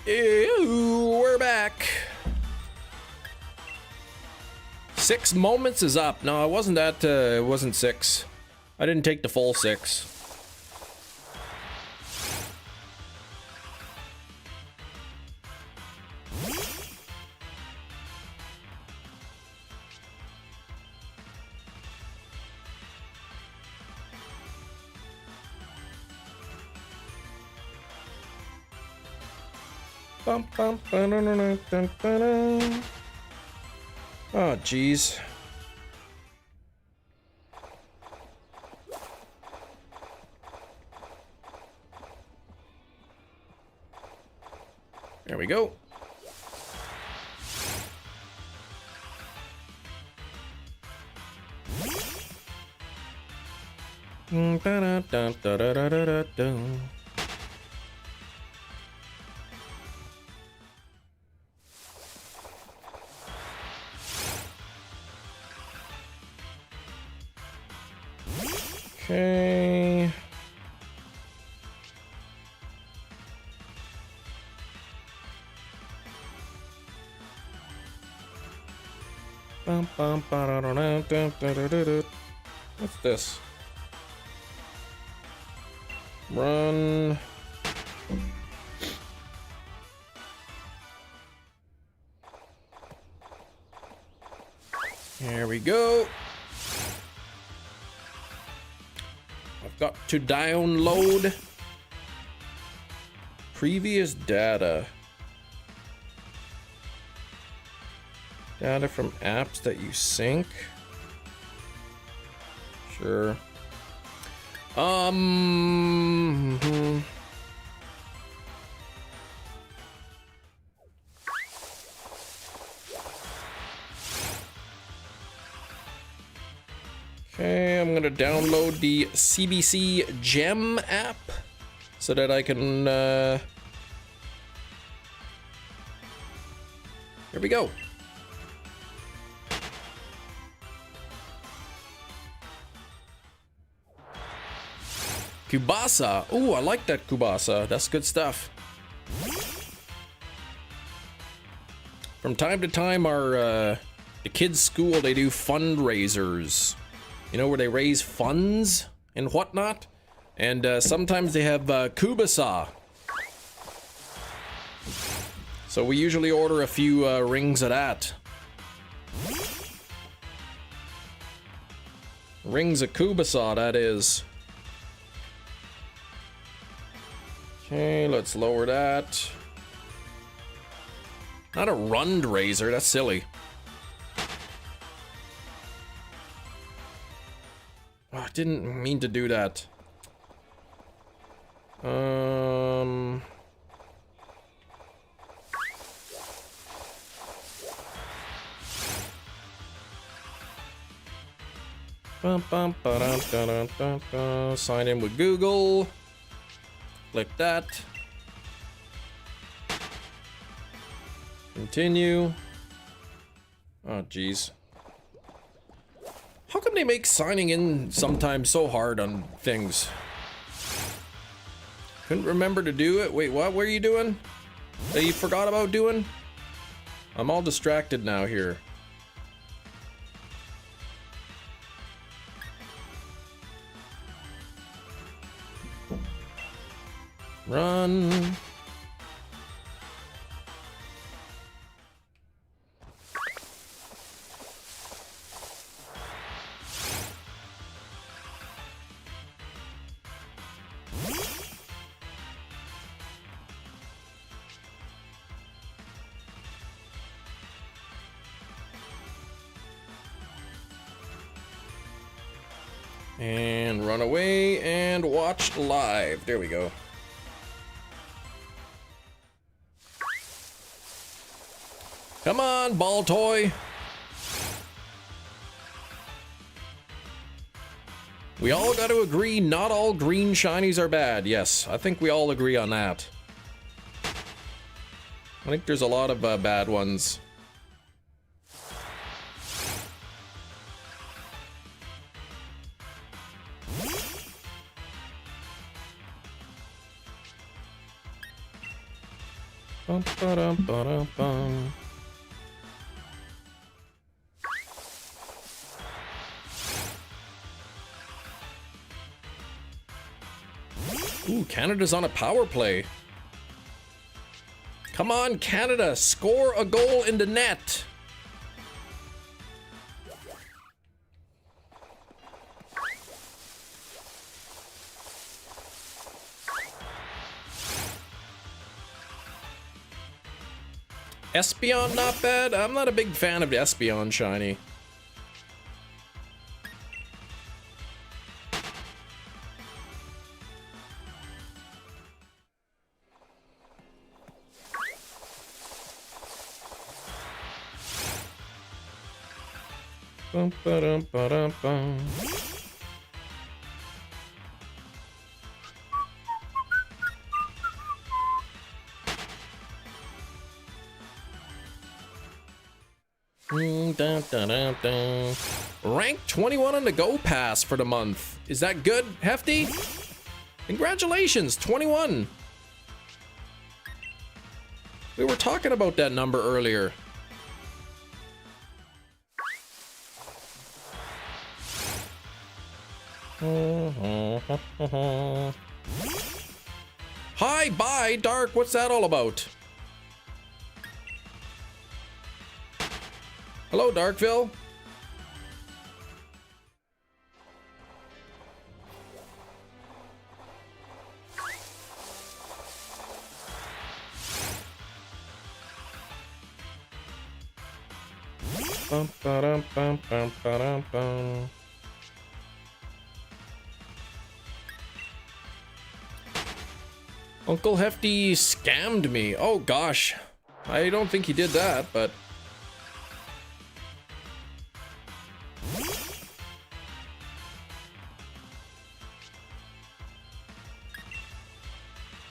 Ew, we're back. 6 moments is up. No, it wasn't that, it wasn't 6. I didn't take the full 6. Oh, jeez. There we go. Okay. What's this? Run. Here we go. I've got to download previous data. Data from apps that you sync. Sure. Okay, I'm gonna download the CBC Gem app so that I can, here we go. Kubasa. Ooh, I like that Kubasa. That's good stuff. From time to time, our, the kids' school, they do fundraisers. You know, where they raise funds and whatnot. And sometimes they have Kubasa. So we usually order a few rings of that. Rings of Kubasaw, that is. Okay, let's lower that. Not a rund razor, that's silly. Oh, I didn't mean to do that. Sign in with Google. Click that. Continue. Oh, geez. How come they make signing in sometimes so hard on things? Couldn't remember to do it. Wait, what were you doing? That you forgot about doing? I'm all distracted now here. Run. And run away and watch live. There we go. Come on, Baltoy. We all got to agree not all green shinies are bad. Yes, I think we all agree on that. I think there's a lot of bad ones. Bum, ba-dum, ba-dum, bum. Ooh, Canada's on a power play. Come on, Canada, score a goal in the net. Espeon, not bad. I'm not a big fan of the Espeon shiny. Bum, ba-dum, ba-dum, bum. Dun, dun, dun, dun. Rank 21 on the Go Pass for the month. Is that good, Hefty? Congratulations, 21. We were talking about that number earlier. Hi, bye, Dark. What's that all about? Hello, Darkville. Bum, ba-dum, bum, bum, ba-dum, bum. Uncle Hefty scammed me. Oh gosh. I don't think he did that, but...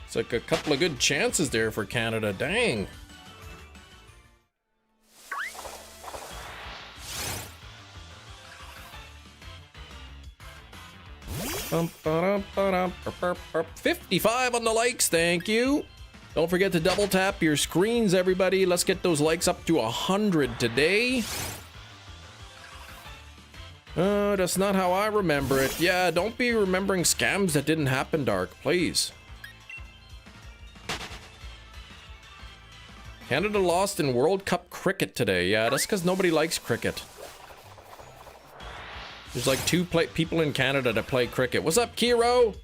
it's like a couple of good chances there for Canada. Dang. Bum, ba-dum, ba-dum, burp, burp, burp. 55 on the likes, thank you. Don't forget to double tap your screens, everybody. Let's get those likes up to 100 today. That's not how I remember it. Yeah, don't be remembering scams that didn't happen, Dark, please. Canada lost in World Cup cricket today. Yeah, that's because nobody likes cricket. There's like two people in Canada that play cricket. What's up, Kiro?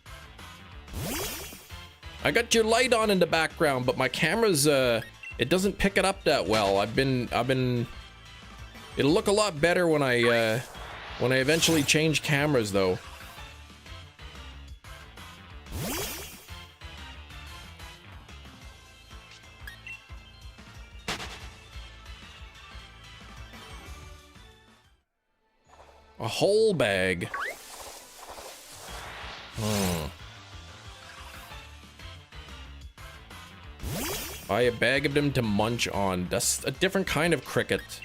I got your light on in the background, but my camera's it doesn't pick it up that well. I've been it'll look a lot better when I eventually change cameras though. A whole bag. Buy a bag of them to munch on. That's a different kind of cricket.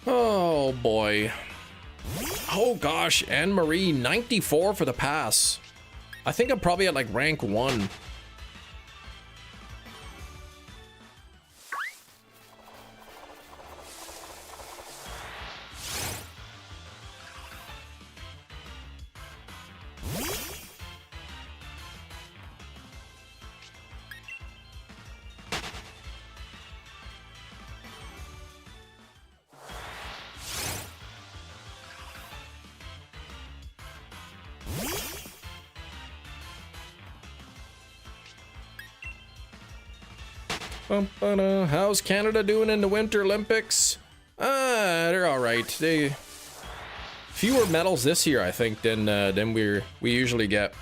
Oh boy. Oh gosh, Anne-Marie, 94 for the pass. I think I'm probably at like rank 1. How's Canada doing in the Winter Olympics? They're all right. They fewer medals this year, I think, than we usually get.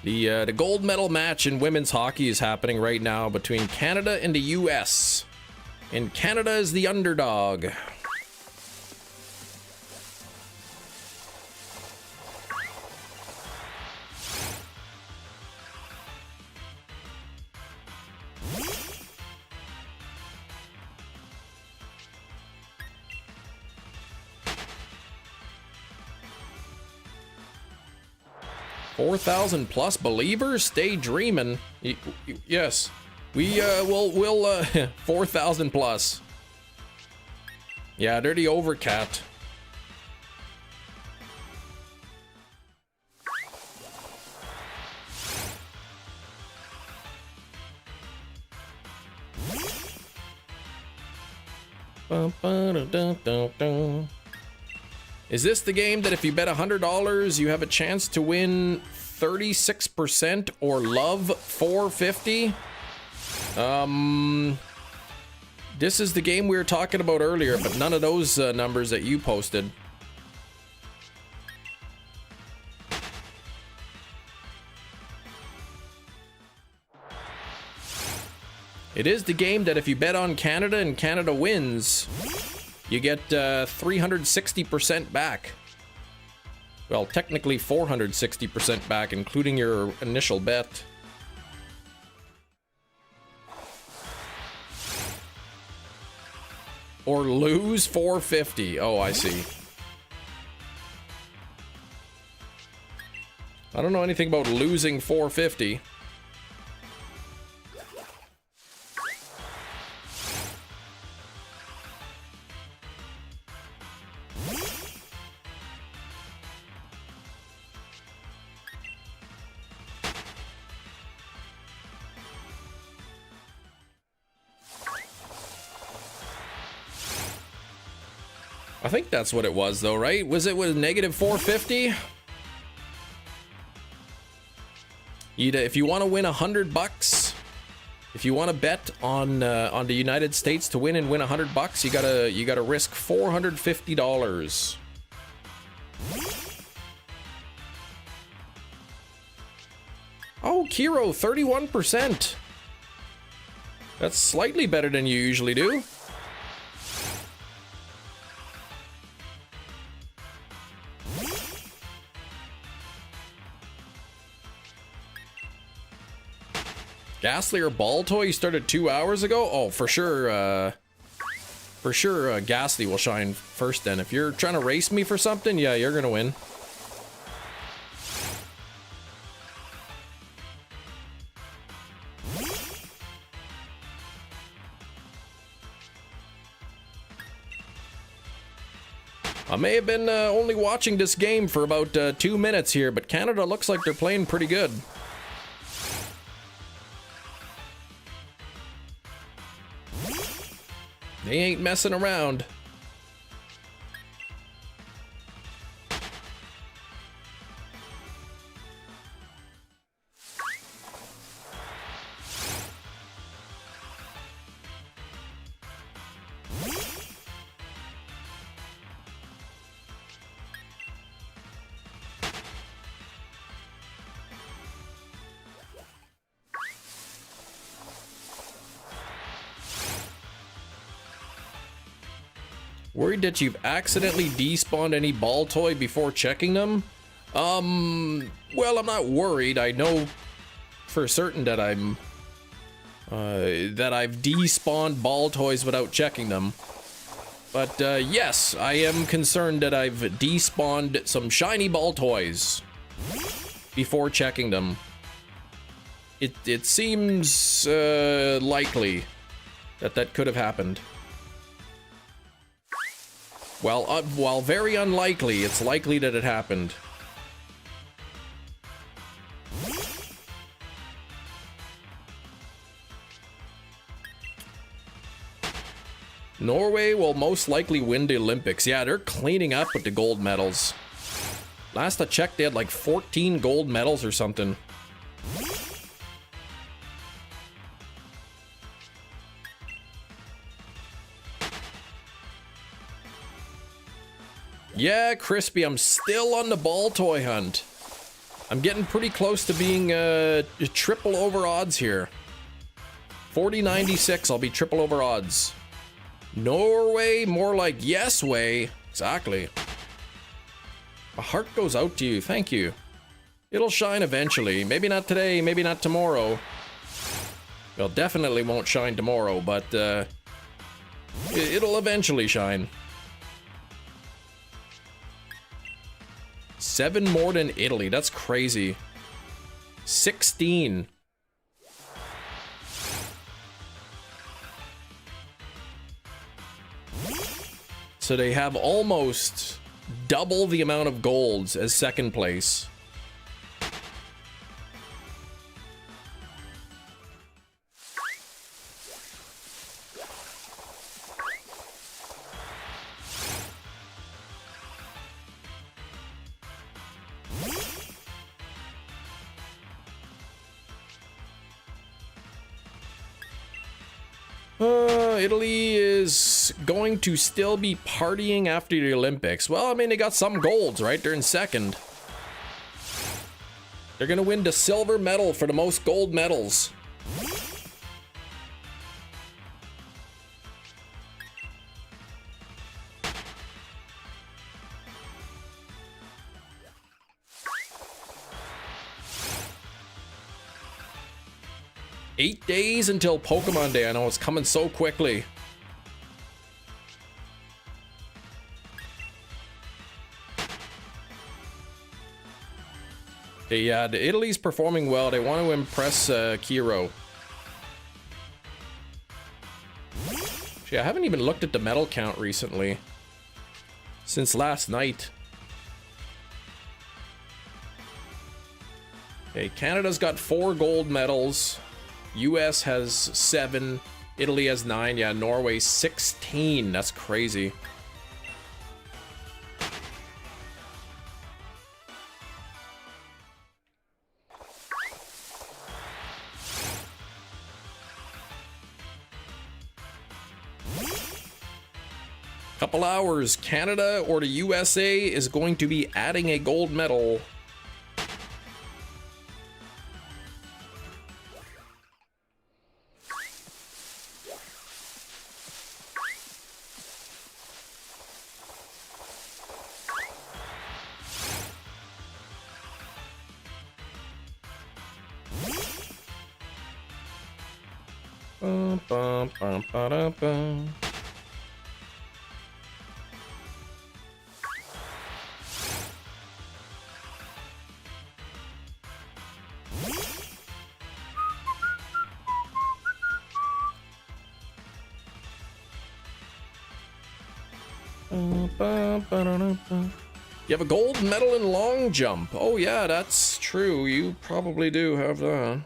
The gold medal match in women's hockey is happening right now between Canada and the US, and Canada is the underdog. $4,000+ believers, stay dreaming. Yes, we'll 4,000+. Yeah, they're the overcat. Is this the game that if you bet $100, you have a chance to win 36% or love 450? This is the game we were talking about earlier, but none of those numbers that you posted. It is the game that if you bet on Canada and Canada wins, you get 360% back. Well, technically 460% back, including your initial bet. Or lose 450. Oh, I see. I don't know anything about losing 450. I think that's what it was, though, right? Was it with negative 450? If you want to win $100, if you want to bet on the United States to win and win $100, you gotta risk $450. Oh, Kiro, 31%. That's slightly better than you usually do. Ghastly or Baltoy, you started 2 hours ago? Oh, for sure, Ghastly will shine first then. If you're trying to race me for something, yeah, you're gonna win. I may have been only watching this game for about 2 minutes here, but Canada looks like they're playing pretty good. They ain't messing around. Worried that you've accidentally despawned any Baltoy before checking them? Well, I'm not worried. I know for certain that I've despawned Baltoys without checking them. But, yes, I am concerned that I've despawned some shiny Baltoys before checking them. It seems, likely that could have happened. Well, while very unlikely, it's likely that it happened. Norway will most likely win the Olympics. Yeah, they're cleaning up with the gold medals. Last I checked, they had like 14 gold medals or something. Yeah, Crispy, I'm still on the Baltoy hunt. I'm getting pretty close to being triple over odds here. 4096, I'll be triple over odds. Norway, more like yes way. Exactly. My heart goes out to you, thank you. It'll shine eventually. Maybe not today, maybe not tomorrow. Well, definitely won't shine tomorrow, but it'll eventually shine. 7 more than Italy. That's crazy. 16. So they have almost double the amount of golds as second place. Italy is going to still be partying after the Olympics. Well, I mean, they got some golds, right? They're in second. They're gonna win the silver medal for the most gold medals. Eight days until Pokemon Day. I know it's coming so quickly. Yeah, Italy's performing well. They want to impress Kiro. Actually, I haven't even looked at the medal count recently. Since last night. Okay, Canada's got 4 gold medals. US has 7, Italy has 9, yeah, Norway 16. That's crazy. Couple hours, Canada or the USA is going to be adding a gold medal. Bum, bum, bum, ba-dum, bum. You have a gold medal in long jump. Oh yeah, that's true. You probably do have that.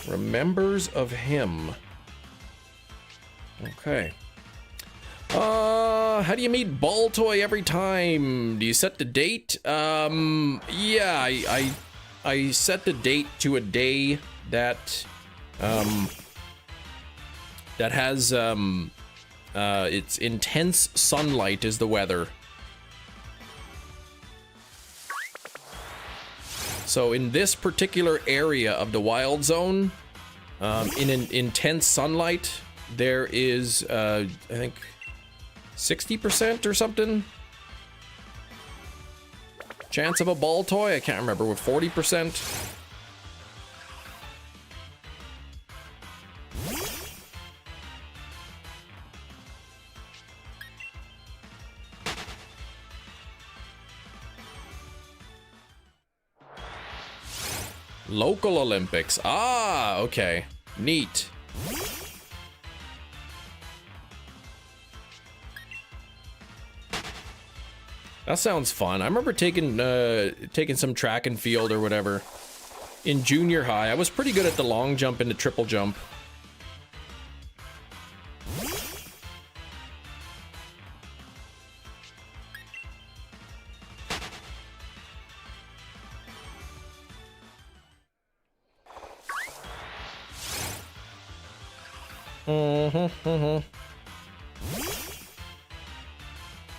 Remembers of him. Okay. How do you meet Baltoy every time? Do you set the date? Yeah, I set the date to a day that that has it's intense sunlight is the weather. So in this particular area of the wild zone, in an intense sunlight, there is I think 60% or something chance of a Baltoy. I can't remember, with 40%. Local Olympics. Ah, okay. Neat. That sounds fun. I remember taking some track and field or whatever in junior high. I was pretty good at the long jump and the triple jump.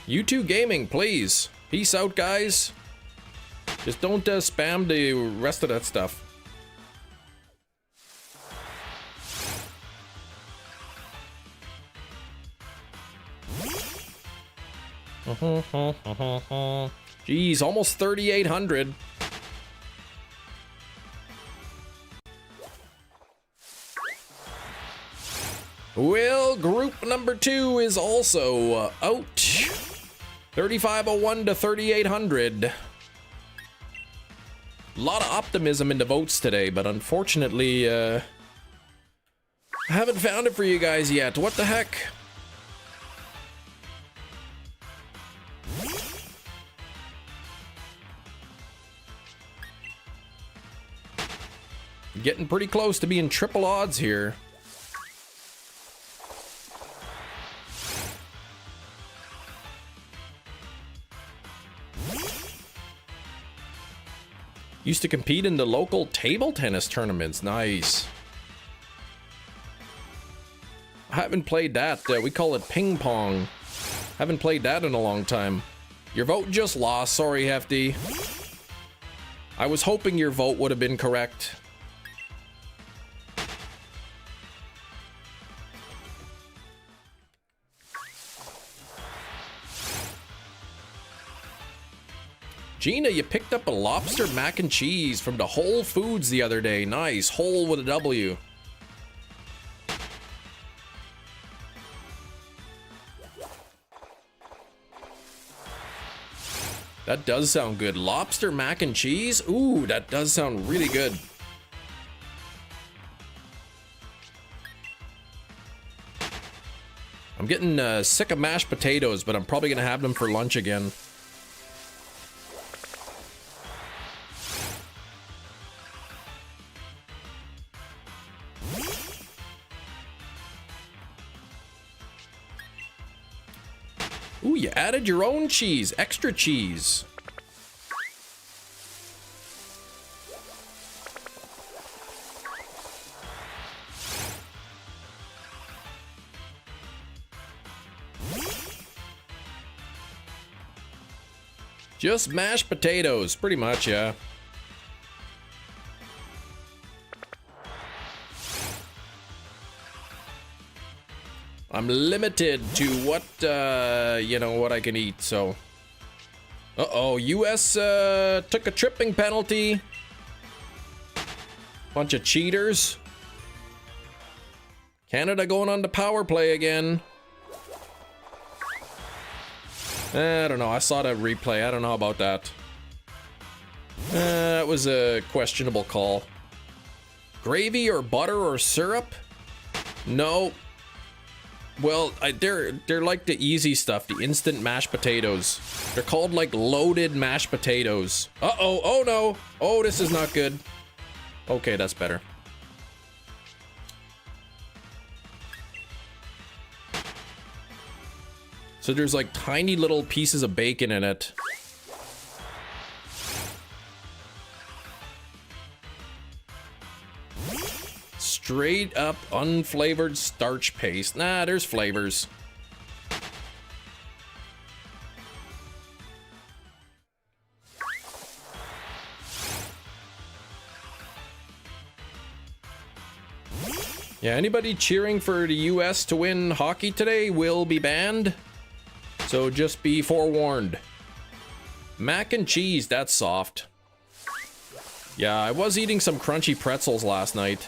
U2 Gaming, please. Peace out, guys. Just don't spam the rest of that stuff. Jeez, almost 3,800. Well, group number 2 is also out. 3,501 to 3,800. A lot of optimism in the votes today, but unfortunately, I haven't found it for you guys yet. What the heck? Getting pretty close to being triple odds here. Used to compete in the local table tennis tournaments. Nice. I haven't played that. We call it ping pong. Haven't played that in a long time. Your vote just lost. Sorry, Hefty. I was hoping your vote would have been correct. Gina, you picked up a lobster mac and cheese from the Whole Foods the other day. Nice. Whole with a W. That does sound good. Lobster mac and cheese? Ooh, that does sound really good. I'm getting sick of mashed potatoes, but I'm probably gonna have them for lunch again. Ooh, you added your own cheese, extra cheese. Just mashed potatoes, pretty much, yeah. I'm limited to what, you know, what I can eat, so. Uh-oh, US, took a tripping penalty. Bunch of cheaters. Canada going on to power play again. I don't know, I saw that replay, I don't know about that. That was a questionable call. Gravy or butter or syrup? No. Well, they're like the easy stuff, the instant mashed potatoes. They're called like loaded mashed potatoes. Uh-oh, oh no. Oh, this is not good. Okay, that's better. So there's like tiny little pieces of bacon in it. Straight up unflavored starch paste. Nah, there's flavors. Yeah, anybody cheering for the US to win hockey today will be banned. So just be forewarned. Mac and cheese, that's soft. Yeah, I was eating some crunchy pretzels last night.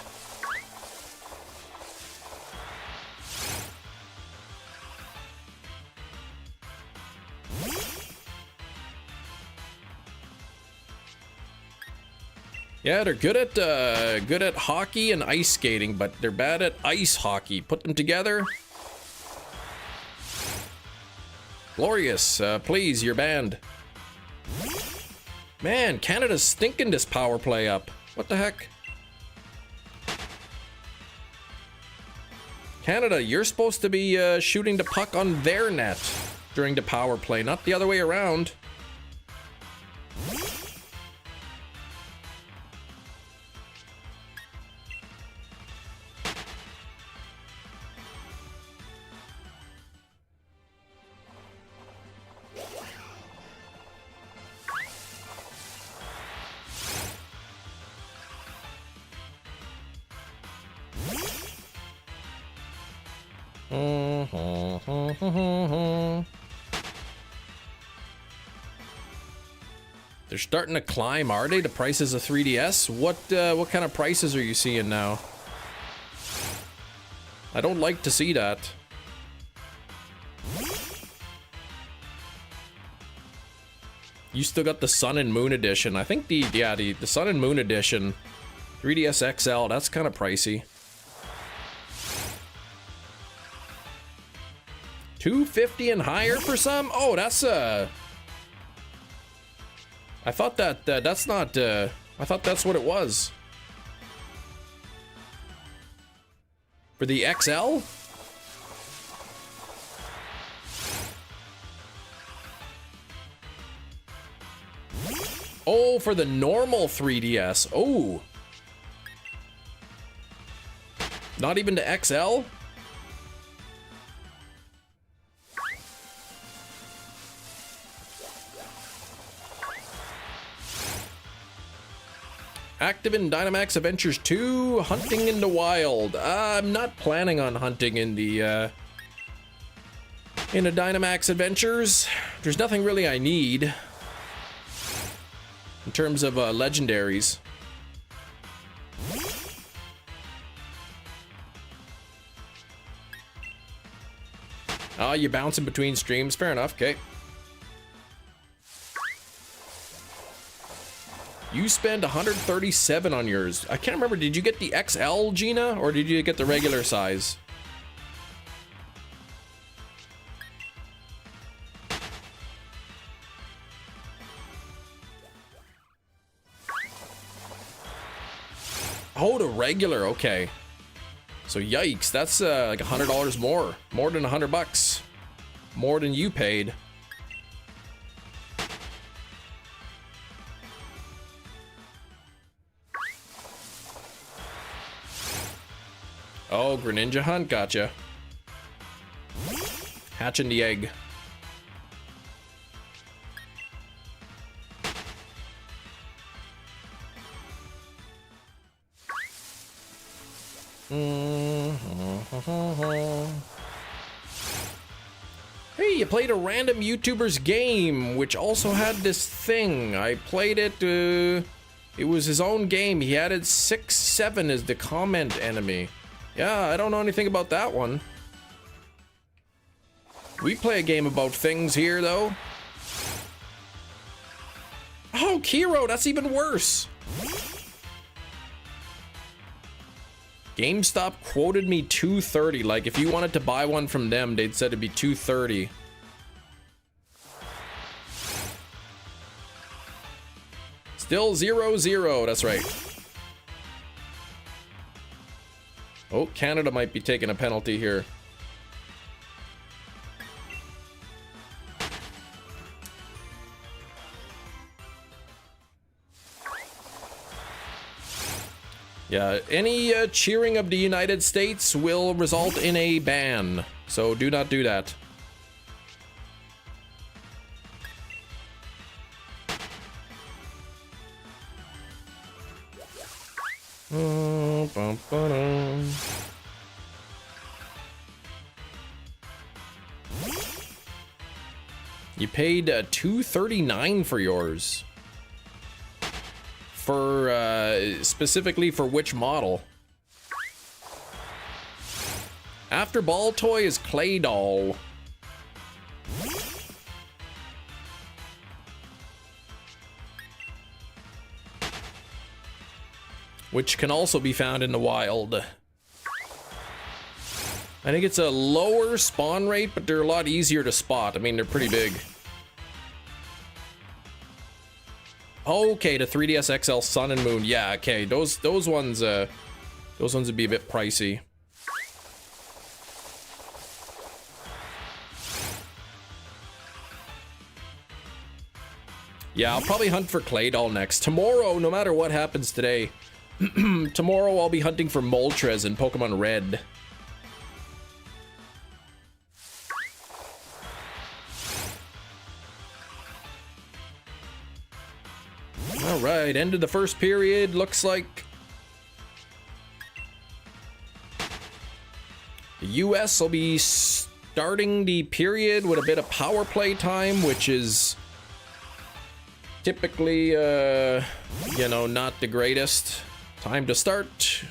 Yeah, they're good at hockey and ice skating, but they're bad at ice hockey. Put them together. Glorious, please, you're banned. Man, Canada's stinking this power play up. What the heck? Canada, you're supposed to be shooting the puck on their net during the power play, not the other way around. They're starting to climb, are they? The prices of 3DS? What kind of prices are you seeing now? I don't like to see that. You still got the Sun and Moon edition. I think the Sun and Moon edition, 3DS XL, that's kind of pricey. $250 and higher for some? Oh, that's I thought that's not I thought that's what it was. For the XL? Oh, for the normal 3DS. Oh. Not even the XL? Active in Dynamax Adventures 2, Hunting in the Wild. I'm not planning on hunting in the Dynamax Adventures. There's nothing really I need in terms of legendaries. Ah, you bouncing between streams. Fair enough. Okay. You spend 137 on yours. I can't remember, did you get the XL, Gina, or did you get the regular size? Oh, the regular, okay. So yikes, that's like $100 more. More than $100. More than you paid. Oh, Greninja Hunt, gotcha. Hatching the egg. Hey, you played a random YouTuber's game, which also had this thing. I played it, it was his own game. He added 6-7 as the comment enemy. Yeah, I don't know anything about that one. We play a game about things here, though. Oh, Kiro, that's even worse. GameStop quoted me $230. Like, if you wanted to buy one from them, they'd said it'd be $230. Still 0-0. That's right. Oh, Canada might be taking a penalty here. Yeah, any cheering of the United States will result in a ban, so do not do that. You paid $239 for yours. For specifically for which model? After Baltoy is Clay Doll. Which can also be found in the wild. I think it's a lower spawn rate, but they're a lot easier to spot. I mean, they're pretty big. Okay, the 3DS XL Sun and Moon. Yeah, okay. Those ones would be a bit pricey. Yeah, I'll probably hunt for Clay Doll next. Tomorrow, no matter what happens today, tomorrow I'll be hunting for Moltres in Pokemon Red. All right, end of the first period. Looks like the US will be starting the period with a bit of power play time, which is typically, you know, not the greatest time to start.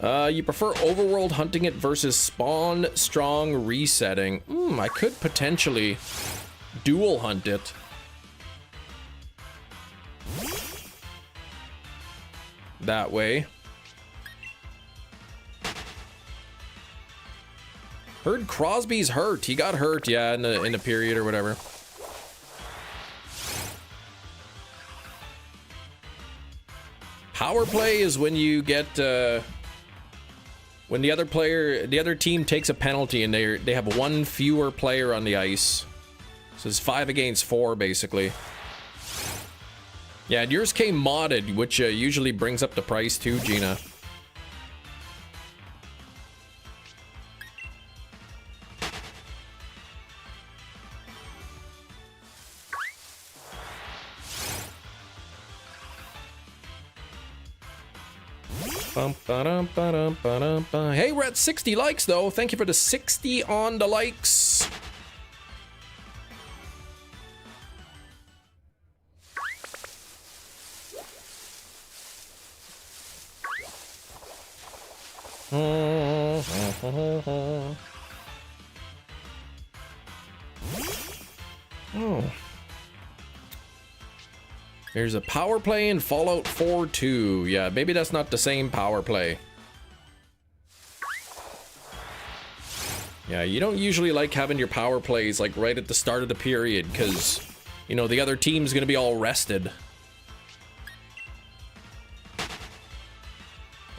You prefer overworld hunting it versus spawn strong resetting. I could potentially dual hunt it. That way. Heard Crosby's hurt. He got hurt, yeah, in the period or whatever. Power play is when you get when the other team takes a penalty and they have one fewer player on the ice. So it's 5 against 4 basically. Yeah, and yours came modded, which usually brings up the price too, Gina. Hey, we're at 60 likes though. Thank you for the 60 on the likes. Oh. There's a power play in Fallout 4 too. Yeah, maybe that's not the same power play. Yeah, you don't usually like having your power plays like right at the start of the period because, you know, the other team's gonna be all rested.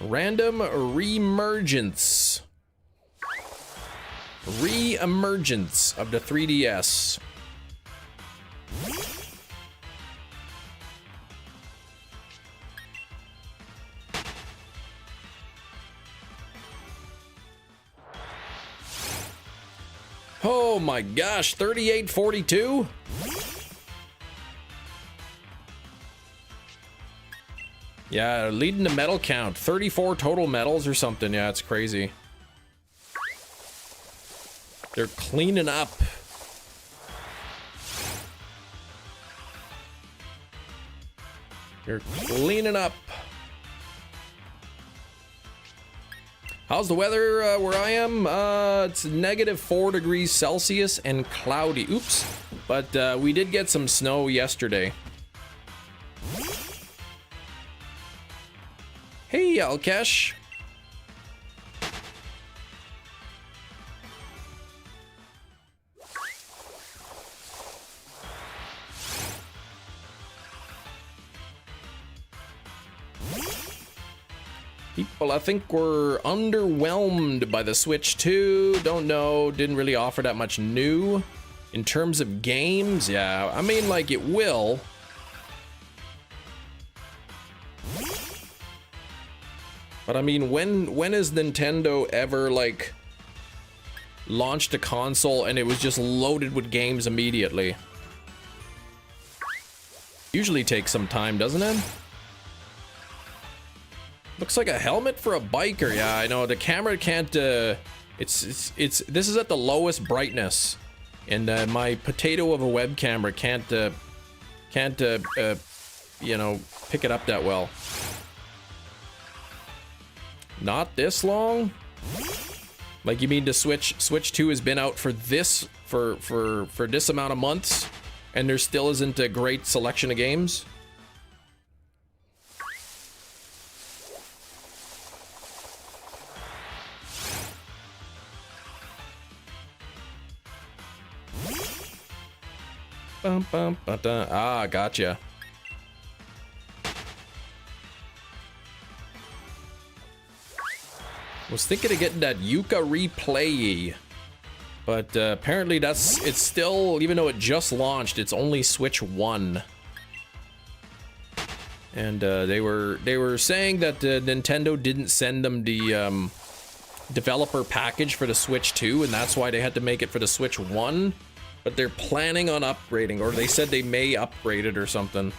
Random reemergence. Re-emergence of the 3DS. Oh my gosh, 3842? Yeah, leading the medal count. 34 total medals or something. Yeah, it's crazy. They're cleaning up. They're cleaning up. How's the weather where I am? It's -4 degrees Celsius and cloudy. Oops. But we did get some snow yesterday. Hey, Alkesh. People, I think, were underwhelmed by the Switch 2. Don't know. Didn't really offer that much new. In terms of games, yeah. I mean, like, it will. But I mean, when has Nintendo ever, like, launched a console and it was just loaded with games immediately? Usually takes some time, doesn't it? Looks like a helmet for a biker. Yeah, I know. The camera can't, this is at the lowest brightness. And my potato of a web camera can't, you know, pick it up that well. Not this long? Like, you mean the Switch 2 has been out for this, for this amount of months, and there still isn't a great selection of games? Ah, gotcha. Was thinking of getting that Yuka replay, but apparently it's still, even though it just launched, it's only Switch 1. And they were saying that Nintendo didn't send them the developer package for the Switch 2, and that's why they had to make it for the Switch 1. But they're planning on upgrading, or they said they may upgrade it or something.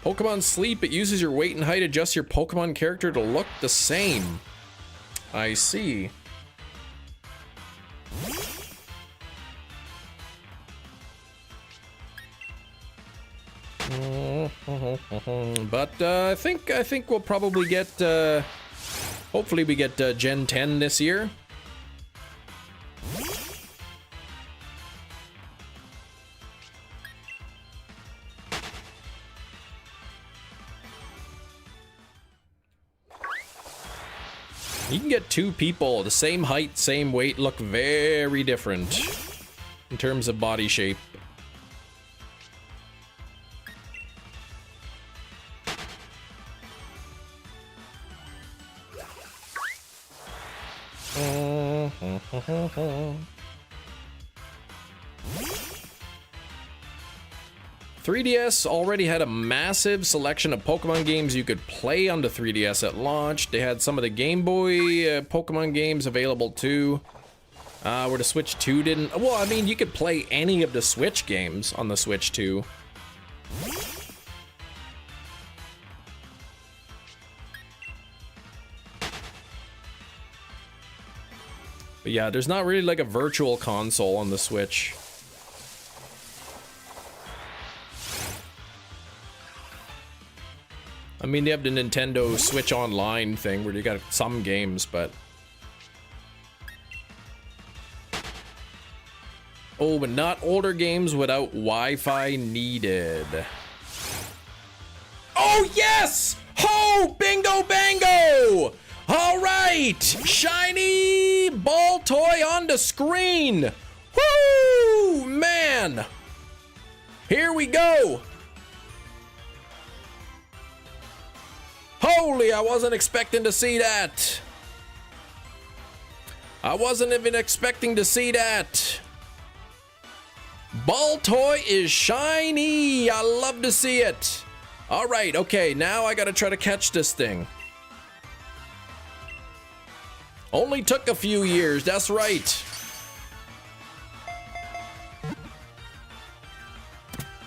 Pokemon Sleep, it uses your weight and height, adjusts your Pokemon character to look the same. I see. But I think we'll probably get hopefully we get Gen 10 this year. You can get two people, the same height, same weight, look very different in terms of body shape. .3DS already had a massive selection of Pokemon games you could play on the 3DS at launch. They had some of the Game Boy Pokemon games available too. Where the Switch 2 didn't. Well, I mean, you could play any of the Switch games on the Switch 2. But yeah, there's not really like a virtual console on the Switch. I mean, they have the Nintendo Switch Online thing where you got some games, but... Oh, but not older games without Wi-Fi needed. Oh, yes! Ho! Bingo bango! All right! Shiny BALTOY on the screen! Woo! Man! Here we go! Holy, I wasn't expecting to see that. I wasn't even expecting to see that. BALTOY is shiny. I love to see it. All right, okay, now I gotta try to catch this thing. Only took a few years, that's right.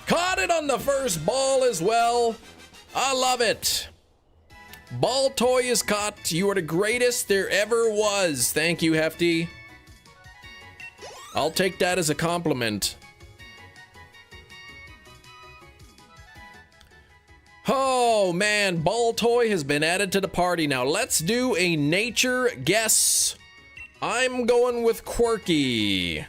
Caught it on the first ball as well. I love it. BALTOY is caught. You are the greatest there ever was. Thank you, Hefty. I'll take that as a compliment. Oh man, BALTOY has been added to the party. Now let's do a nature guess I'm going with quirky.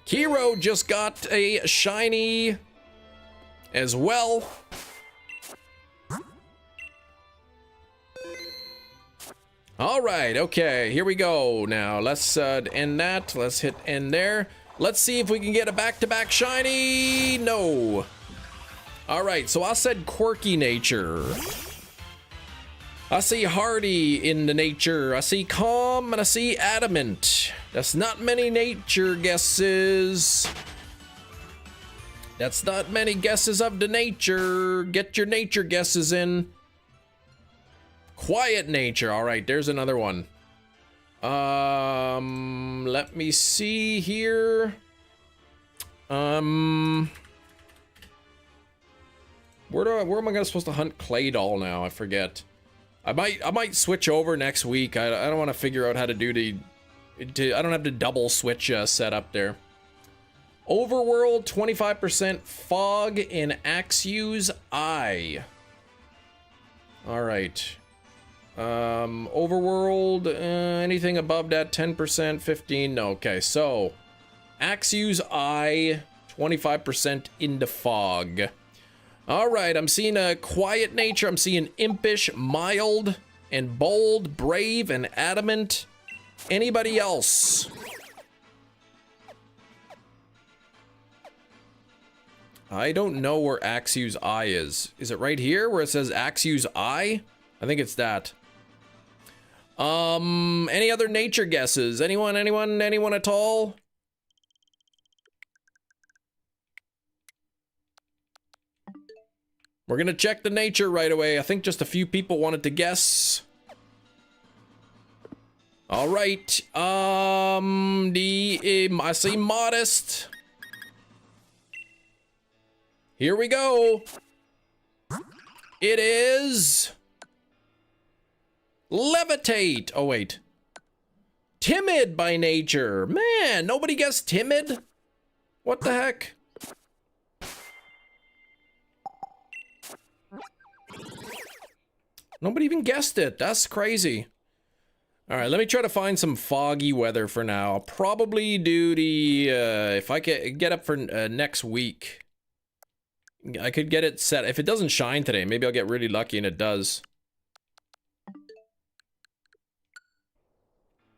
Hero just got a shiny as well. All right, okay, here we go. Now let's end that. Let's hit end there. Let's see if we can get a back-to-back shiny. No. All right, so I said quirky nature. I see hardy in the nature. I see calm and I see adamant. That's not many nature guesses. That's not many guesses of the nature. Get your nature guesses in. Quiet nature. All right, there's another one. Let me see here. Where am I supposed to hunt Claydol now? I forget. I might switch over next week. I don't want to figure out how to do I don't have to double switch set up there. Overworld 25% fog in Axew's eye. All right. Overworld, anything above that 10%, 15. No, okay. So Axew's eye 25% into fog. All right, I'm seeing a quiet nature. I'm seeing impish, mild, and bold, brave, and adamant. Anybody else? I don't know where Axew's eye is. Is it right here where it says Axew's eye? I think it's that. Any other nature guesses? Anyone at all? We're gonna check the nature right away. I think just a few people wanted to guess. All right. I see modest. Here we go. It is levitate. Oh wait. Timid by nature. Man, nobody guessed timid. What the heck? Nobody even guessed it. That's crazy. All right, let me try to find some foggy weather for now. I'll probably do the, if I can get up for next week. I could get it set. If it doesn't shine today, maybe I'll get really lucky and it does.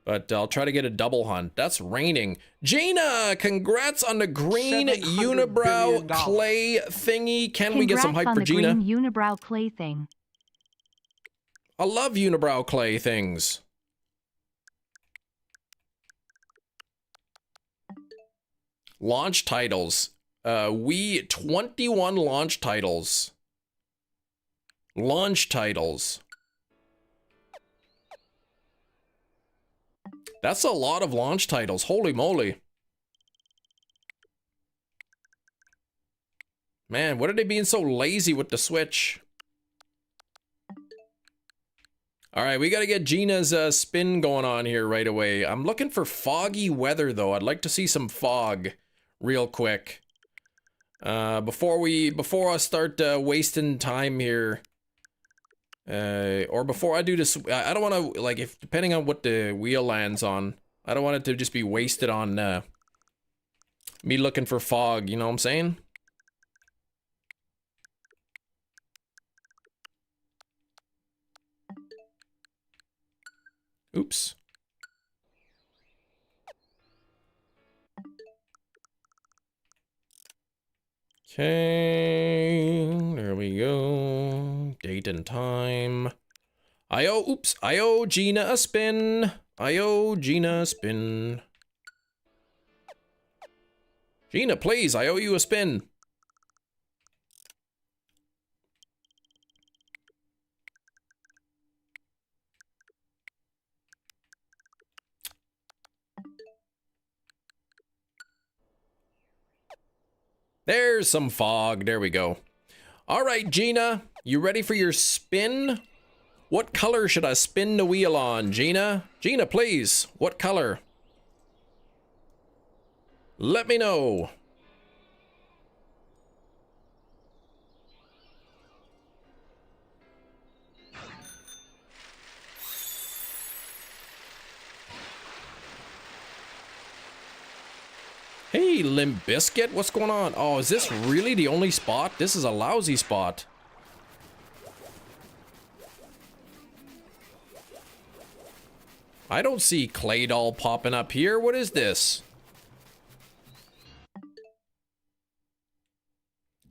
But I'll try to get a double hunt. That's raining. Gina, congrats on the green unibrow clay thingy. Can we get some hype for Gina? Congrats on the green unibrow clay thing. I love unibrow clay things. Launch titles. 21 launch titles. Launch titles. That's a lot of launch titles. Holy moly. Man, what are they being so lazy with the Switch? All right, we got to get Gina's spin going on here right away. I'm looking for foggy weather, though. I'd like to see some fog real quick. Before I start wasting time here. Or before I do this, I don't want to, like, if depending on what the wheel lands on, I don't want it to just be wasted on me looking for fog, you know what I'm saying? Oops. Okay, there we go. Date and time. I owe Gina a spin. I owe Gina a spin. Gina, please, I owe you a spin. There's some fog. There we go. All right, Gina, you ready for your spin? What color should I spin the wheel on, Gina? Gina, please, what color? Let me know. Hey, Limp Biscuit, what's going on? Oh, is this really the only spot? This is a lousy spot. I don't see Clay Doll popping up here. What is this?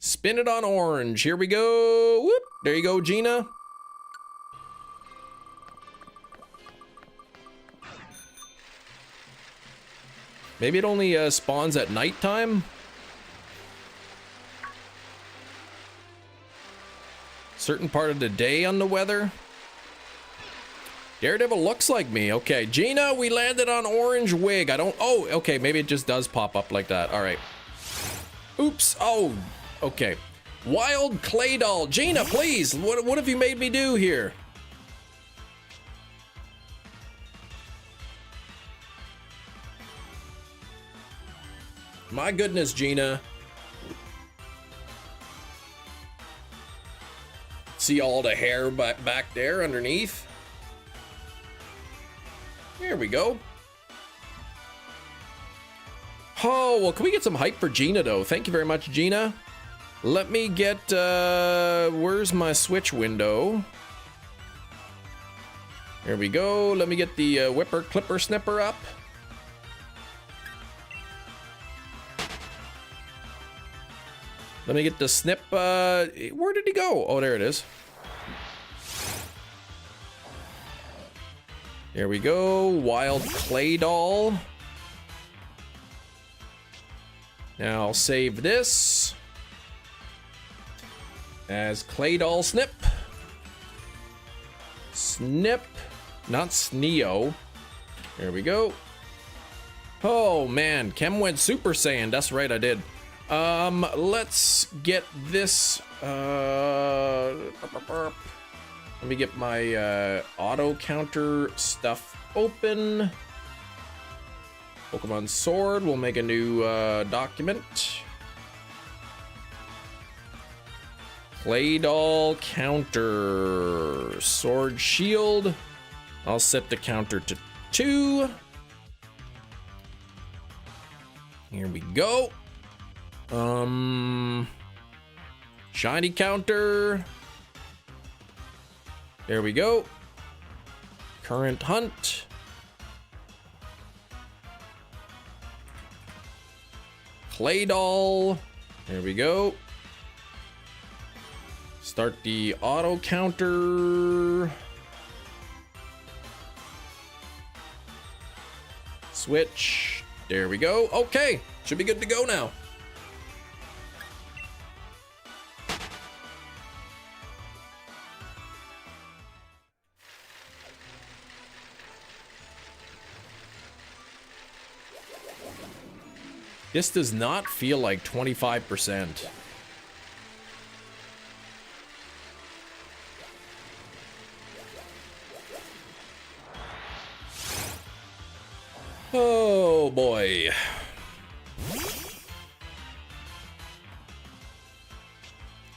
Spin it on orange. Here we go. Whoop. There you go, Gina. Maybe it only spawns at nighttime. Certain part of the day on the weather. Daredevil looks like me. Okay, Gina, we landed on orange wig. I don't... Oh, okay, maybe it just does pop up like that. All right. Oops. Oh, okay. Wild Clay Doll. Gina, please. What have you made me do here? My goodness, Gina. See all the hair back there underneath? There we go. Oh, well, can we get some hype for Gina, though? Thank you very much, Gina. Let me get, where's my Switch window? There we go. Let me get the Whipper Clipper Snipper up. Let me get the snip, where did he go? Oh, there it is. There we go, Wild Clay Doll. Now I'll save this as Clay Doll Snip. Snip, not Sneo. There we go. Oh man, Kem went Super Saiyan, that's right, I did. Let's get this, let me get my auto counter stuff open. Pokemon Sword, we'll make a new document. Clay Doll counter. Sword Shield. I'll set the counter to 2. Here we go. Shiny counter. There we go. Current hunt. Clay Doll. There we go. Start the auto counter. Switch. There we go. Okay. Should be good to go now. This does not feel like 25%. Oh boy.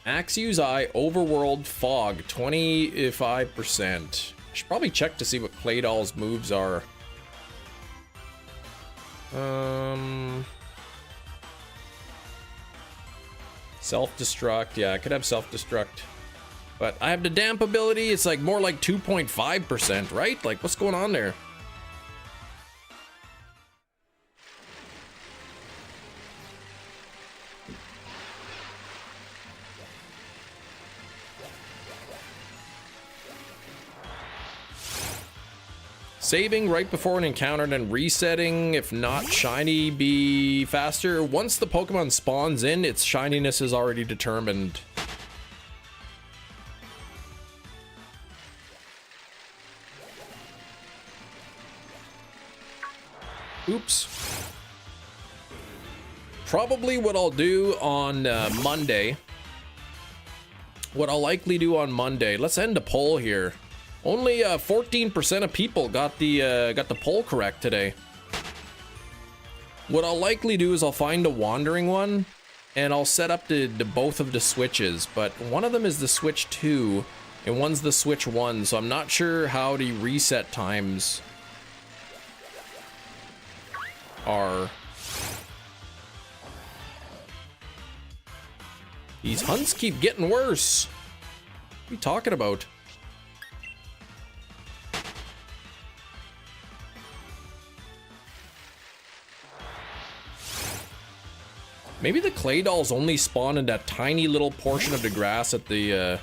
Axew's Eye Overworld Fog 25%. I should probably check to see what Clay Doll's moves are. Self-destruct, yeah, I could have self-destruct. But I have the damp ability, it's like more like 2.5%, right? Like, what's going on there? Saving right before an encounter, then resetting. If not shiny, be faster. Once the Pokemon spawns in, its shininess is already determined. Oops. Probably what I'll do on Monday. What I'll likely do on Monday. Let's end the poll here. Only 14% of people got the poll correct today. What I'll likely do is I'll find a wandering one, and I'll set up the both of the switches. But one of them is the Switch 2, and one's the Switch 1. So I'm not sure how the reset times are. These hunts keep getting worse. What are you talking about? Maybe the clay dolls only spawn in that tiny little portion of the grass at the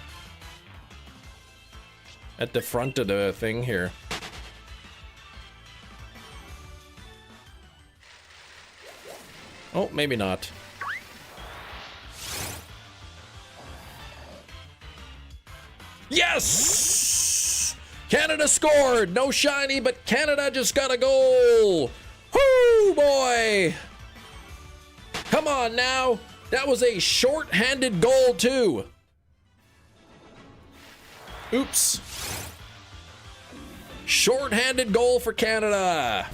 front of the thing here. Oh, maybe not. Yes! Canada scored! No shiny, but Canada just got a goal! Whoo, boy! Come on now! That was a short-handed goal, too! Oops. Short-handed goal for Canada!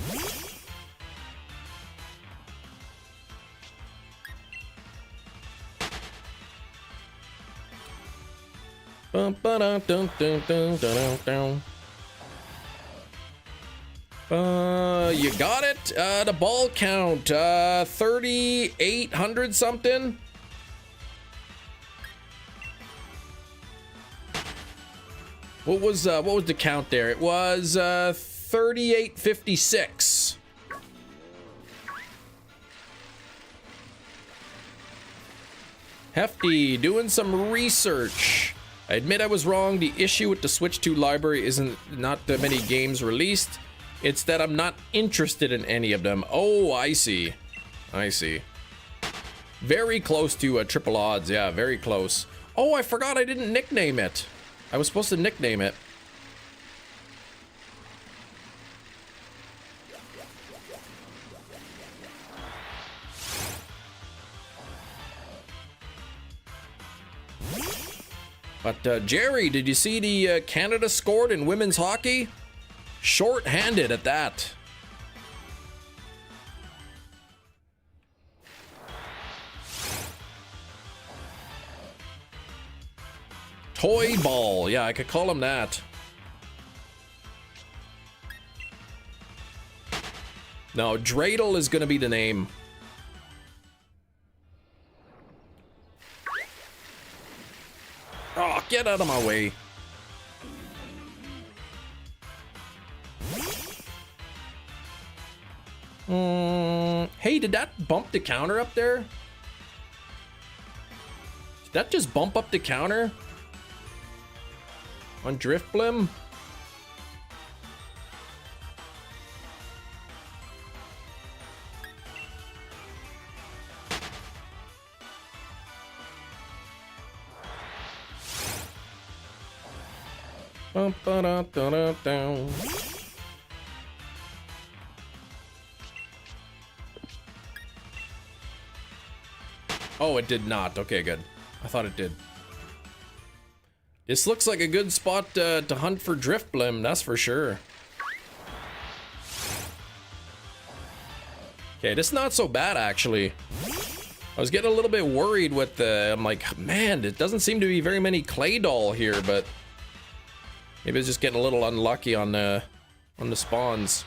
You got it? The ball count, 3,800 something? What was the count there? It was 3,856. Hefty, doing some research. I admit I was wrong. The issue with the Switch 2 library isn't not that many games released. It's that I'm not interested in any of them. Oh, I see. I see. Very close to triple odds. Yeah, very close. Oh, I forgot I didn't nickname it. I was supposed to nickname it. But Jerry, did you see the Canada scored in women's hockey? Short-handed at that. Toy ball. Yeah, I could call him that. No, Dreidel is going to be the name. Oh, get out of my way. Hey, did that bump the counter up there? Did that just bump up the counter? On Driftblim? Oh, it did not. Okay, good. I thought it did. This looks like a good spot to hunt for Driftblim, that's for sure. Okay, this is not so bad, actually. I was getting a little bit worried with the... I'm like, man, it doesn't seem to be very many clay doll here, but... Maybe it's just getting a little unlucky on the spawns.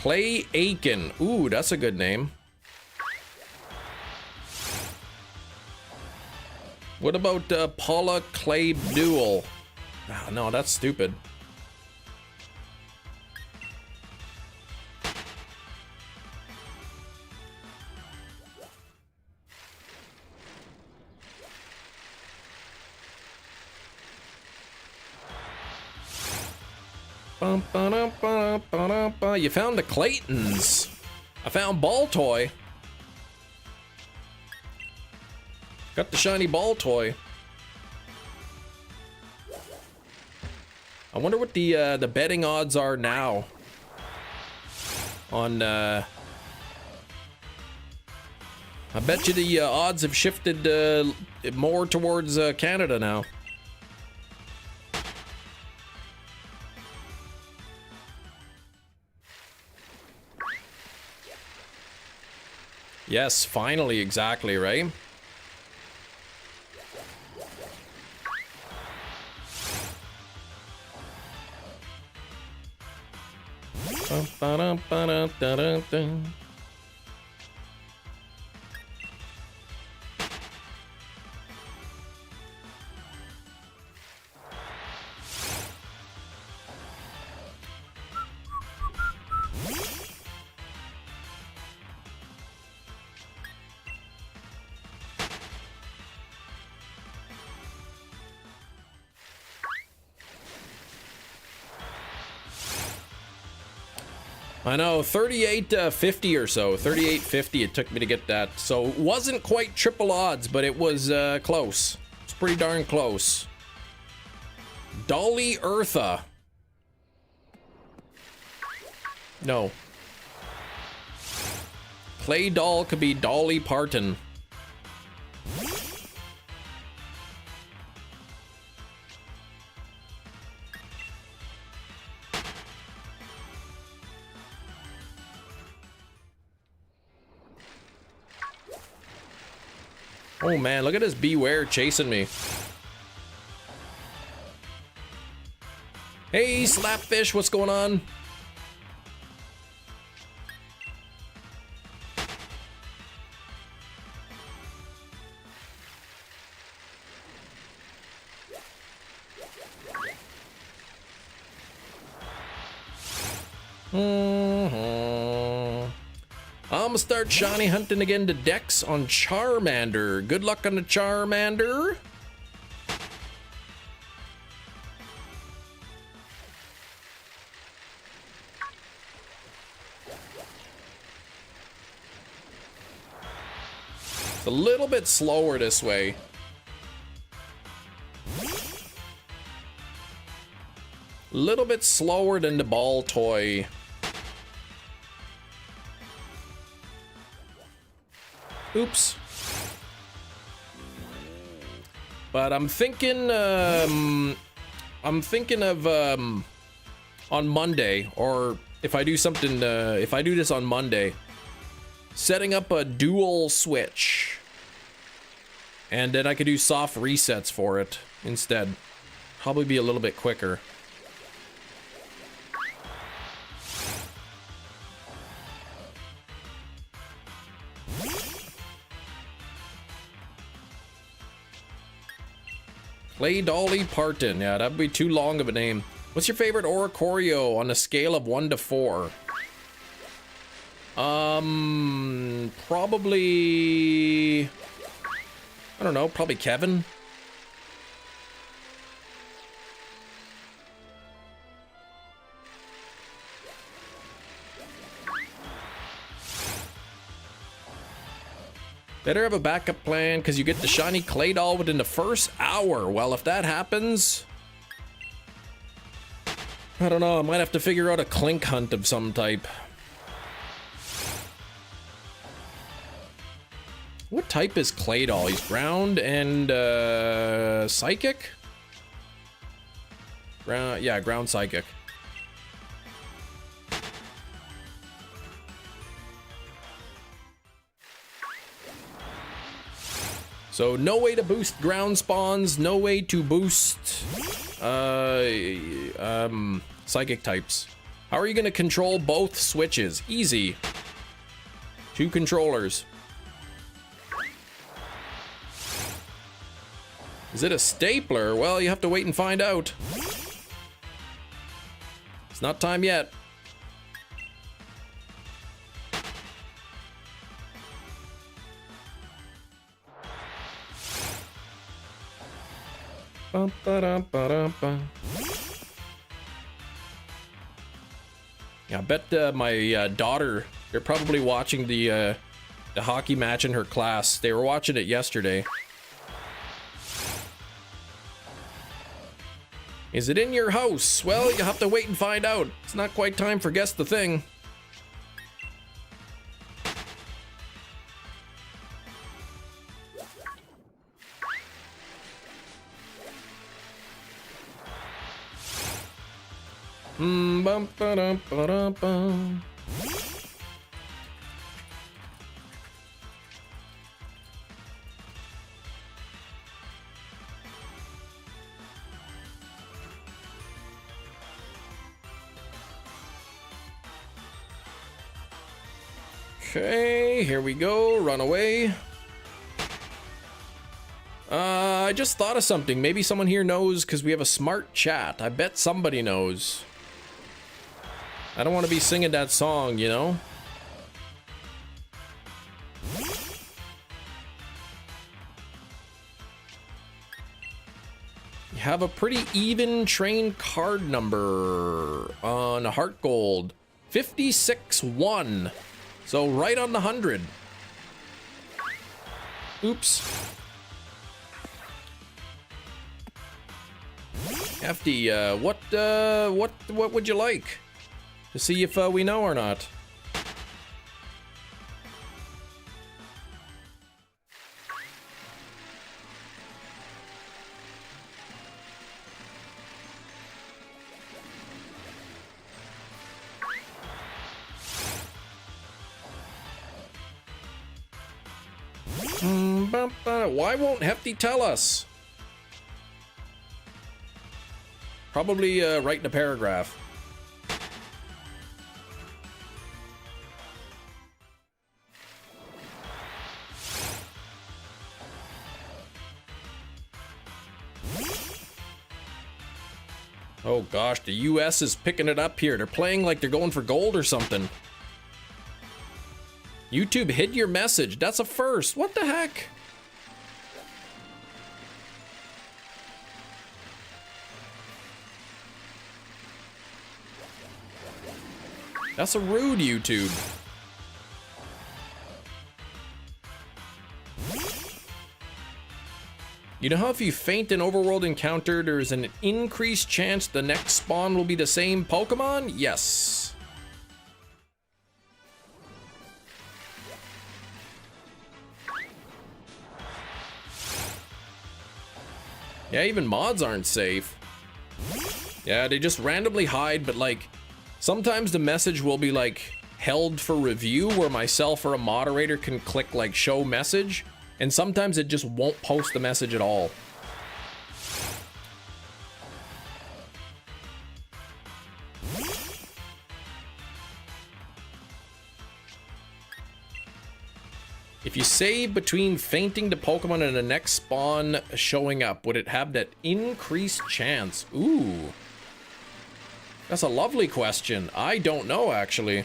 Clay Aiken. Ooh, that's a good name. What about Paula Clay Duel? Oh, no, that's stupid. You found the Claytons. I found Baltoy. Got the shiny Baltoy. I wonder what the betting odds are now. On I bet you the odds have shifted more towards Canada now. Yes, finally, exactly, right? Ba-da-ba-da-da-da-da. I know, 38.50 or so, 38.50 it took me to get that. So it wasn't quite triple odds, but it was close. It's pretty darn close. Dolly Eartha. No. Clay doll could be Dolly Parton. Oh man, look at this Beware chasing me. Hey, Slapfish, what's going on? I'm gonna start shiny hunting again to Dex on Charmander. Good luck on the Charmander. It's a little bit slower this way. A little bit slower than the Baltoy. Oops. But I'm thinking of on Monday, or if I do something, if I do this on Monday, setting up a dual switch, and then I could do soft resets for it instead. Probably be a little bit quicker. Clay Dolly Parton. Yeah, that'd be too long of a name. What's your favorite Oricorio on a scale of 1 to 4? Probably... I don't know, probably Kevin. Better have a backup plan, because you get the shiny clay doll within the first hour. Well, if that happens... I don't know, I might have to figure out a clink hunt of some type. What type is clay doll? He's ground and psychic? Yeah, ground psychic. So no way to boost ground spawns, no way to boost psychic types. How are you gonna control both switches? Easy. 2 controllers. Is it a stapler? Well, you have to wait and find out. It's not time yet. Yeah, I bet my daughter, they're probably watching the hockey match in her class. They were watching it yesterday. Is it in your house? Well, you have to wait and find out. It's not quite time for Guess the Thing. Bum, ba-dum, ba-dum, bum. Okay, here we go. Run away. I just thought of something. Maybe someone here knows because we have a smart chat. I bet somebody knows. I don't want to be singing that song, you know? You have a pretty even train card number on Heart Gold. 56-1. So right on the 100. Oops. Hefty, what would you like? To see if we know or not. Why won't Hefty tell us? Probably writing a paragraph. Oh gosh, the US is picking it up here. They're playing like they're going for gold or something. YouTube hid your message. That's a first. What the heck? That's a rude YouTube. You know how if you faint an overworld encounter, there's an increased chance the next spawn will be the same Pokemon? Yes. Yeah, even mods aren't safe. Yeah, they just randomly hide, but like, sometimes the message will be like held for review where myself or a moderator can click like show message, and sometimes it just won't post the message at all. If you save between fainting the Pokemon and the next spawn showing up, would it have that increased chance? Ooh. That's a lovely question. I don't know, actually.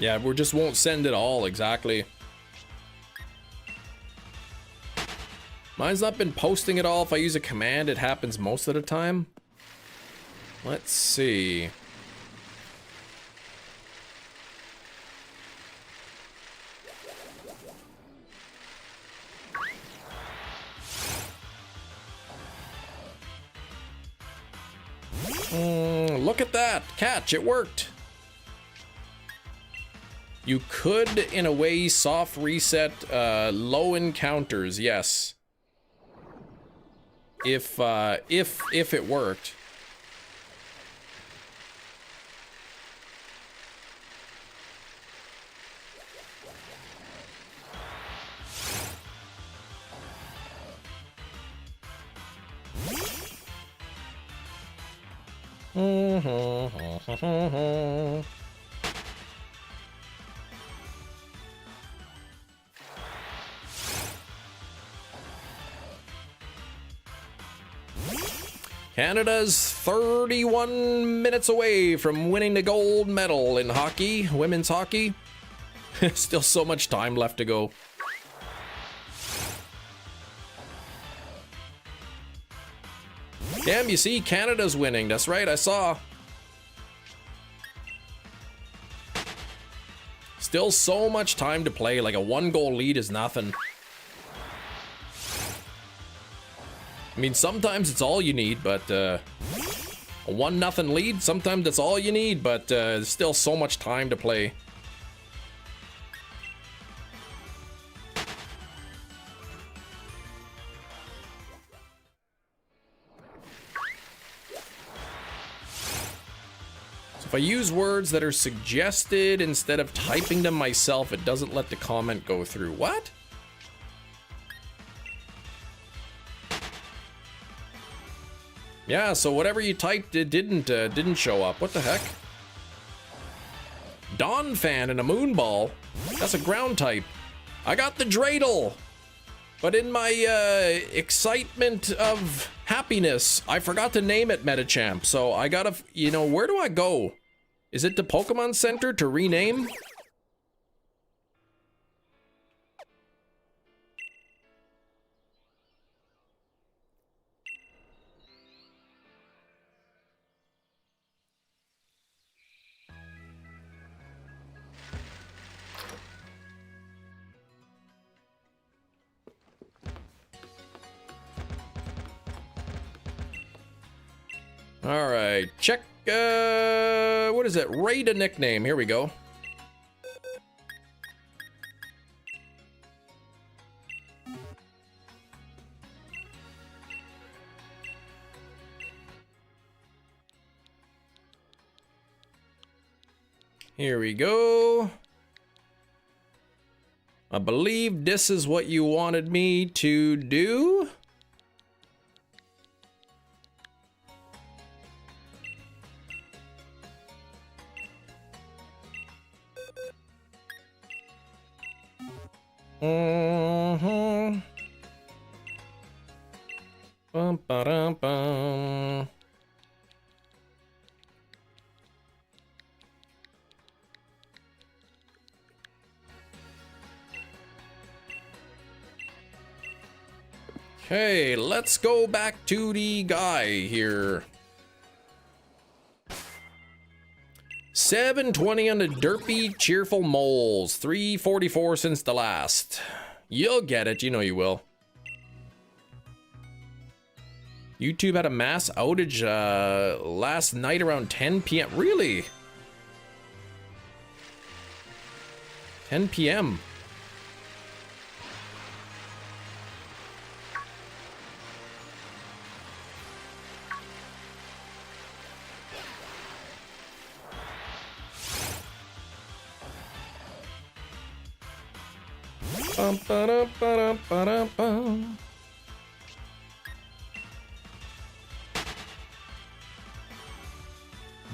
Yeah, we just won't send it all, exactly. Mine's not been posting at all. If I use a command, it happens most of the time. Let's see. Look at that! Catch, it worked! You could, in a way, soft reset low encounters, yes. If it worked. Canada's 31 minutes away from winning the gold medal in hockey, women's hockey. Still so much time left to go. Damn, you see, Canada's winning. That's right, I saw. Still so much time to play. Like a 1-goal lead is nothing. I mean, sometimes it's all you need, but a 1-0 lead, sometimes that's all you need, but there's still so much time to play. So if I use words that are suggested instead of typing them myself, it doesn't let the comment go through. What? Yeah, so whatever you typed, it didn't show up. What the heck? Dawn Fan and a Moonball. That's a ground type. I got the Dreidel. But in my excitement of happiness, I forgot to name it Metachamp. So I gotta, you know, where do I go? Is it the Pokemon Center to rename? All right, check, what is it? Rate a nickname, here we go. Here we go. I believe this is what you wanted me to do. Bum, ba-dum, bum. Okay, let's go back to the guy here. 720 on the derpy cheerful moles. 344 since the last. You'll get it, you know you will. YouTube had a mass outage last night around 10 p.m. Really? 10 p.m. Bum, ba-dum, ba-dum, ba-dum, bum.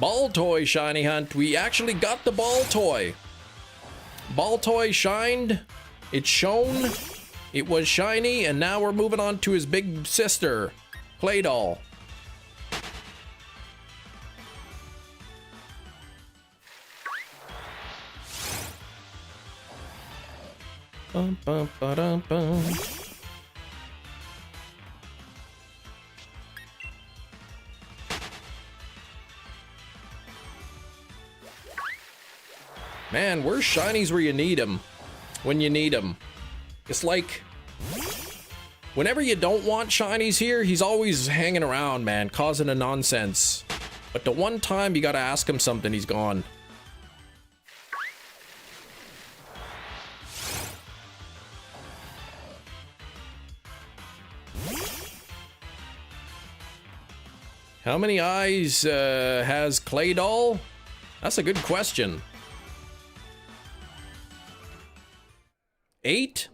Baltoy shiny hunt. We actually got the Baltoy. Baltoy shined. It's shone. It was shiny, and now we're moving on to his big sister, Claydol. Bum, bum, ba-dum, bum. Man, where's shinies where you need them? When you need them. It's like, whenever you don't want shinies here, he's always hanging around, man, causing a nonsense. But the one time you gotta ask him something, he's gone. How many eyes has Claydol? That's a good question. 8?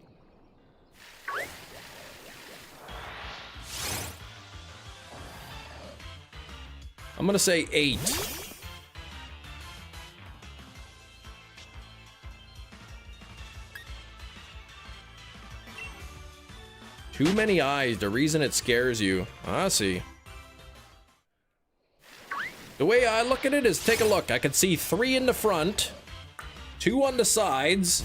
I'm gonna say 8. Too many eyes, the reason it scares you. I see. The way I look at it is, take a look. I can see 3 in the front, 2 on the sides,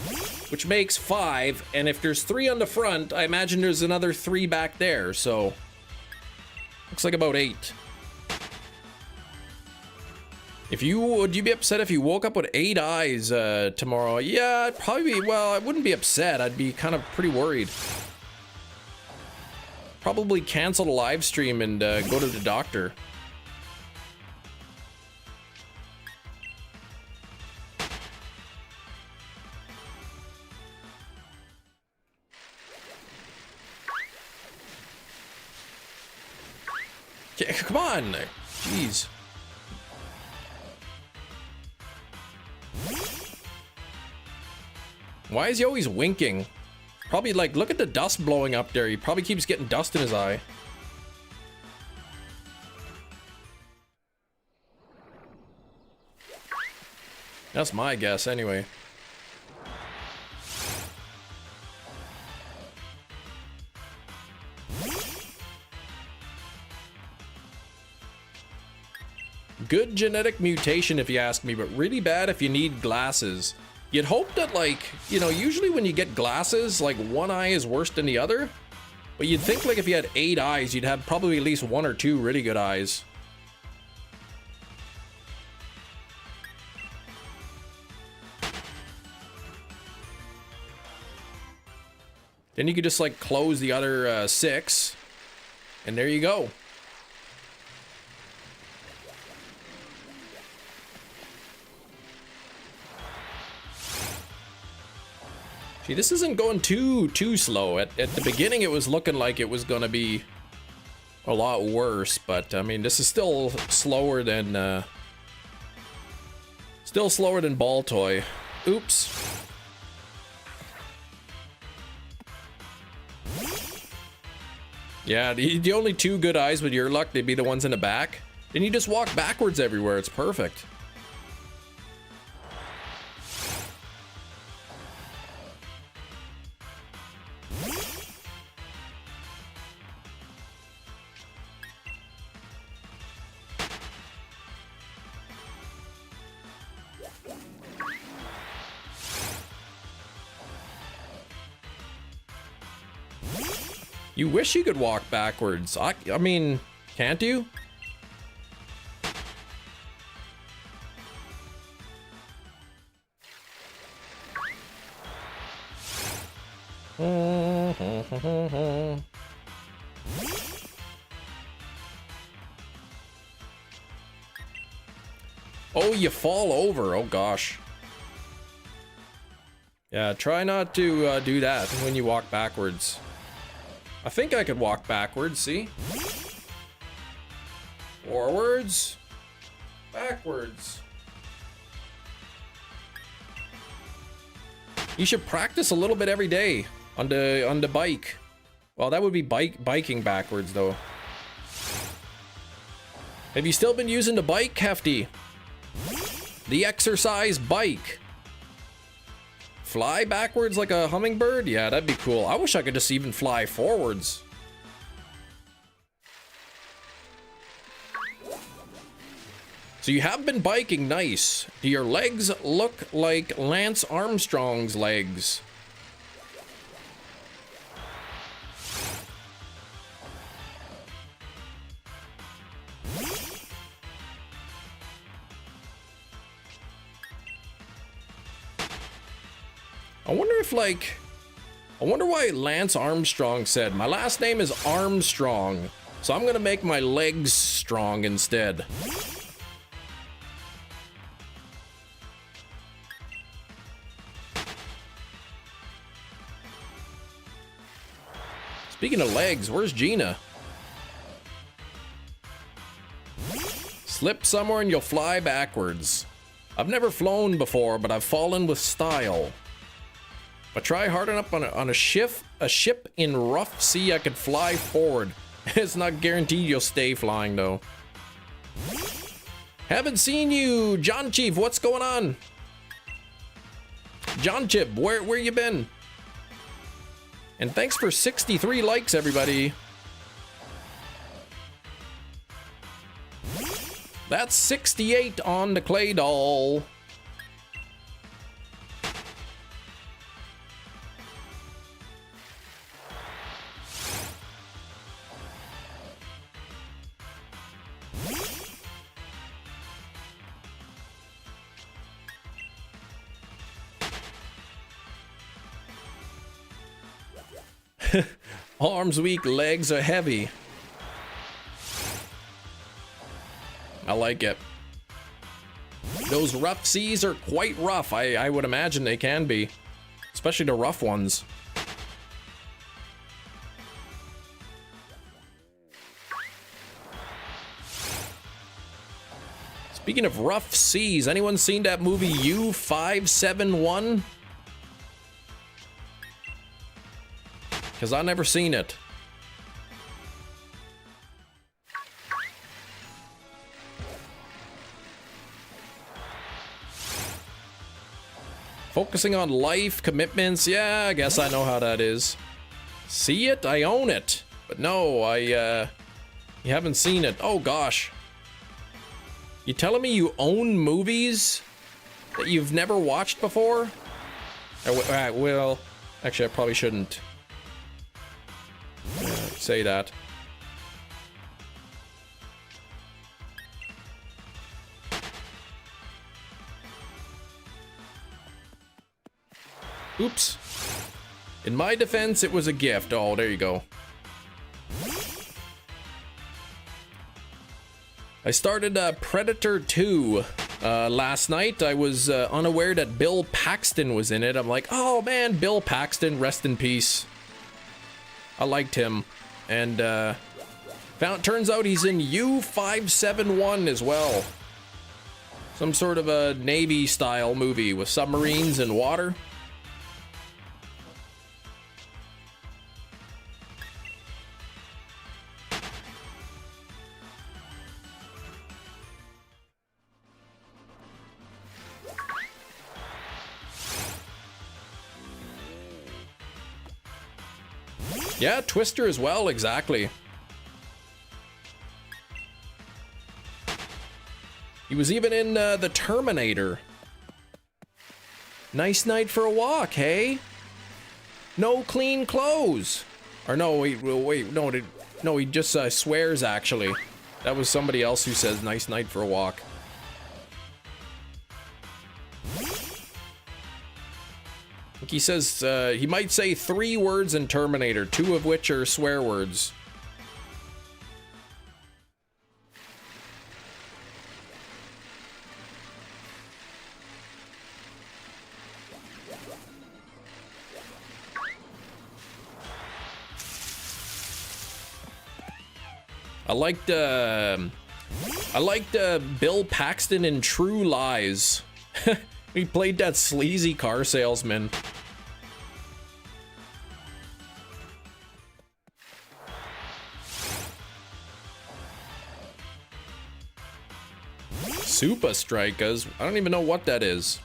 which makes 5. And if there's 3 on the front, I imagine there's another 3 back there. So, looks like about 8. If you, would you be upset if you woke up with 8 eyes tomorrow? Yeah, I'd probably be, well, I wouldn't be upset. I'd be kind of pretty worried. Probably cancel the live stream and go to the doctor. Come on! Jeez. Why is he always winking? Probably like, look at the dust blowing up there. He probably keeps getting dust in his eye. That's my guess anyway. Good genetic mutation if you ask me, but really bad if you need glasses. You'd hope that, like, you know, usually when you get glasses, like, one eye is worse than the other. But you'd think, like, if you had 8 eyes, you'd have probably at least 1 or 2 really good eyes. Then you could just, like, close the other 6. And there you go. See, this isn't going too slow. At the beginning, it was looking like it was gonna be a lot worse, but I mean, this is still slower than Baltoy. Oops. Yeah, the only 2 good eyes with your luck, they'd be the ones in the back. Then you just walk backwards everywhere. It's perfect. You wish you could walk backwards. I mean, can't you? Oh, you fall over. Oh, gosh. Yeah, try not to do that when you walk backwards. I think I could walk backwards, see? Forwards. Backwards. You should practice a little bit every day on the bike. Well, that would be biking backwards, though. Have you still been using the bike, Hefty? The exercise bike. Fly backwards like a hummingbird? Yeah, that'd be cool. I wish I could just even fly forwards. So you have been biking, nice. Do your legs look like Lance Armstrong's legs? I wonder if, like, I wonder why Lance Armstrong said, my last name is Armstrong, so I'm gonna make my legs strong instead. Speaking of legs, where's Gina? Slip somewhere and you'll fly backwards. I've never flown before, but I've fallen with style. But try hard enough on a ship in rough sea, I could fly forward. It's not guaranteed you'll stay flying, though. Haven't seen you, John Chief. What's going on? John Chip, where you been? And thanks for 63 likes, everybody. That's 68 on the clay doll. Arms weak, legs are heavy. I like it. Those rough seas are quite rough. I would imagine they can be. Especially the rough ones. Speaking of rough seas, anyone seen that movie U571? Because I've never seen it. Focusing on life, commitments. Yeah, I guess I know how that is. See it? I own it. But no, you haven't seen it. Oh, gosh. You telling me you own movies that you've never watched before? Well, actually, I probably shouldn't say that. Oops. In my defense, it was a gift. Oh, there you go. I started Predator 2 last night. I was unaware that Bill Paxton was in it. I'm like, oh man, Bill Paxton, rest in peace. I liked him. And turns out he's in U-571 as well. Some sort of a Navy-style movie with submarines and water. Yeah, Twister as well, exactly. He was even in The Terminator. Nice night for a walk, hey? No clean clothes. Or no, wait, no, he just swears, actually. That was somebody else who says nice night for a walk. He says he might say 3 words in Terminator, 2 of which are swear words. I liked Bill Paxton in True Lies. He played that sleazy car salesman. Super Strikers? I don't even know what that is.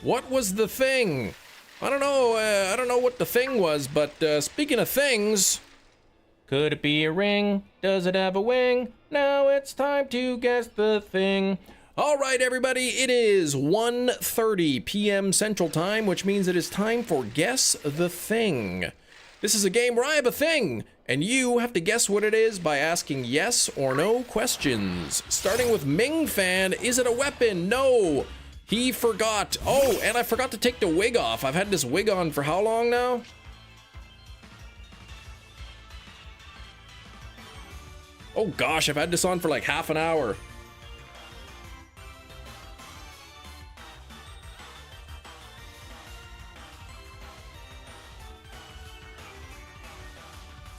What was the thing? I don't know. I don't know what the thing was, but speaking of things, could it be a ring? Does it have a wing? Now it's time to guess the thing. All right, everybody, it is 1:30 p.m. Central Time, which means it is time for Guess the Thing. This is a game where I have a thing, and you have to guess what it is by asking yes or no questions. Starting with Ming Fan, is it a weapon? No. He forgot. Oh, and I forgot to take the wig off. I've had this wig on for how long now? Oh gosh, I've had this on for like half an hour.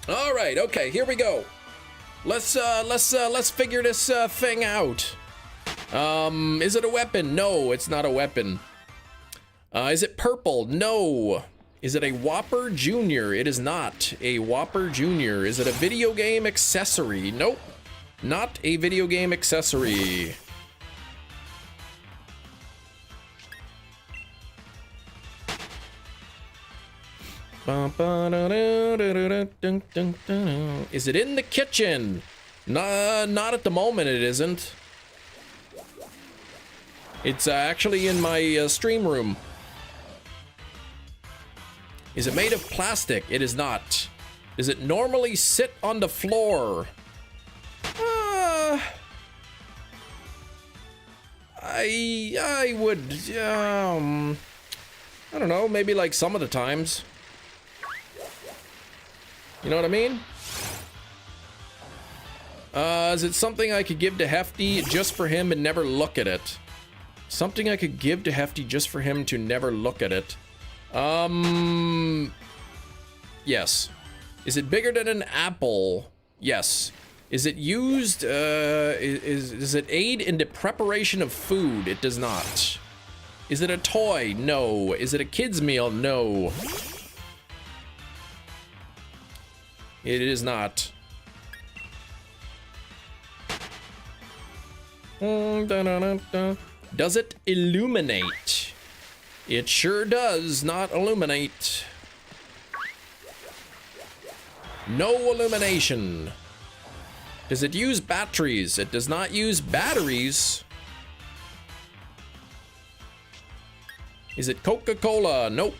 All right, okay, here we go. Let's figure this thing out. Is it a weapon? No, it's not a weapon. Is it purple? No. Is it a Whopper Jr.? It is not a Whopper Jr. Is it a video game accessory? Nope. Not a video game accessory. Is it in the kitchen? Not at the moment, it isn't. It's actually in my stream room. Is it made of plastic? It is not. Does it normally sit on the floor? I would, I don't know, maybe like some of the times. You know what I mean? Is it something I could give to Hefty just for him and never look at it? Something I could give to Hefty just for him to never look at it. Yes. Is it bigger than an apple? Yes. Is it used, does it aid in the preparation of food? It does not. Is it a toy? No. Is it a kid's meal? No. It is not. Does it illuminate? It sure does not illuminate. No illumination. Does it use batteries? It does not use batteries. Is it Coca-Cola? Nope.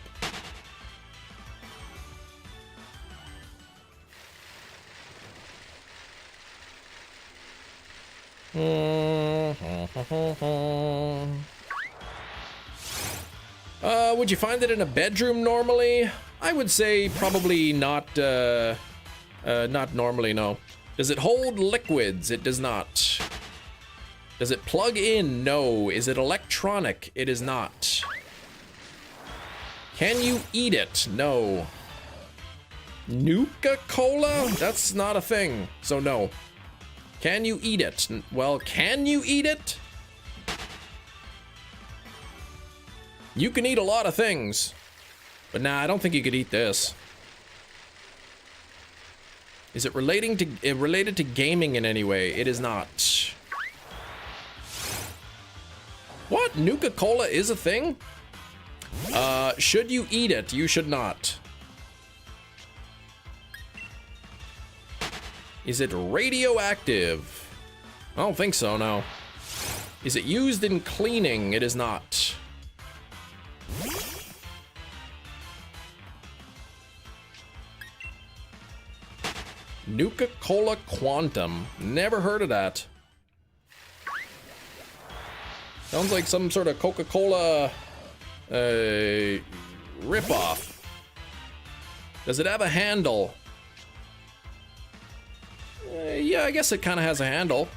Would you find it in a bedroom normally? I would say probably not, not normally, no. Does it hold liquids? It does not. Does it plug in? No. Is it electronic? It is not. Can you eat it? No. Nuka-Cola? That's not a thing, so no. Can you eat it? Well, can you eat it? You can eat a lot of things. But nah, I don't think you could eat this. Is it related to gaming in any way? It is not. What? Nuka-Cola is a thing? Should you eat it? You should not. Is it radioactive? I don't think so, no. Is it used in cleaning? It is not. Nuka-Cola Quantum. Never heard of that. Sounds like some sort of Coca-Cola ripoff. Does it have a handle? Yeah, I guess it kind of has a handle.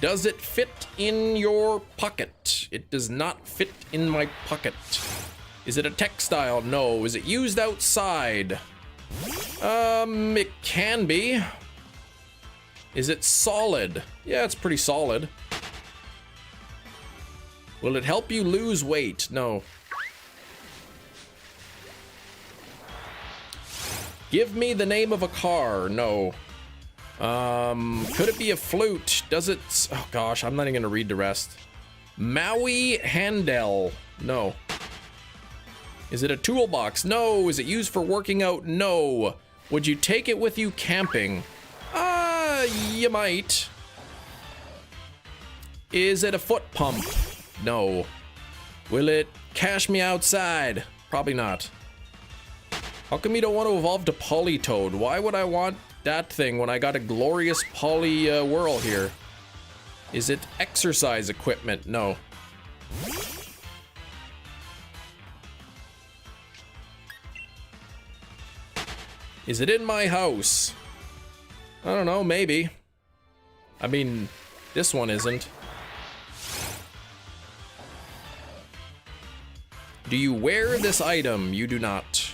Does it fit in your pocket? It does not fit in my pocket. Is it a textile? No. Is it used outside? It can be. Is it solid? Yeah, it's pretty solid. Will it help you lose weight? No. Give me the name of a car. No. Could it be a flute? Does it... Oh gosh, I'm not even gonna read the rest. Maui Handel. No. Is it a toolbox? No. Is it used for working out? No. Would you take it with you camping? You might. Is it a foot pump? No. Will it cash me outside? Probably not. How come you don't want to evolve to Polytoad? Why would I want that thing when I got a glorious Poly Whirl here? Is it exercise equipment? No. Is it in my house? I don't know, maybe. I mean, this one isn't. Do you wear this item? You do not.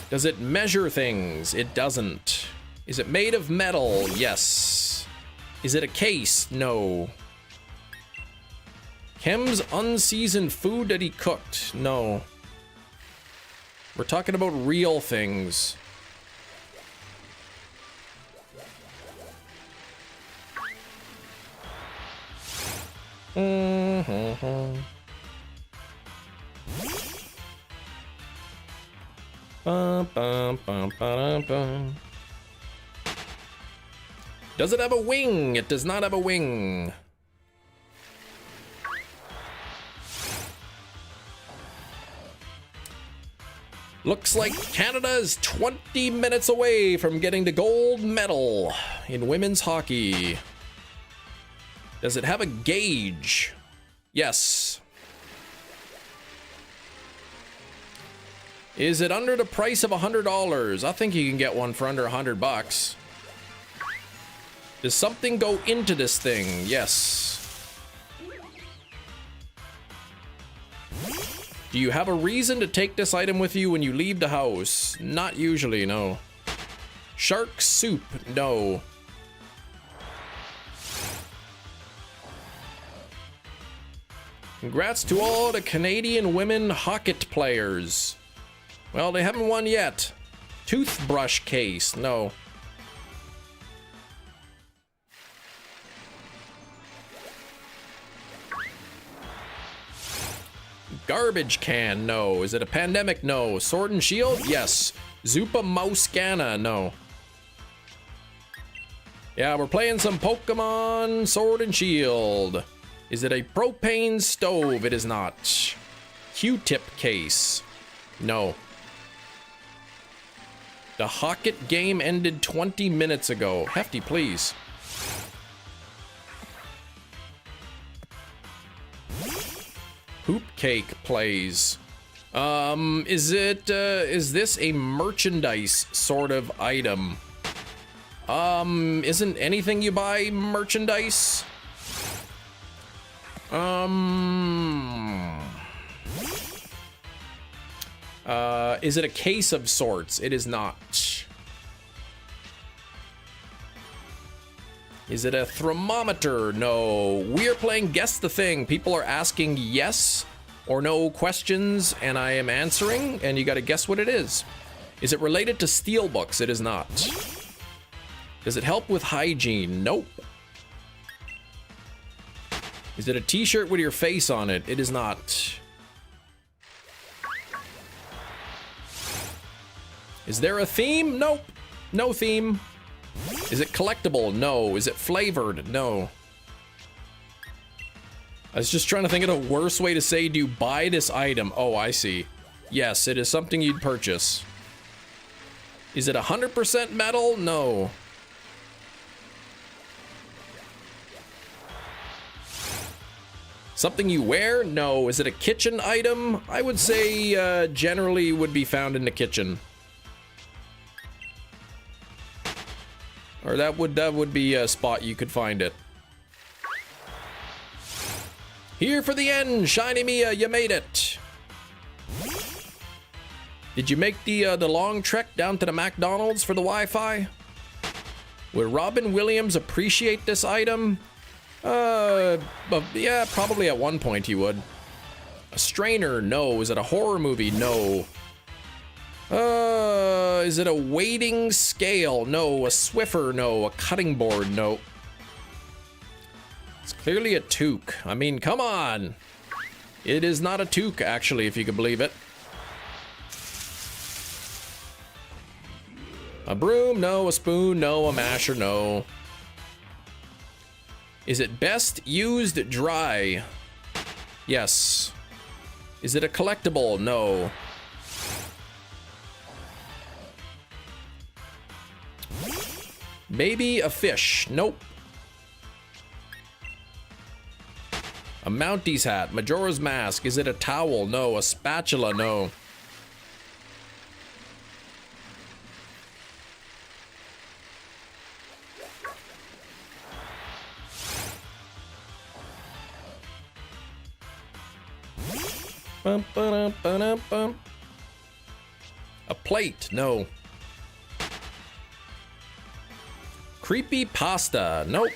Does it measure things? It doesn't. Is it made of metal? Yes. Is it a case? No. Kem's unseasoned food that he cooked? No. We're talking about real things. Does it have a wing? It does not have a wing. Looks like Canada is 20 minutes away from getting the gold medal in women's hockey. Does it have a gauge? Yes. Is it under the price of $100? I think you can get one for under $100. Does something go into this thing? Yes. Do you have a reason to take this item with you when you leave the house? Not usually, no. Shark soup? No. Congrats to all the Canadian women hockey players. Well, they haven't won yet. Toothbrush case, no. Garbage can, no. Is it a pandemic? No. Sword and shield? Yes. Zupa Mouscana, no. Yeah, we're playing some Pokemon Sword and Shield. Is it a propane stove? It is not. Q-tip case. No. The Hocket game ended 20 minutes ago. Hefty, please. Hoop cake plays. Is this a merchandise sort of item? Isn't anything you buy merchandise? Is it a case of sorts? It is not. Is it a thermometer? No. We are playing Guess the Thing. People are asking yes or no questions, and I am answering, and you gotta guess what it is. Is it related to steelbooks? It is not. Does it help with hygiene? Nope. Is it a t-shirt with your face on it? It is not. Is there a theme? Nope. No theme. Is it collectible? No. Is it flavored? No. I was just trying to think of the worst way to say, do you buy this item? Oh, I see. Yes, it is something you'd purchase. Is it 100% metal? No. Something you wear? No. Is it a kitchen item? I would say generally would be found in the kitchen. Or that would be a spot you could find it. Here for the end, Shiny Mia, you made it. Did you make the long trek down to the McDonald's for the Wi-Fi? Would Robin Williams appreciate this item? But yeah, probably at one point he would. A strainer? No. Is it a horror movie? No. Is it a weighting scale? No. A Swiffer? No. A cutting board? No. It's clearly a toque. I mean, come on. It is not a toque, actually, if you could believe it. A broom? No. A spoon? No. A masher? No. Is it best used dry? Yes. Is it a collectible? No. Maybe a fish? Nope. A Mounties hat? Majora's Mask? Is it a towel? No. A spatula? No. Bum, ba-dum, ba-dum, bum. A plate? No. Creepy pasta? Nope.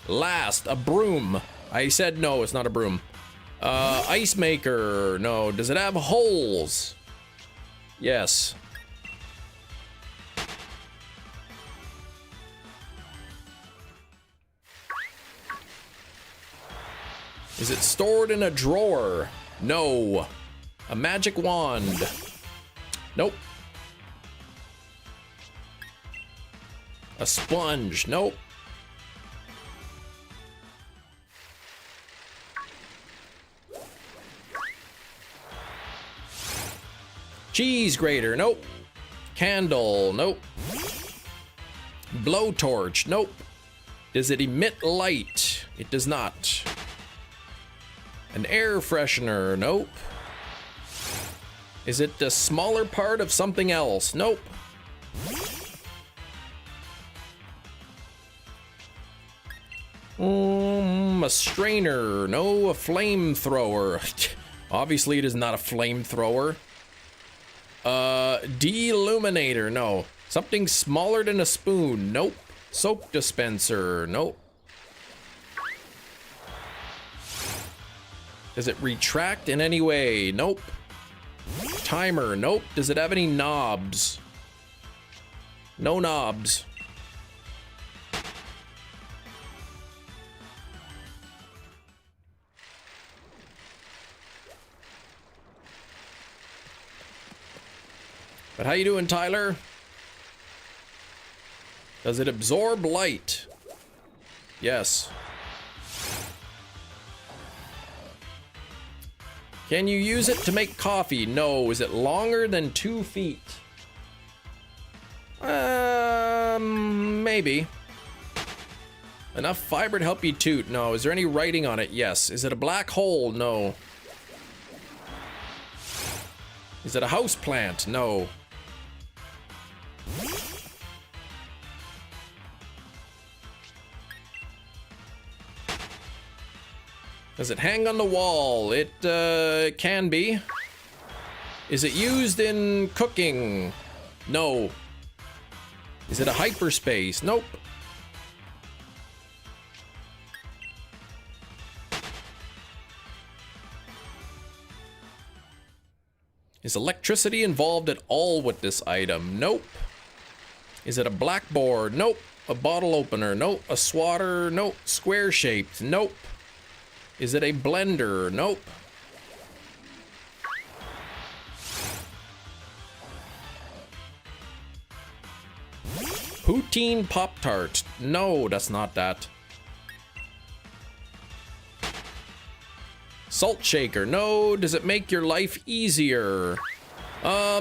Last, a broom. I said no, it's not a broom. Ice maker? No. Does it have holes? Yes. Is it stored in a drawer? No. A magic wand? Nope. A sponge? Nope. Cheese grater? Nope. Candle? Nope. Blowtorch? Nope. Does it emit light? It does not. An air freshener? Nope. Is it the smaller part of something else? Nope. A strainer? No. A flamethrower? Obviously it is not a flamethrower. Deluminator? No. Something smaller than a spoon? Nope. Soap dispenser? Nope. Does it retract in any way? Nope. Timer? Nope. Does it have any knobs? No knobs. But how you doing, Tyler? Does it absorb light? Yes. Can you use it to make coffee? No. Is it longer than 2 feet? Maybe. Enough fiber to help you toot? No. Is there any writing on it? Yes. Is it a black hole? No. Is it a house plant? No. Does it hang on the wall? It can be. Is it used in cooking? No. Is it a hyperspace? Nope. Is electricity involved at all with this item? Nope. Is it a blackboard? Nope. A bottle opener? Nope. A swatter? Nope. Square shaped? Nope. Is it a blender? Nope. Poutine Pop-Tart? No, that's not that. Salt shaker? No. Does it make your life easier? I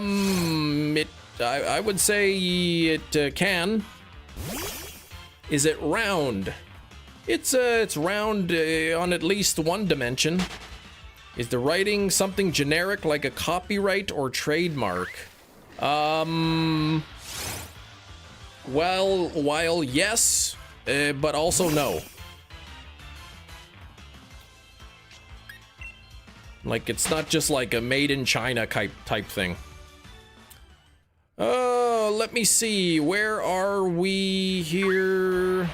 would say it can. Is it round? It's round on at least one dimension. Is the writing something generic like a copyright or trademark? Well, while yes, but also no. Like, it's not just like a made in China type thing. Let me see. Where are we here?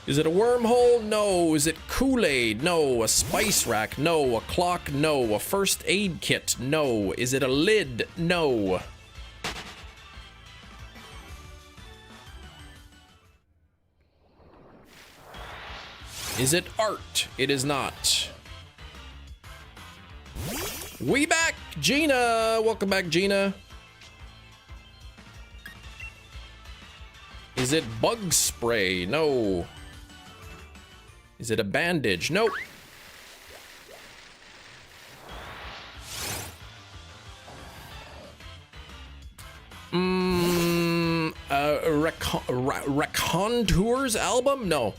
Is it a wormhole? No. Is it Kool-Aid? No. A spice rack? No. A clock? No. A first aid kit? No. Is it a lid? No. Is it art? It is not. We back, Gina. Welcome back, Gina. Is it bug spray? No. Is it a bandage? Nope. Racontours album? No.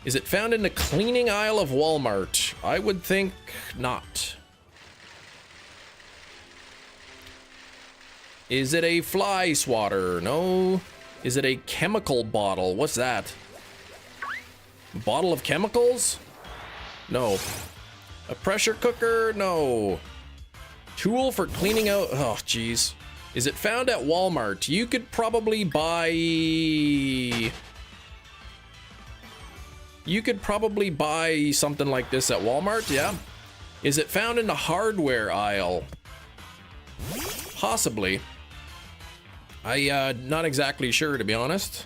Is it found in the cleaning aisle of Walmart? I would think not. Is it a fly swatter? No. Is it a chemical bottle? What's that? Bottle of chemicals? No. A pressure cooker? No. Tool for cleaning out... Oh, jeez. Is it found at Walmart? You could probably buy... You could probably buy something like this at Walmart, yeah. Is it found in the hardware aisle? Possibly. Not exactly sure, to be honest.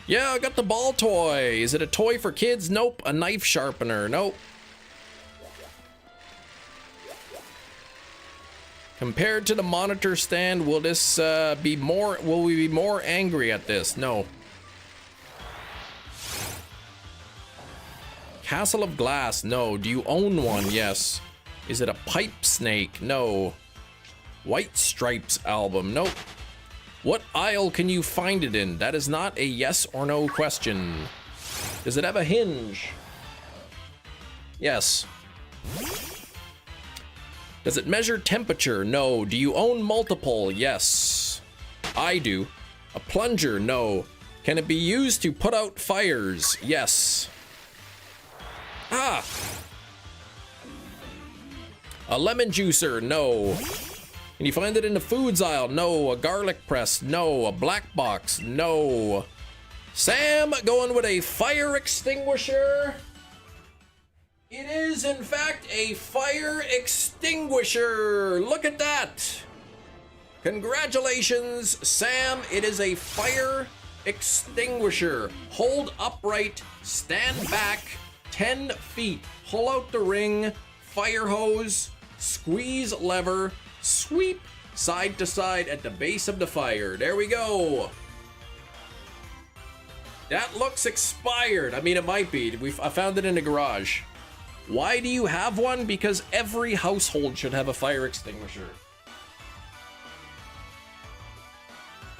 Yeah, I got the ball toy. Is it a toy for kids? Nope. A knife sharpener? Nope. Compared to the monitor stand, will this be more? Will we be more angry at this? No. Castle of Glass? No. Do you own one? Yes. Is it a pipe snake? No. White Stripes album? Nope. What aisle can you find it in? That is not a yes or no question. Does it have a hinge? Yes. Does it measure temperature? No. Do you own multiple? Yes. I do. A plunger? No. Can it be used to put out fires? Yes. Ah! A lemon juicer? No. Can you find it in the foods aisle? No. A garlic press? No. A black box? No. Sam going with a fire extinguisher? It is, in fact, a fire extinguisher. Look at that. Congratulations, Sam. It is a fire extinguisher. Hold upright, stand back 10 feet, pull out the ring, fire hose, squeeze lever, sweep side to side at the base of the fire. There we go. That looks expired. I mean, it might be. I found it in the garage. Why do you have one? Because every household should have a fire extinguisher.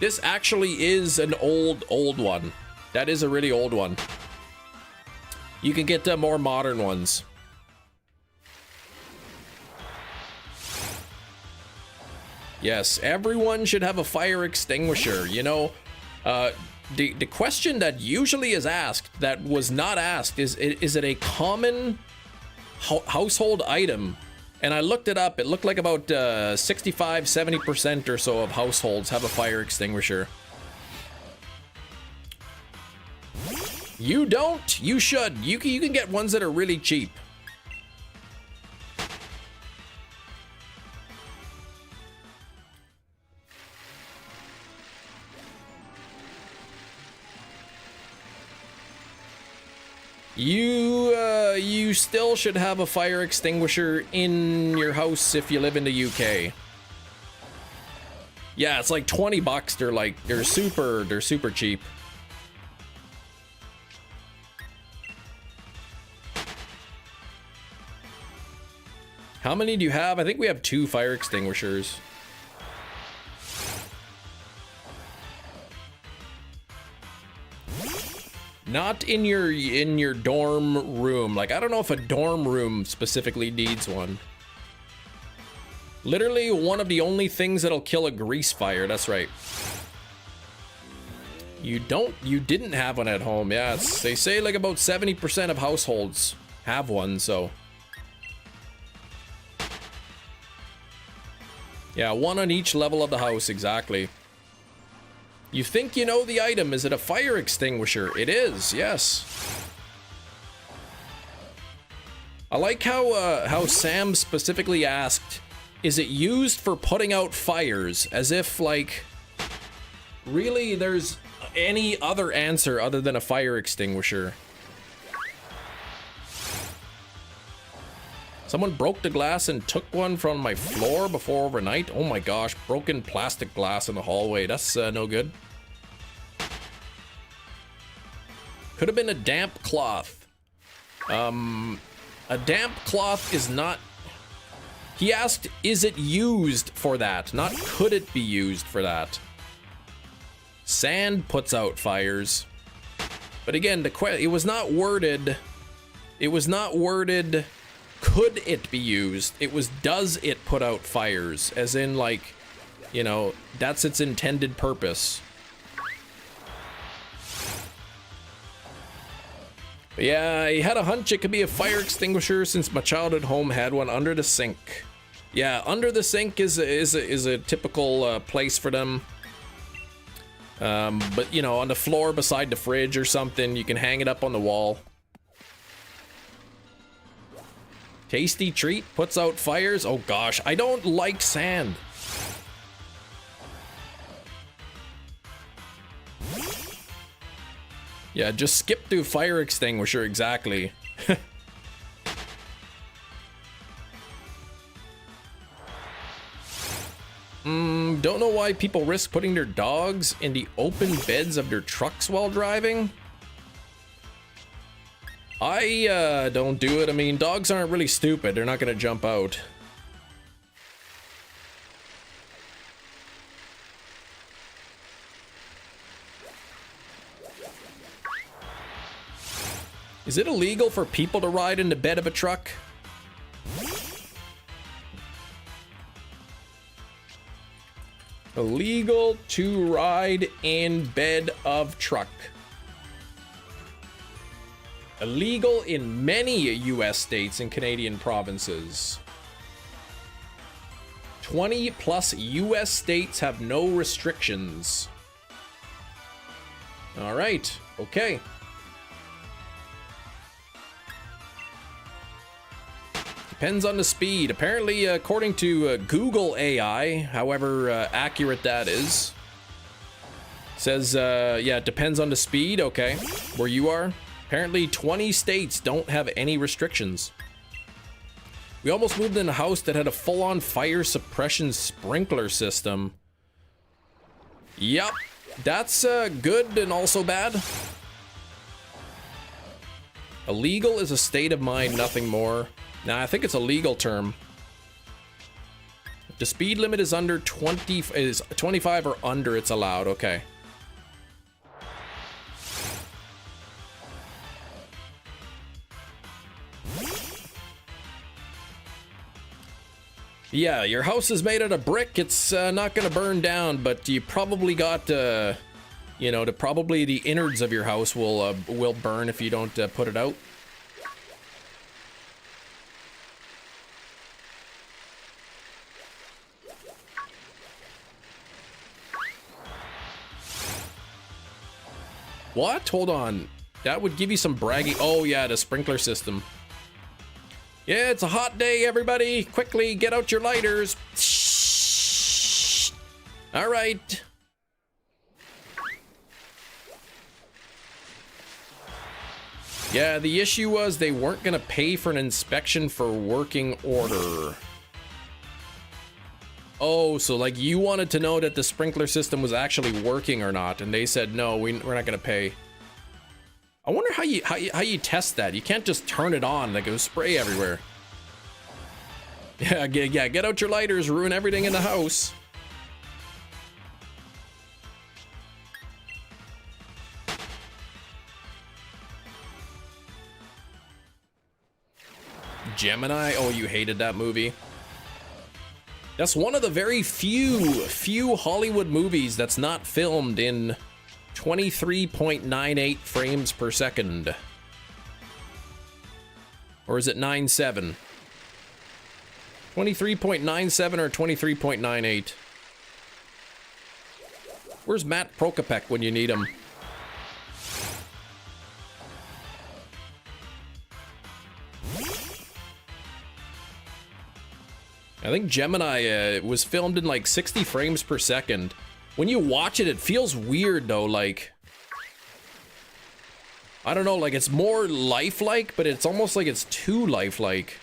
This actually is an old one. That is a really old one. You can get more modern ones. Yes, everyone should have a fire extinguisher. You know, the question that usually is asked that was not asked is it a common household item? And I looked it up. It looked like about 65-70% or so of households have a fire extinguisher. You don't? You should. You can get ones that are really cheap. You still should have a fire extinguisher in your house if you live in the UK. Yeah, it's like 20 bucks. They're super cheap. How many do you have? I think we have 2 fire extinguishers. Not in your dorm room. Like, I don't know if a dorm room specifically needs one. Literally one of the only things that'll kill a grease fire. That's right. You didn't have one at home. Yeah, they say like about 70% of households have one, so. Yeah, one on each level of the house, exactly. You think you know the item. Is it a fire extinguisher? It is, yes. I like how Sam specifically asked, is it used for putting out fires? As if, like, really there's any other answer other than a fire extinguisher. Someone broke the glass and took one from my floor before overnight. Oh my gosh, broken plastic glass in the hallway. That's no good. Could have been a damp cloth. A damp cloth is not... He asked, is it used for that? Not could it be used for that. Sand puts out fires. But again, it was not worded... It was not worded... Could it be used? It was, does it put out fires? As in, like, you know, that's its intended purpose. But yeah, I had a hunch it could be a fire extinguisher since my childhood home had one under the sink. Yeah, under the sink is a typical place for them. But, you know, on the floor beside the fridge or something, you can hang it up on the wall. Tasty treat puts out fires. Oh gosh, I don't like sand. Yeah, just skip through fire extinguisher, exactly. Don't know why people risk putting their dogs in the open beds of their trucks while driving. I don't do it. I mean, dogs aren't really stupid. They're not gonna jump out. Is it illegal for people to ride in the bed of a truck? Illegal to ride in bed of truck. Illegal in many US states and Canadian provinces. 20 plus US states have no restrictions. All right, okay. Depends on the speed. Apparently, according to Google AI, however accurate that is, says, yeah, it depends on the speed. Okay, where you are. Apparently, 20 states don't have any restrictions. We almost moved in a house that had a full-on fire suppression sprinkler system. Yup, that's good and also bad. Illegal is a state of mind, nothing more. Nah, I think it's a legal term. If the speed limit is under 25 or under, it's allowed. Okay. Yeah, your house is made out of brick. It's not gonna burn down, but you probably got, you know, probably the innards of your house will burn if you don't put it out. What? Hold on. That would give you some bragging. Oh yeah, the sprinkler system. Yeah, it's a hot day, everybody. Quickly, get out your lighters. Shh. All right. Yeah, the issue was they weren't gonna pay for an inspection for working order. Oh, so like you wanted to know that the sprinkler system was actually working or not, and they said no, we're not gonna pay. I wonder how you test that. You can't just turn it on like it was spray everywhere. Yeah, get out your lighters, ruin everything in the house. Gemini? Oh, you hated that movie. That's one of the very few Hollywood movies that's not filmed in 23.98 frames per second. Or is it 9.7? 23.97 or 23.98? Where's Matt Prokopek when you need him? I think Gemini was filmed in like 60 frames per second. When you watch it, it feels weird though, like... I don't know, like it's more lifelike, but it's almost like it's too lifelike.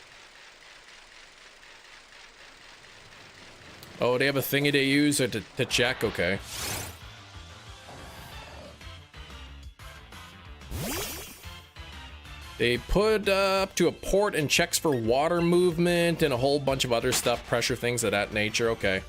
Oh, they have a thingy they use to check, okay. They put up to a port and checks for water movement and a whole bunch of other stuff, pressure things of that nature, okay.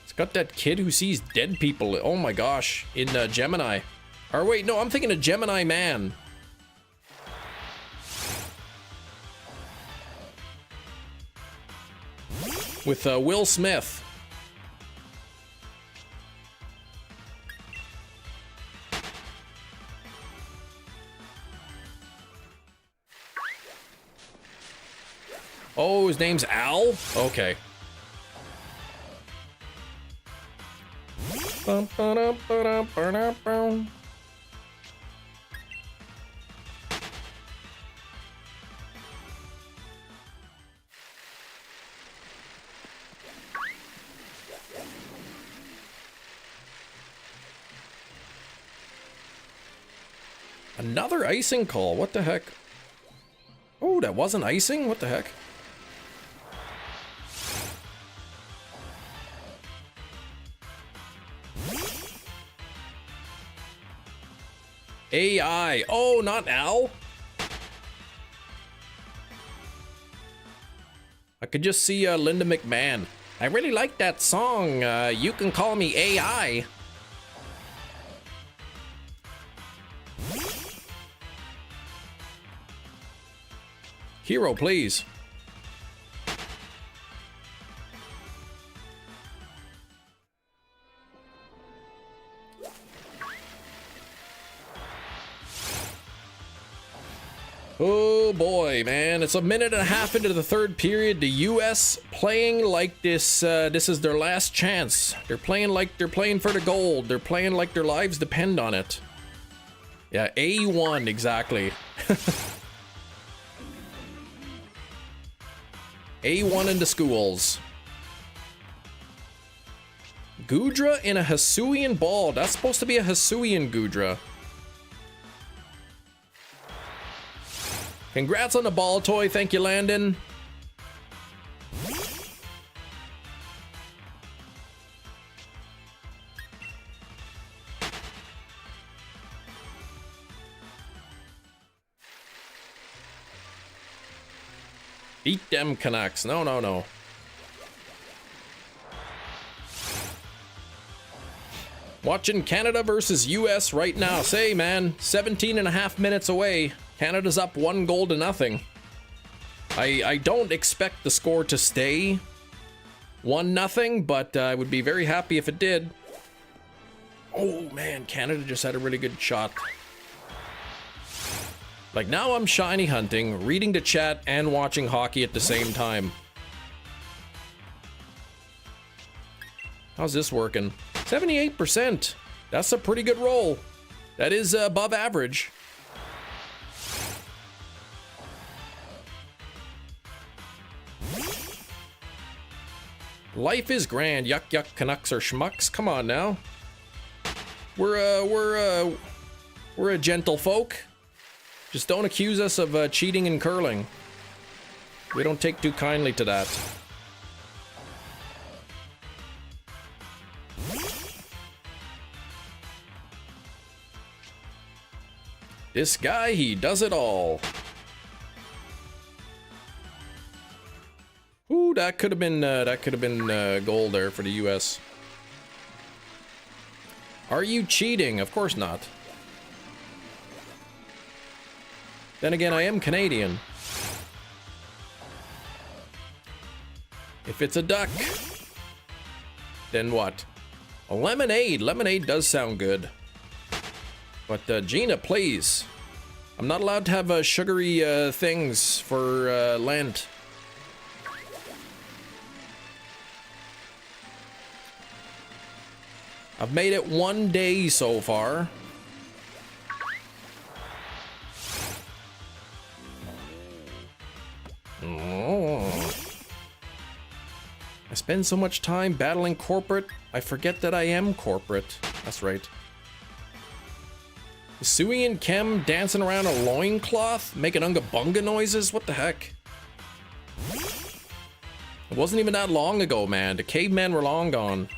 It's got that kid who sees dead people, oh my gosh, in Gemini. Or wait, no, I'm thinking of Gemini Man. With Will Smith. Oh, his name's Al? Okay. Another icing call, what the heck? Oh, that wasn't icing? What the heck? AI. Oh, not Al? I could just see Linda McMahon. I really like that song. You can call me AI. Hero, please. Oh Oh boy, man. It's a minute and a half into the third period. The US playing like this this is their last chance. They're playing like they're playing for the gold. They're playing like their lives depend on it. Yeah, A1 exactly. A1 in the schools. Gudra in a Hisuian ball. That's supposed to be a Hisuian Gudra. Congrats on the Baltoy. Thank you, Landon. Eat them Canucks. No, no, no. Watching Canada versus US right now. Say, man, 17 and a half minutes away. Canada's up 1-0. I don't expect the score to stay 1-0, but I would be very happy if it did. Oh man, Canada just had a really good shot. Like now I'm shiny hunting, reading the chat, and watching hockey at the same time. How's this working? 78%. That's a pretty good roll. That is above average. Life is grand. Yuck yuck Canucks are schmucks. Come on now. We're a gentle folk. Just don't accuse us of cheating and curling. We don't take too kindly to that. This guy, he does it all. Ooh, that could have been goal there for the US. Are you cheating? Of course not. Then again, I am Canadian. If it's a duck, then what? A lemonade. Lemonade does sound good. But Gina, please. I'm not allowed to have sugary things for Lent. I've made it 1 day so far. Oh. I spend so much time battling corporate, I forget that I am corporate. That's right. Sui and Kem dancing around a loincloth, making unga bunga noises? What the heck? It wasn't even that long ago, man. The cavemen were long gone.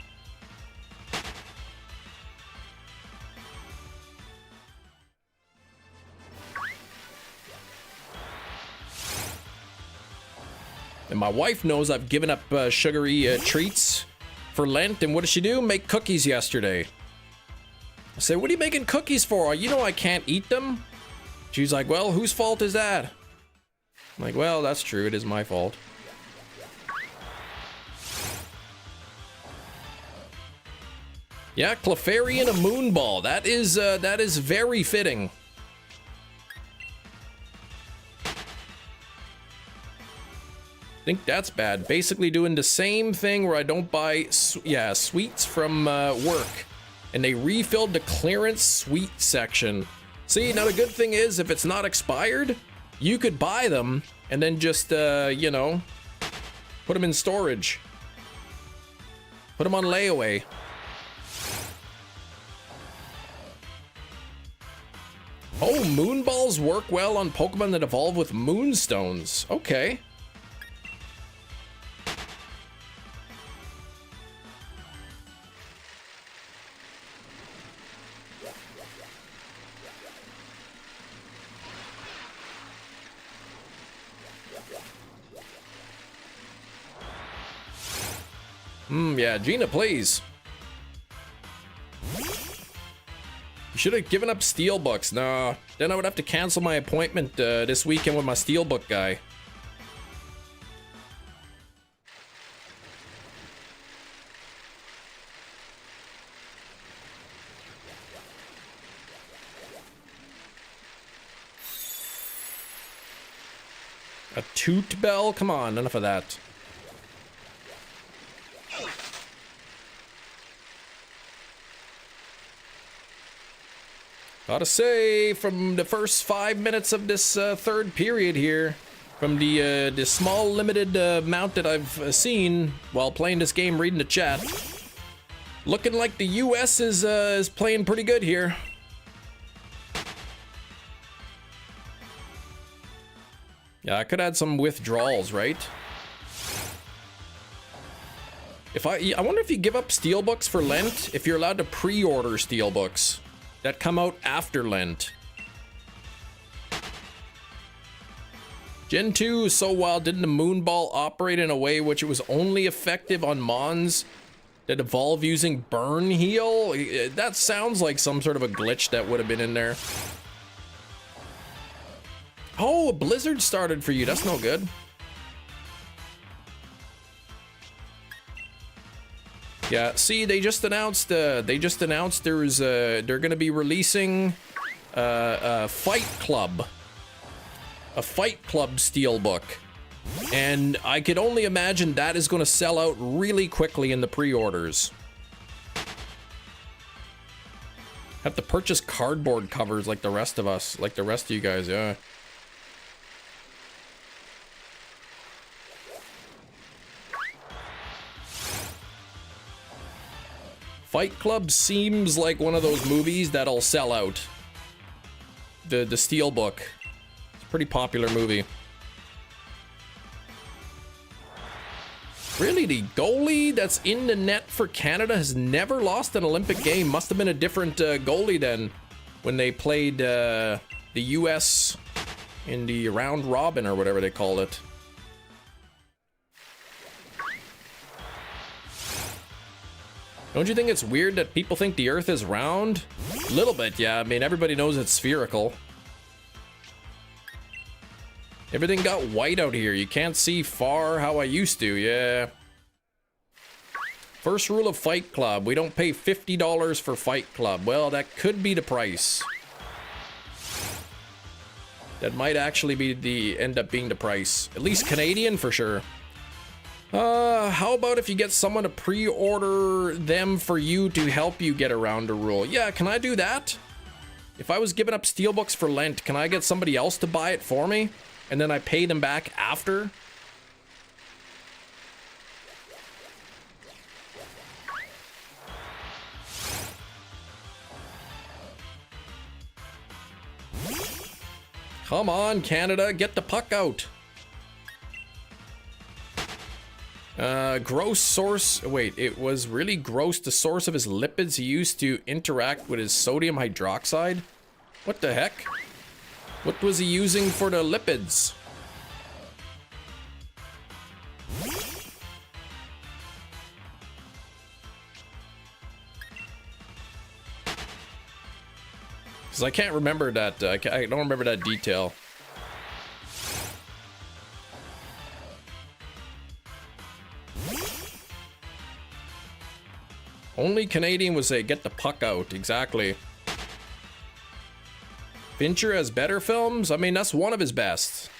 And my wife knows I've given up sugary treats for Lent, and what did she do? Make cookies yesterday. I said, what are you making cookies for? You know I can't eat them. She's like, well, whose fault is that? I'm like, well, that's true. It is my fault. Yeah, Clefairy and a moonball. That is very fitting. I think that's bad. Basically doing the same thing where I don't buy, sweets from work. And they refilled the clearance sweet section. See, now the good thing is, if it's not expired, you could buy them and then just, you know, put them in storage. Put them on layaway. Oh, moonballs work well on Pokemon that evolve with moonstones. Okay. Yeah, Gina, please. You should have given up Steelbooks. No, then I would have to cancel my appointment this weekend with my Steelbook guy. A toot bell? Come on, enough of that. Gotta say, from the first 5 minutes of this third period here, from the small limited amount that I've seen while playing this game, reading the chat, looking like the US is playing pretty good here. Yeah, I could add some withdrawals, right? If I wonder if you give up steelbooks for Lent, if you're allowed to pre-order steelbooks that come out after Lent. Gen 2 is so wild, didn't the Moonball operate in a way which it was only effective on Mons that evolve using Burn Heal? That sounds like some sort of a glitch that would have been in there. Oh, a blizzard started for you, that's no good. Yeah, see, they just announced there's they're gonna be releasing a Fight Club steelbook, and I could only imagine that is gonna sell out really quickly in the pre-orders. Have to purchase cardboard covers like the rest of us, like the rest of you guys, yeah. Fight Club seems like one of those movies that'll sell out. The Steelbook. It's a pretty popular movie. Really, the goalie that's in the net for Canada has never lost an Olympic game. Must have been a different goalie then when they played the US in the round robin or whatever they called it. Don't you think it's weird that people think the Earth is round? A little bit, yeah. I mean, everybody knows it's spherical. Everything got white out here. You can't see far how I used to, yeah. First rule of Fight Club. We don't pay $50 for Fight Club. Well, that could be the price. That might actually be end up being the price. At least Canadian for sure. How about if you get someone to pre-order them for you to help you get around a rule? Yeah, can I do that? If I was giving up steelbooks for Lent, can I get somebody else to buy it for me? And then I pay them back after? Come on, Canada, get the puck out. Gross source. Wait, it was really gross. The source of his lipids he used to interact with his sodium hydroxide? What the heck? What was he using for the lipids? Because I can't remember that. I don't remember that detail. Only Canadian would say, get the puck out. Exactly. Fincher has better films? I mean, that's one of his best.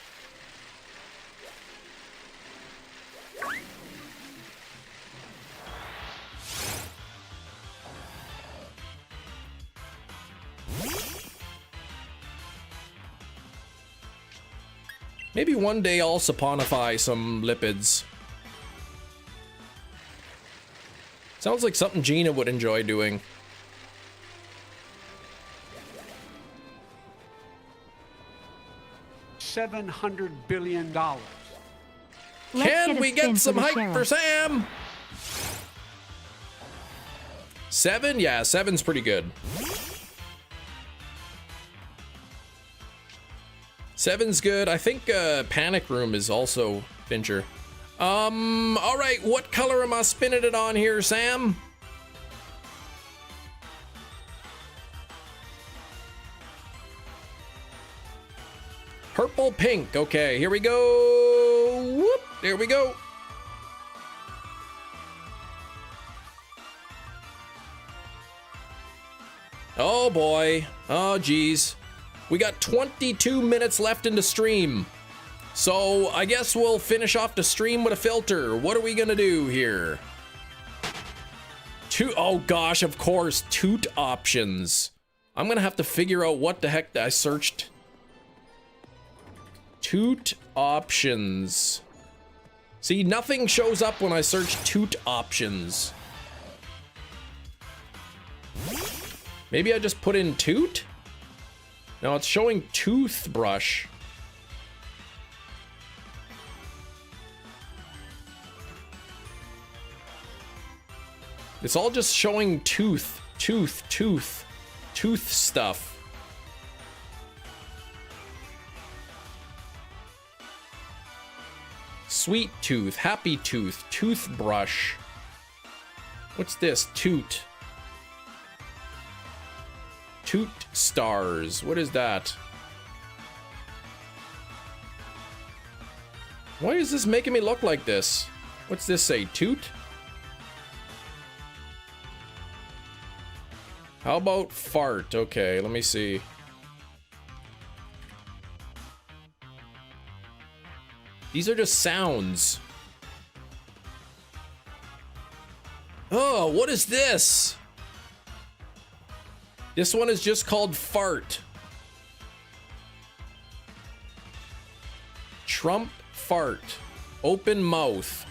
Maybe one day I'll saponify some lipids. Sounds like something Gina would enjoy doing. $700 billion. Can we get some hype for Sam? 7? Yeah, 7's pretty good. 7's good. I think Panic Room is also Fincher. All right, what color am I spinning it on here, Sam? Purple pink. Okay, here we go. Whoop, there we go. Oh boy. Oh geez. We got 22 minutes left in the stream. So I guess we'll finish off the stream with a filter. What are we gonna do here? Oh gosh, of course, toot options. I'm gonna have to figure out what the heck I searched. Toot options. See, nothing shows up when I search toot options. Maybe I just put in toot? No, it's showing toothbrush. It's all just showing tooth stuff. Sweet tooth, happy tooth, toothbrush. What's this? Toot. Toot stars. What is that? Why is this making me look like this? What's this say? Toot? How about fart? Okay, let me see. These are just sounds. Oh, what is this? This one is just called fart. Trump fart. Open mouth.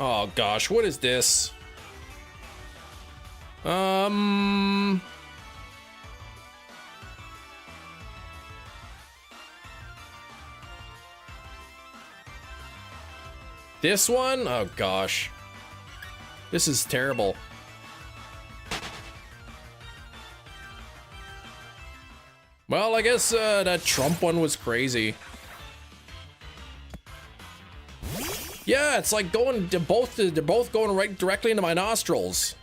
Oh gosh, what is this? This one? Oh gosh. This is terrible. Well, I guess that Trump one was crazy. Yeah, it's like going to they're both going right directly into my nostrils.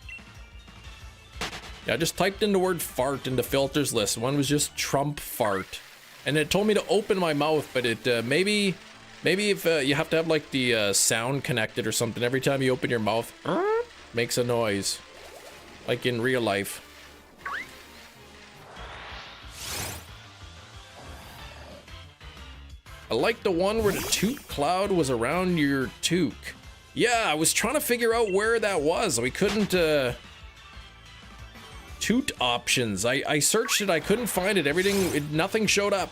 Yeah, I just typed in the word fart in the filters list. One was just Trump fart. And it told me to open my mouth, but it maybe if you have to have like the sound connected or something, every time you open your mouth, makes a noise. Like in real life. I like the one where the toot cloud was around your toque. Yeah, I was trying to figure out where that was. We couldn't, toot options. I searched it, I couldn't find it. Nothing showed up.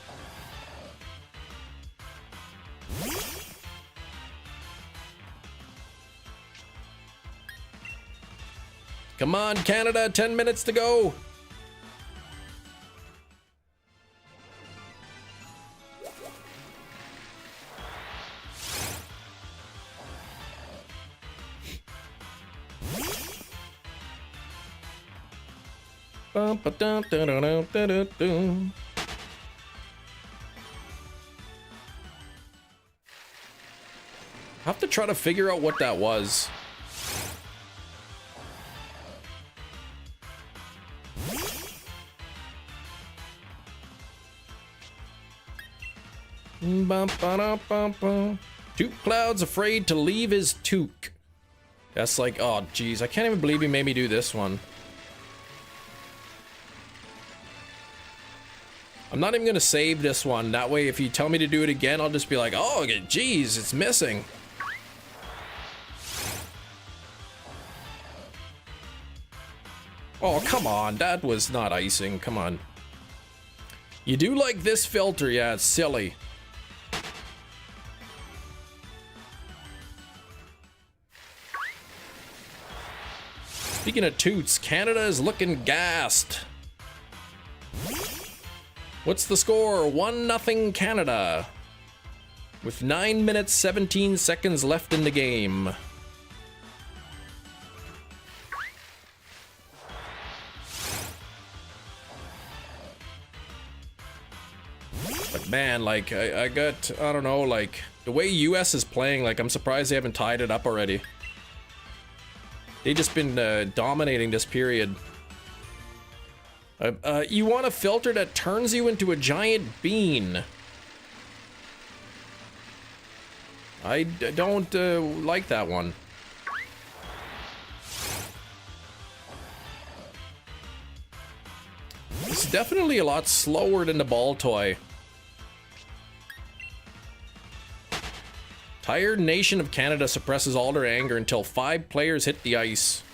Come on, Canada, 10 minutes to go. I have to try to figure out what that was. Toot Cloud's afraid to leave his toque. That's like, oh geez, I can't even believe he made me do this one. I'm not even gonna save this one. That way, if you tell me to do it again, I'll just be like, oh, geez, it's missing. Oh, come on. That was not icing. Come on. You do like this filter. Yeah, it's silly. Speaking of toots, Canada is looking gassed. What's the score? 1-0 Canada. With 9 minutes 17 seconds left in the game. But man, like, I don't know, like, the way US is playing, like, I'm surprised they haven't tied it up already. They've just been dominating this period. You want a filter that turns you into a giant bean. I don't like that one. It's definitely a lot slower than the Baltoy. Tired nation of Canada suppresses all their anger until 5 players hit the ice.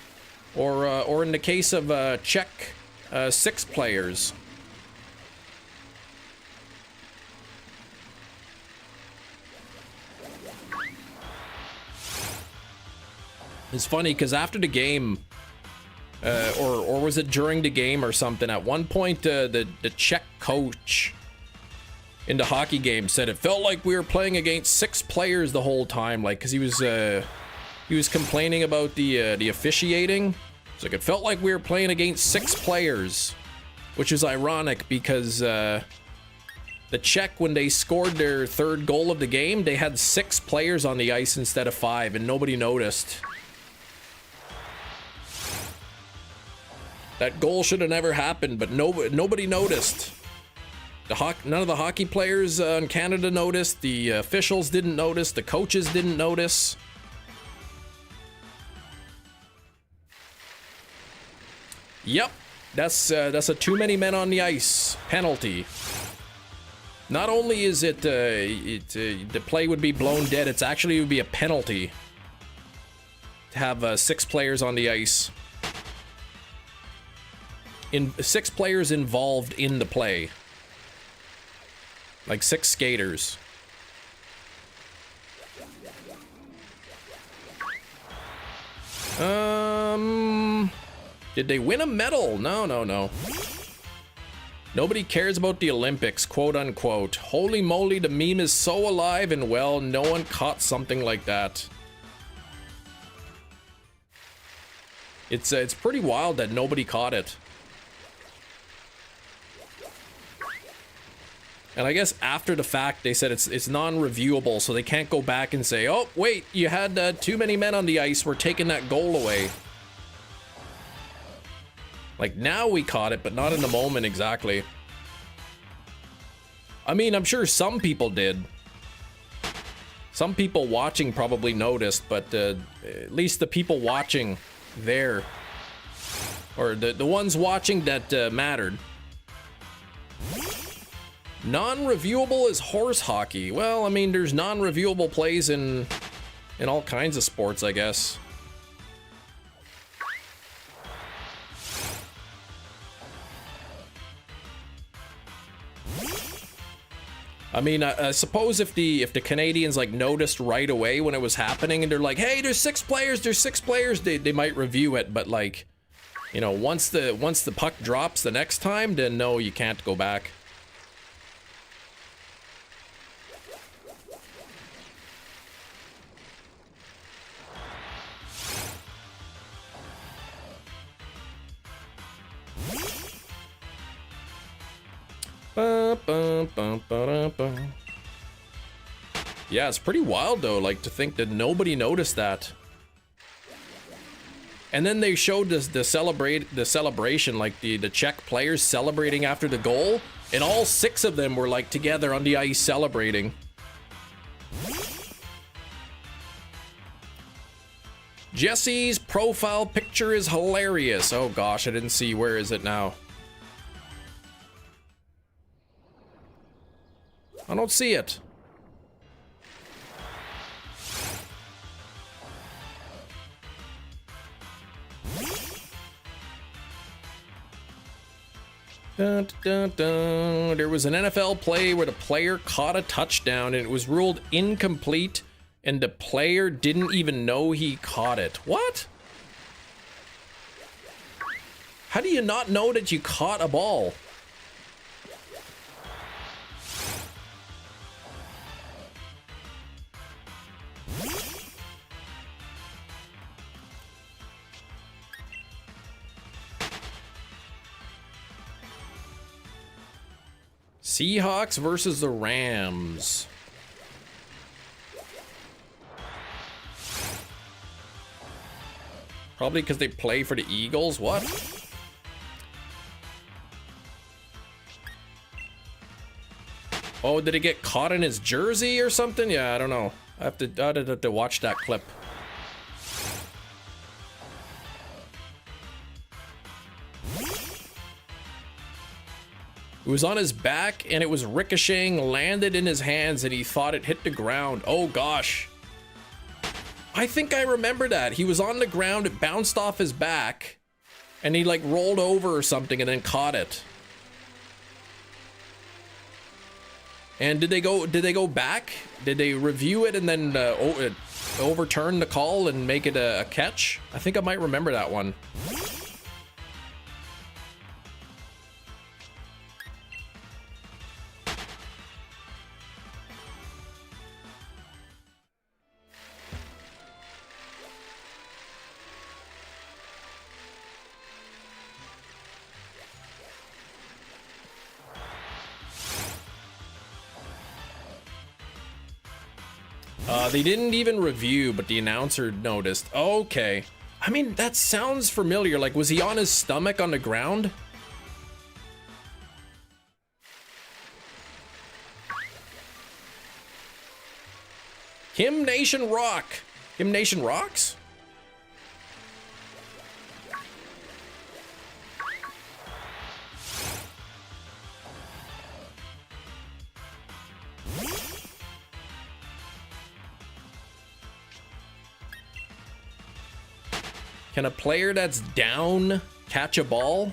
Or in the case of Czech, 6 players. It's funny because after the game, or was it during the game or something? At one point, the Czech coach in the hockey game said it felt like we were playing against 6 players the whole time, like because he was complaining about the officiating. It's like it felt like we were playing against 6 players, which is ironic because the Czech, when they scored their 3rd goal of the game, they had 6 players on the ice instead of 5, and nobody noticed. That goal should have never happened, but nobody noticed. None of the hockey players in Canada noticed. The officials didn't notice. The coaches didn't notice. Yep, that's a too many men on the ice penalty. Not only is it the play would be blown dead, it's actually would be a penalty to have 6 players on the ice. 6 players involved in the play. Like 6 skaters. Did they win a medal? No. Nobody cares about the Olympics, quote unquote. Holy moly, the meme is so alive and well, no one caught something like that. It's pretty wild that nobody caught it. And I guess after the fact, they said it's non-reviewable, so they can't go back and say, oh, wait, you had too many men on the ice, we're taking that goal away. Like, now we caught it, but not in the moment exactly. I mean, I'm sure some people did. Some people watching probably noticed, but at least the people watching there, or the ones watching that mattered. Non-reviewable is horse hockey. Well, I mean, there's non-reviewable plays in all kinds of sports, I guess. I mean, I suppose if the Canadians like noticed right away when it was happening and they're like, hey, there's 6 players, they might review it, but like, you know, once the puck drops the next time, then no, you can't go back. Yeah, it's pretty wild though, like to think that nobody noticed that. And then they showed the celebration, like the Czech players celebrating after the goal, and all 6 of them were like together on the ice celebrating. Jesse's profile picture is hilarious. Oh gosh, I didn't see. Where is it now? I don't see it. Dun, dun, dun. There was an NFL play where the player caught a touchdown and it was ruled incomplete, and the player didn't even know he caught it. What? How do you not know that you caught a ball? Seahawks versus the Rams. Probably because they play for the Eagles. What? Oh, did he get caught in his jersey or something? Yeah, I don't know. I'd have to watch that clip. It was on his back and it was ricocheting, landed in his hands, and he thought it hit the ground. Oh gosh. I think I remember that. He was on the ground, it bounced off his back, and he like rolled over or something and then caught it. And did they go back? Did they review it and then overturn the call and make it a catch? I think I might remember that one. They didn't even review, but the announcer noticed. Okay. I mean, that sounds familiar. Like, was he on his stomach on the ground? Kim Nation Rock. Kim Nation Rocks? Can a player that's down catch a ball?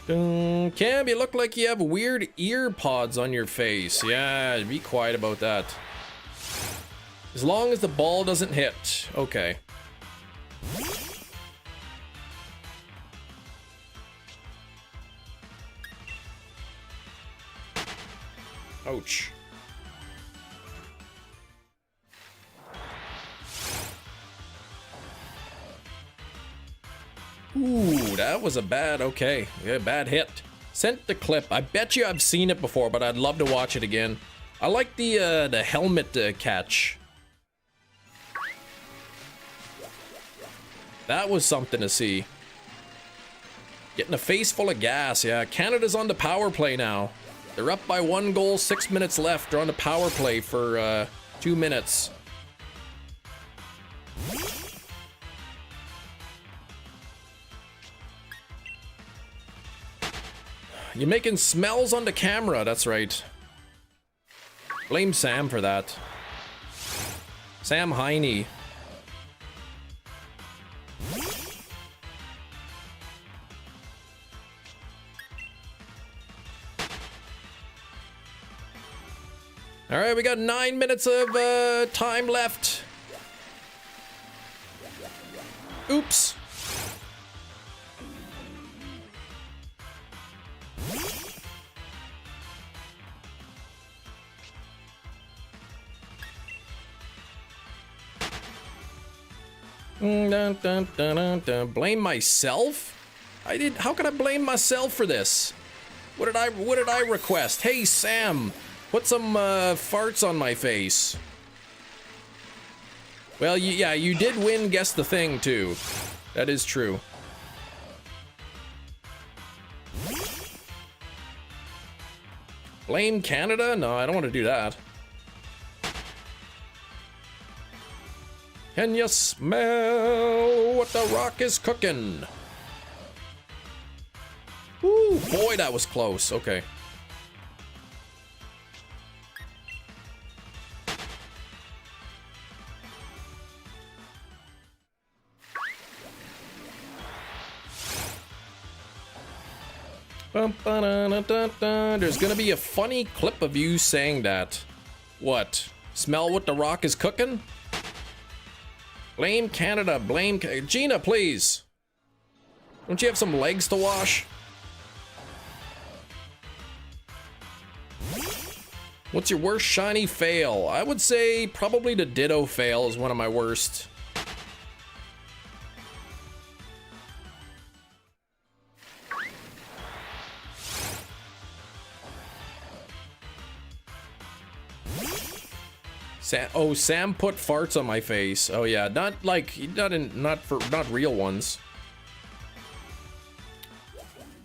Cam, you look like you have weird ear pods on your face. Yeah, be quiet about that. As long as the ball doesn't hit. Okay. Ouch. Ooh, that was a bad, okay. Yeah, bad hit. Sent the clip. I bet you I've seen it before, but I'd love to watch it again. I like the helmet catch. That was something to see. Getting a face full of gas, yeah. Canada's on the power play now. They're up by 1 goal, 6 minutes left. They're on the power play for 2 minutes. You're making smells on the camera, that's right. Blame Sam for that. Sam Heine. All right, we got 9 minutes of time left. Oops. Dun, dun, dun, dun, dun. Blame myself? How can I blame myself for this? What did I request? Hey Sam, put some farts on my face. Well, yeah, you did win Guess the Thing too. That is true. Blame Canada? No, I don't want to do that. Can you smell what the rock is cooking? Ooh, boy, that was close. Okay. There's gonna be a funny clip of you saying that. What? Smell what the rock is cooking? Blame Canada, blame Gina, please. Don't you have some legs to wash? What's your worst shiny fail? I would say probably the Ditto fail is one of my worst. Sam put farts on my face. Oh yeah, not real ones.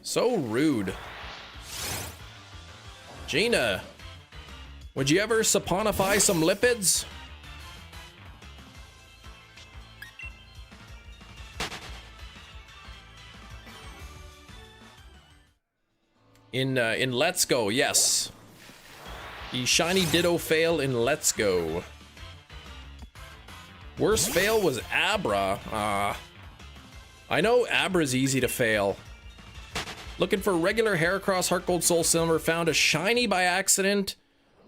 So rude. Gina, would you ever saponify some lipids? In Let's Go, yes. The shiny Ditto fail in Let's Go. Worst fail was Abra. I know Abra's easy to fail. Looking for regular Heracross, Heart Gold, Soul Silver. Found a shiny by accident.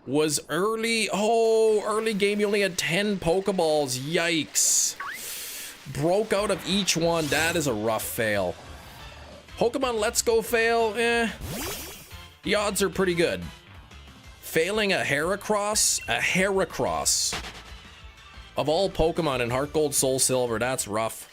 Was early. Oh, early game. You only had 10 Pokeballs. Yikes. Broke out of each one. That is a rough fail. Pokemon Let's Go fail. The odds are pretty good. Failing a Heracross. A Heracross. Of all Pokemon in Heart Gold, Soul Silver. That's rough.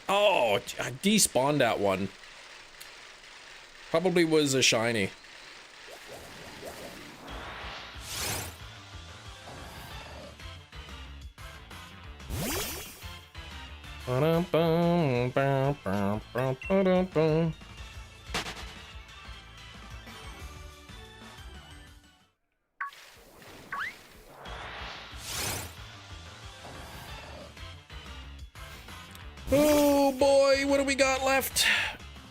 Oh, I despawned that one. Probably was a shiny. Oh boy, what do we got left?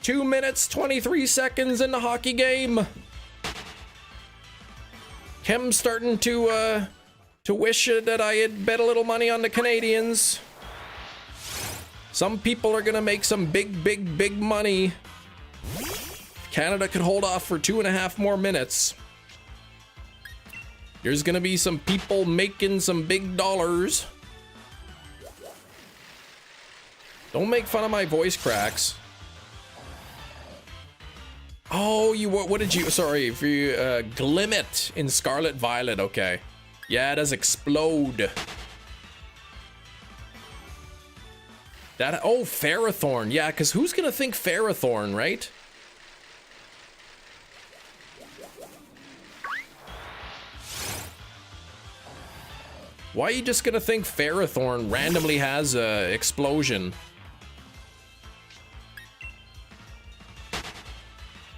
2 minutes, 23 seconds in the hockey game. Kem's starting to wish that I had bet a little money on the Canadians. Some people are gonna make some big money. Canada could hold off for 2.5 more minutes. There's gonna be some people making some big dollars. Don't make fun of my voice cracks. Oh, what did you, sorry, for you, Glimmet in Scarlet Violet, okay. Yeah, it does explode. That, oh, Ferrothorn, yeah, because who's gonna think Ferrothorn, right? Why are you just gonna think Ferrothorn randomly has a explosion?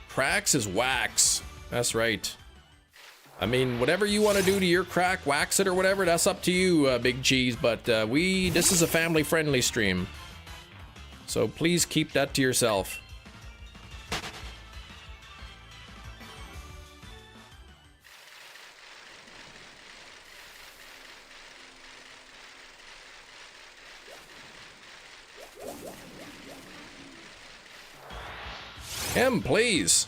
Cracks is wax. That's right. I mean, whatever you want to do to your crack, wax it or whatever, that's up to you, Big Cheese, but this is a family-friendly stream. So please keep that to yourself. Him, please.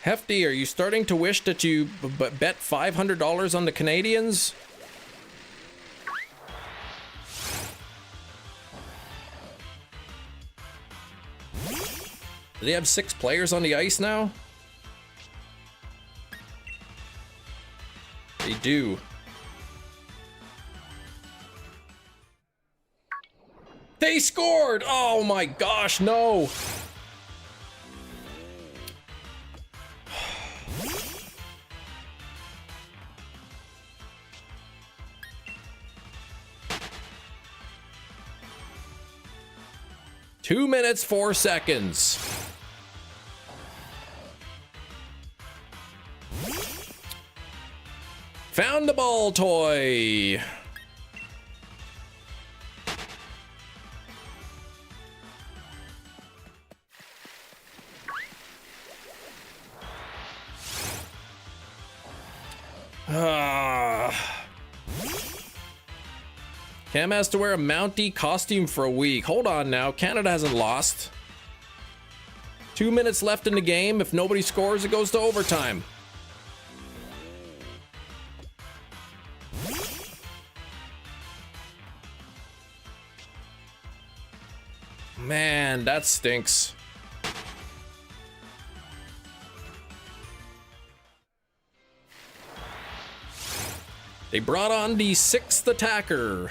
Hefty, are you starting to wish that you bet $500 on the Canadians? Do they have 6 players on the ice now? They do. They scored! Oh my gosh, no! Two minutes, 4 seconds. Found the Baltoy. Cam has to wear a Mountie costume for a week. Hold on now. Canada hasn't lost. 2 minutes left in the game. If nobody scores, it goes to overtime. Man, that stinks. They brought on the 6th attacker.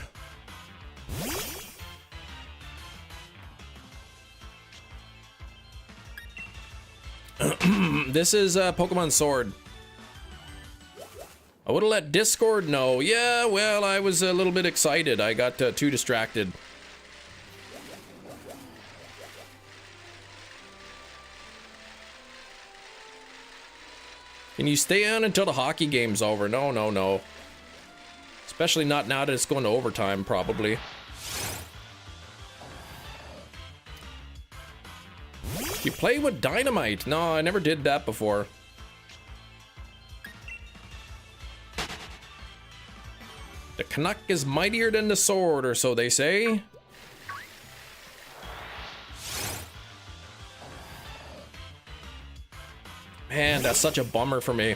This is Pokemon Sword. I would have let Discord know. Yeah, well, I was a little bit excited. I got too distracted. Can you stay on until the hockey game's over? No, no, no. Especially not now that it's going to overtime, probably. You play with dynamite? No, I never did that before. The Canuck is mightier than the sword, or so they say. Man, that's such a bummer for me.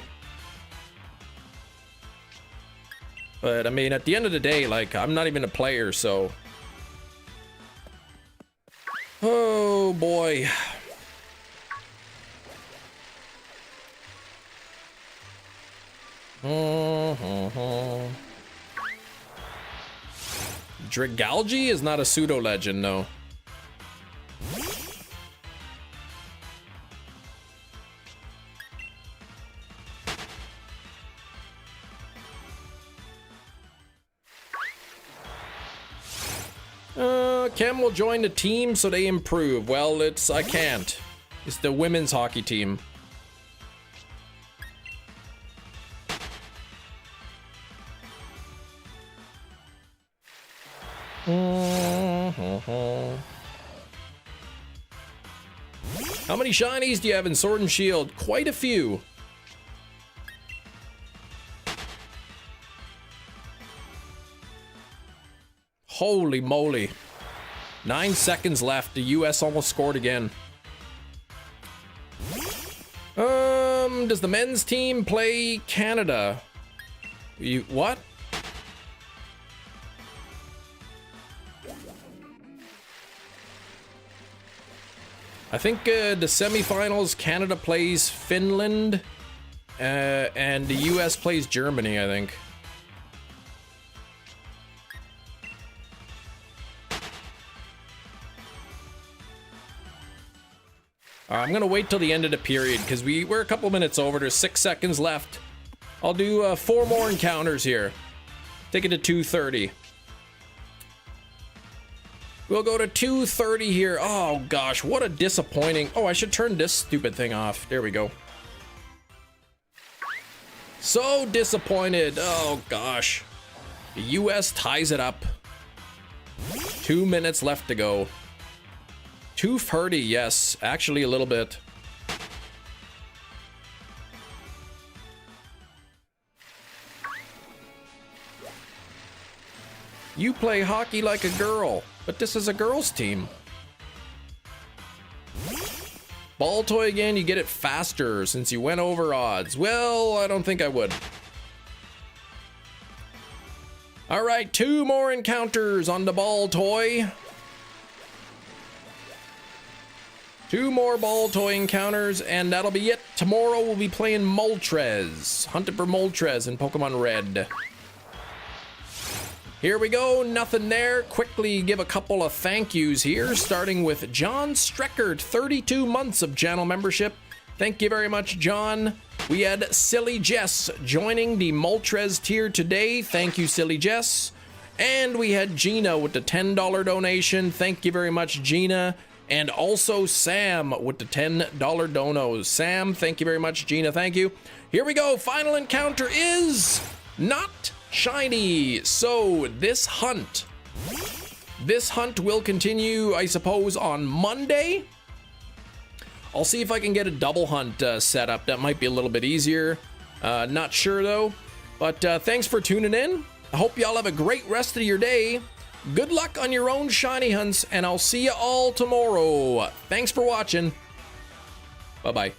But, I mean, at the end of the day, like, I'm not even a player, so... Oh, boy. Dragalge is not a pseudo-legend, no. Chem will join the team so they improve. Well, I can't. It's the women's hockey team. How many shinies do you have in Sword and Shield? Quite a few. Holy moly. 9 seconds left. The US almost scored again. Does the men's team play Canada? What? I think the semifinals, Canada plays Finland, and the US plays Germany, I think. I'm gonna wait till the end of the period because we're a couple minutes over. There's 6 seconds left. I'll do 4 more encounters here. Take it to 2:30. We'll go to 2:30 here. Oh gosh, what a disappointing. Oh, I should turn this stupid thing off. There we go. So disappointed. Oh gosh. The US ties it up. 2 minutes left to go. 2:30, yes, actually a little bit. You play hockey like a girl, but this is a girls' team. Baltoy again, you get it faster since you went over odds. Well, I don't think I would. All right, 2 more encounters on the Baltoy. 2 more Baltoy encounters, and that'll be it. Tomorrow we'll be playing Moltres. Hunting for Moltres in Pokemon Red. Here we go, nothing there. Quickly give a couple of thank yous here, starting with John Streckert, 32 months of channel membership. Thank you very much, John. We had Silly Jess joining the Moltres tier today. Thank you, Silly Jess. And we had Gina with the $10 donation. Thank you very much, Gina. And also Sam with the $10 donos. Sam, thank you very much. Gina, thank you. Here we go. Final encounter is not shiny. So this hunt will continue, I suppose, on Monday. I'll see if I can get a double hunt set up. That might be a little bit easier. Not sure though. But thanks for tuning in. I hope y'all have a great rest of your day. Good luck on your own shiny hunts, and I'll see you all tomorrow. Thanks for watching. Bye-bye.